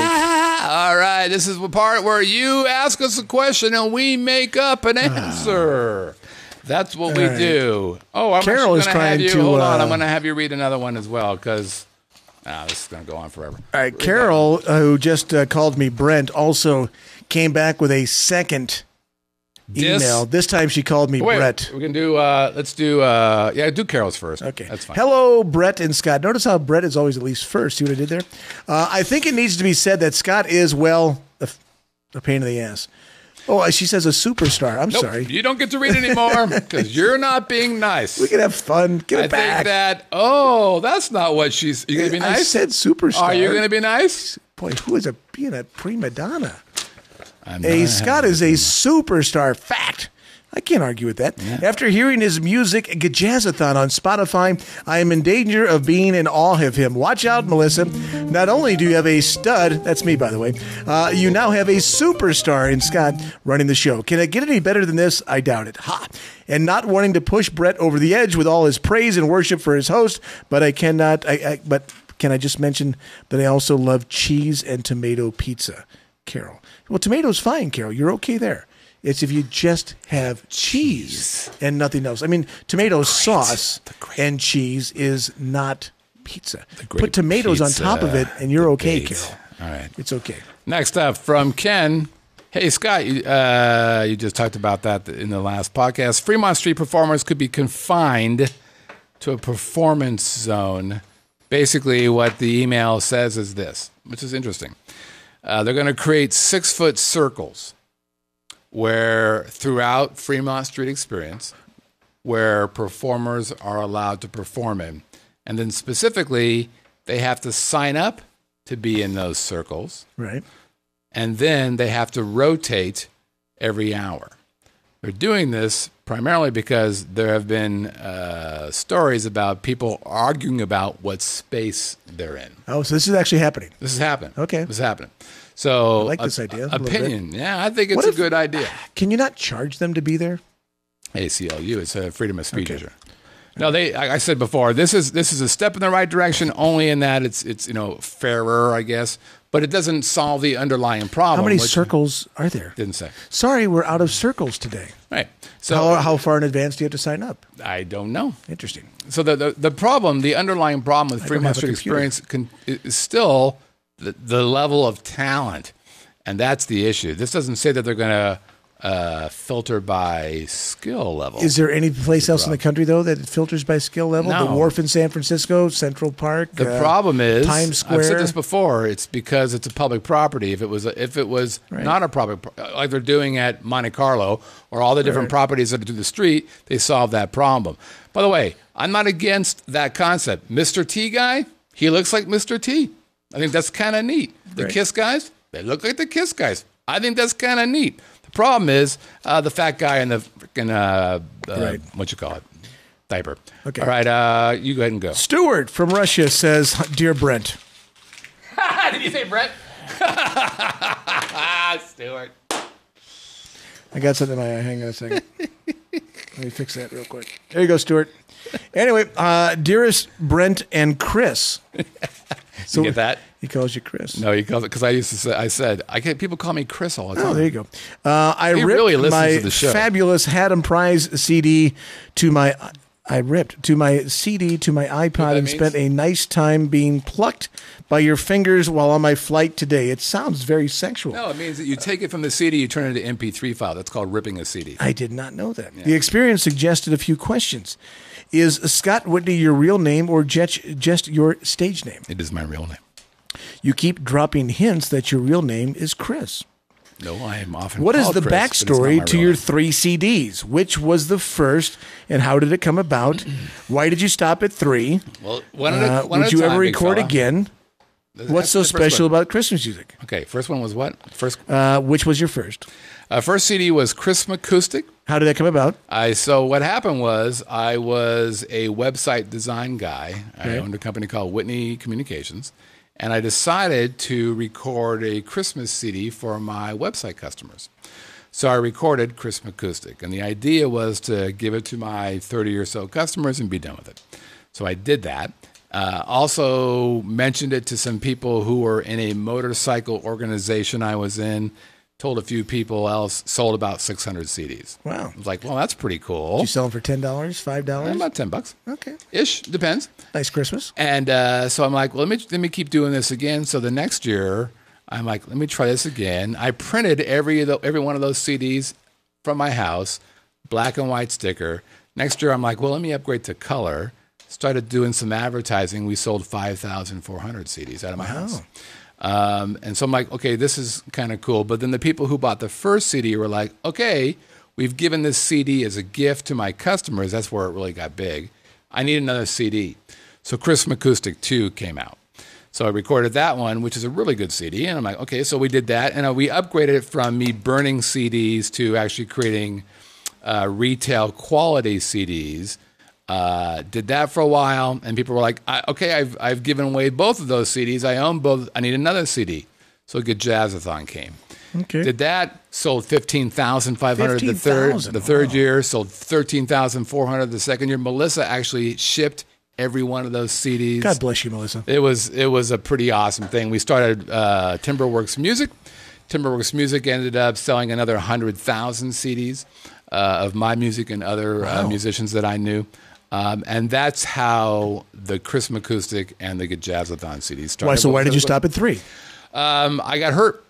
All right, this is the part where you ask us a question and we make up an answer. That's what we do. Oh, I'm Carol is going to have trying you. to, Hold on, I'm going to have you read another one as well because this is going to go on forever. All right, Carol, who just called me Brent, also came back with a second email. This time she called me Brett. We can do, let's do, do Carol's first. Okay. That's fine. Hello, Brett and Scott. Notice how Brett is always at least first. See what I did there? I think it needs to be said that Scott is, well, a pain in the ass. Oh, she says a superstar. I'm sorry. You don't get to read anymore because you're not being nice. We can have fun. Give it back. That's not what she's, you going to be nice? I said superstar. Are you going to be nice? Boy, who is being a prima donna? Scott is a superstar. Fact. I can't argue with that. Yeah. After hearing his music Guitjazzathon on Spotify, I am in danger of being in awe of him. Watch out, Melissa. Not only do you have a stud, that's me, by the way, you now have a superstar in Scott running the show. Can it get any better than this? I doubt it. Ha! And not wanting to push Brett over the edge with all his praise and worship for his host, but I cannot. But can I just mention that I also love cheese and tomato pizza? Carol. Well, tomato's fine, Carol. You're okay there. It's if you just have cheese and nothing else. I mean, tomato sauce and cheese is not pizza. Put tomatoes on top of it, and you're okay, Carol. All right. It's okay. Next up from Ken. Hey, Scott, you just talked about that in the last podcast. Fremont Street performers could be confined to a performance zone. Basically, what the email says is this, which is interesting. They're going to create 6-foot circles where throughout Fremont Street experience, where performers are allowed to perform in. And then specifically, they have to sign up to be in those circles. Right. And then they have to rotate every hour. They're doing this primarily because there have been stories about people arguing about what space they're in. Oh, so this is actually happening. This is happening. Okay. This is happening. So I like this idea. Opinion. Yeah, I think it's a good idea. Can you not charge them to be there? ACLU, it's a freedom of speech issue. No, I said before, this is a step in the right direction only in that it's fairer, I guess, but it doesn't solve the underlying problem. How many circles are there? Didn't say. Sorry, we're out of circles today. Right. So how far in advance do you have to sign up? I don't know. Interesting. So the problem, the underlying problem with Fremont Street Experience is still the level of talent, and that's the issue. This doesn't say that they're going to filter by skill level. Is there any place else in the country, though, that it filters by skill level? No. The Wharf in San Francisco, Central Park. The problem is, Times Square. I've said this before, it's because it's a public property. If it was not a public, like they're doing at Monte Carlo or all the different properties that are to the street, they solve that problem. By the way, I'm not against that concept. Mr. T guy, he looks like Mr. T. I think that's kind of neat. The Kiss guys, they look like the Kiss guys. I think that's kind of neat. The problem is the fat guy in the freaking, what you call it, diaper. Okay. All right, you go ahead and go. Stuart from Russia says, "Dear Brent." Did you say Brent? Stuart. I got something in my eye. Hang on a second. Let me fix that real quick. There you go, Stuart. Anyway, dearest Brent and Chris. So you get that? He calls you Chris. No, he calls it because I said people call me Chris all the time. Oh, there you go. I ripped really listens my to the show. fabulous Haddam Prize CD to my. I ripped to my CD to my iPod and spent a nice time being plucked by your fingers while on my flight today. It sounds very sexual. No, it means that you take it from the CD, you turn it into MP3 file. That's called ripping a CD. I did not know that. Yeah. The experience suggested a few questions. Is Scott Whitney your real name or just your stage name? It is my real name. You keep dropping hints that your real name is Chris. No, I am often What is called the Chris, backstory to your name. 3 CDs? Which was the first, and how did it come about? Why did you stop at 3? Well, would you ever record again? What's so special about Christmas music? Okay, first one was what? Which was your first? First CD was Christmas Acoustic. How did that come about? So what happened was I was a website design guy. I owned a company called Whitney Communications. And I decided to record a Christmas CD for my website customers. So I recorded Christmas Acoustic. And the idea was to give it to my 30 or so customers and be done with it. So I did that. Also mentioned it to some people who were in a motorcycle organization I was in. Told a few people else, sold about 600 CDs. Wow. I was like, well, that's pretty cool. Did you sell them for $10, $5? About $10. Okay. Ish, depends. Nice Christmas. And so I'm like, well, let me keep doing this again. So the next year, I'm like, let me try this again. I printed every one of those CDs from my house, black and white sticker. Next year, I'm like, well, let me upgrade to color. Started doing some advertising. We sold 5,400 CDs out of my house. And so I'm like, okay, this is kind of cool. But then the people who bought the first CD were like, okay, we've given this CD as a gift to my customers. That's where it really got big. I need another CD. So Christmas Acoustic 2 came out. So I recorded that one, which is a really good CD. And I'm like, okay, so we did that. And we upgraded it from me burning CDs to actually creating retail quality CDs. Did that for a while, and people were like, okay, I've given away both of those CDs. I own both. I need another CD. So Guitjazzathon came. Okay. Did that, sold 15,500 the third year, sold 13,400 the second year. Melissa actually shipped every one of those CDs. God bless you, Melissa. It was a pretty awesome thing. We started Timberworks Music. Timberworks Music ended up selling another 100,000 CDs of my music and other musicians that I knew. And that's how the Christmas Acoustic and the Guitjazzathon CDs started. Why? So why did you stop at 3? I got hurt.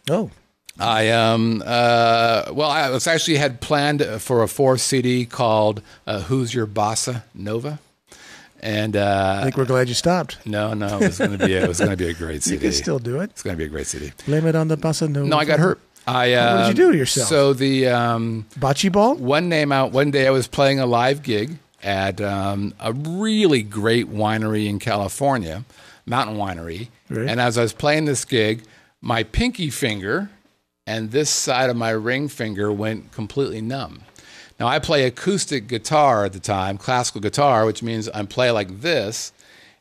Oh. I was actually had planned for a 4th CD called Who's Your Bossa Nova. And I think we're glad you stopped. No, it was going to be a great CD. You can still do it. It's going to be a great CD. Blame it on the bossa nova. No, I got hurt. What did you do to yourself? So the bocce ball. One day I was playing a live gig at a really great winery in California, Mountain Winery. Right. And as I was playing this gig, my pinky finger and this side of my ring finger went completely numb. Now, I play acoustic guitar at the time, classical guitar, which means I play like this.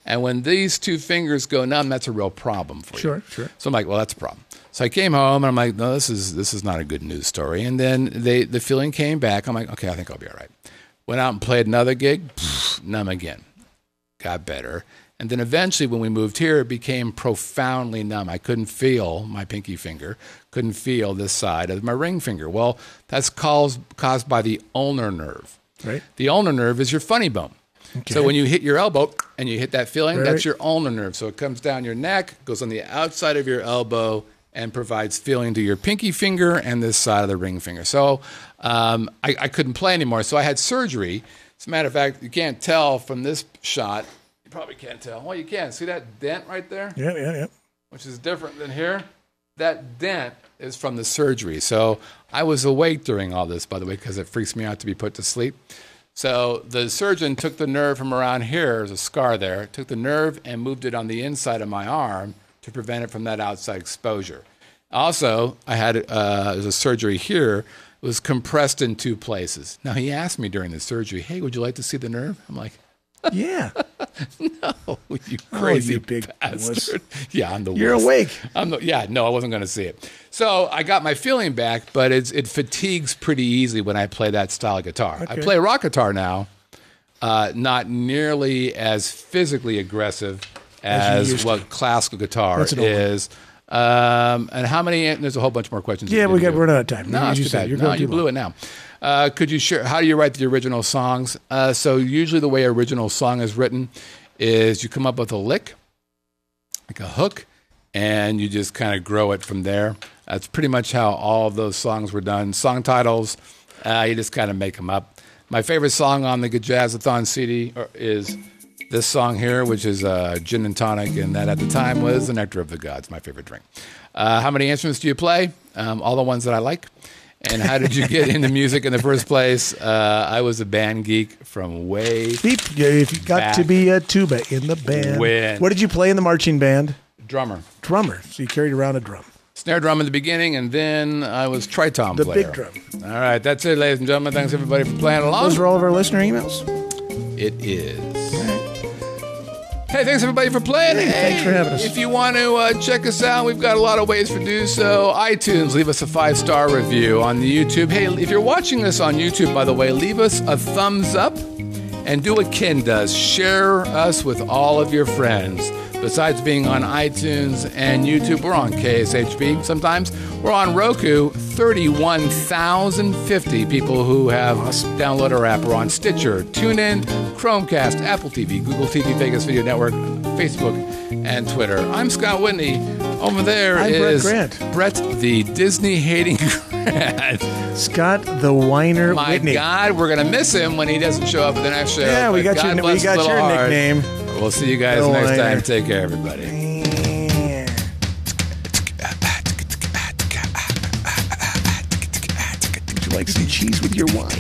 And when these 2 fingers go numb, that's a real problem for you. Sure. So I'm like, well, that's a problem. So I came home, and I'm like, no, this is not a good news story. And then the feeling came back. I'm like, okay, I think I'll be all right. Went out and played another gig, numb again. Got better. And then eventually when we moved here, it became profoundly numb. I couldn't feel my pinky finger, couldn't feel this side of my ring finger. Well, that's caused by the ulnar nerve. Right. The ulnar nerve is your funny bone. Okay. So when you hit your elbow and you hit that feeling, that's your ulnar nerve. So it comes down your neck, goes on the outside of your elbow, and provides feeling to your pinky finger and this side of the ring finger. So I couldn't play anymore. So I had surgery. As a matter of fact, you can't tell from this shot. You probably can't tell. Well, you can. See that dent right there? Yeah. Which is different than here. That dent is from the surgery. So I was awake during all this, by the way, because it freaks me out to be put to sleep. So the surgeon took the nerve from around here, there's a scar there, took the nerve and moved it on the inside of my arm to prevent it from that outside exposure. Also, I had there's a surgery here. It was compressed in 2 places. Now, he asked me during the surgery, hey, would you like to see the nerve? I'm like, yeah. No, you crazy big bastard. Yeah, I'm the You're worst. awake. No, I wasn't going to see it. So I got my feeling back, but it fatigues pretty easily when I play that style of guitar. Okay. I play rock guitar now, not nearly as physically aggressive as what classical guitar is. And how many? There's a whole bunch more questions. Yeah, we're out of time. No, you blew it now. Could you share, how do you write the original songs? So usually the way original song is written is you come up with a lick, like a hook, and you just kind of grow it from there. That's pretty much how all of those songs were done. Song titles, you just kind of make them up. My favorite song on the Guitjazzathon CD is this song here, which is Gin and Tonic, and that at the time was the Nectar of the Gods, my favorite drink. How many instruments do you play? All the ones that I like. And how did you get into music in the first place? I was a band geek from way You've got back. to be a tuba in the band. What did you play in the marching band? Drummer. So you carried around a drum. Snare drum in the beginning, and then I was tritom the player. Big drum. All right, that's it, ladies and gentlemen. Thanks, everybody, for playing along. Those are all of our listener emails? It is. Hey, thanks everybody for playing. Hey, thanks for having us. If you want to check us out, we've got a lot of ways to do so. iTunes, leave us a 5-star review. On the YouTube, hey, if you're watching this on YouTube, by the way, leave us a thumbs up and do what Ken does. Share us with all of your friends. Besides being on iTunes and YouTube, we're on KSHB sometimes. We're on Roku. 31,050 people who have downloaded our app. We're on Stitcher, TuneIn, Chromecast, Apple TV, Google TV, Vegas Video Network, Facebook, and Twitter. I'm Scott Whitney. Over there is Brett, the Disney-hating Grant. Scott the Whiner Whitney. My God, we're going to miss him when he doesn't show up at the next show. Yeah, we got your nickname. We'll see you guys next time. Take care, everybody. Would you like some cheese with your wine?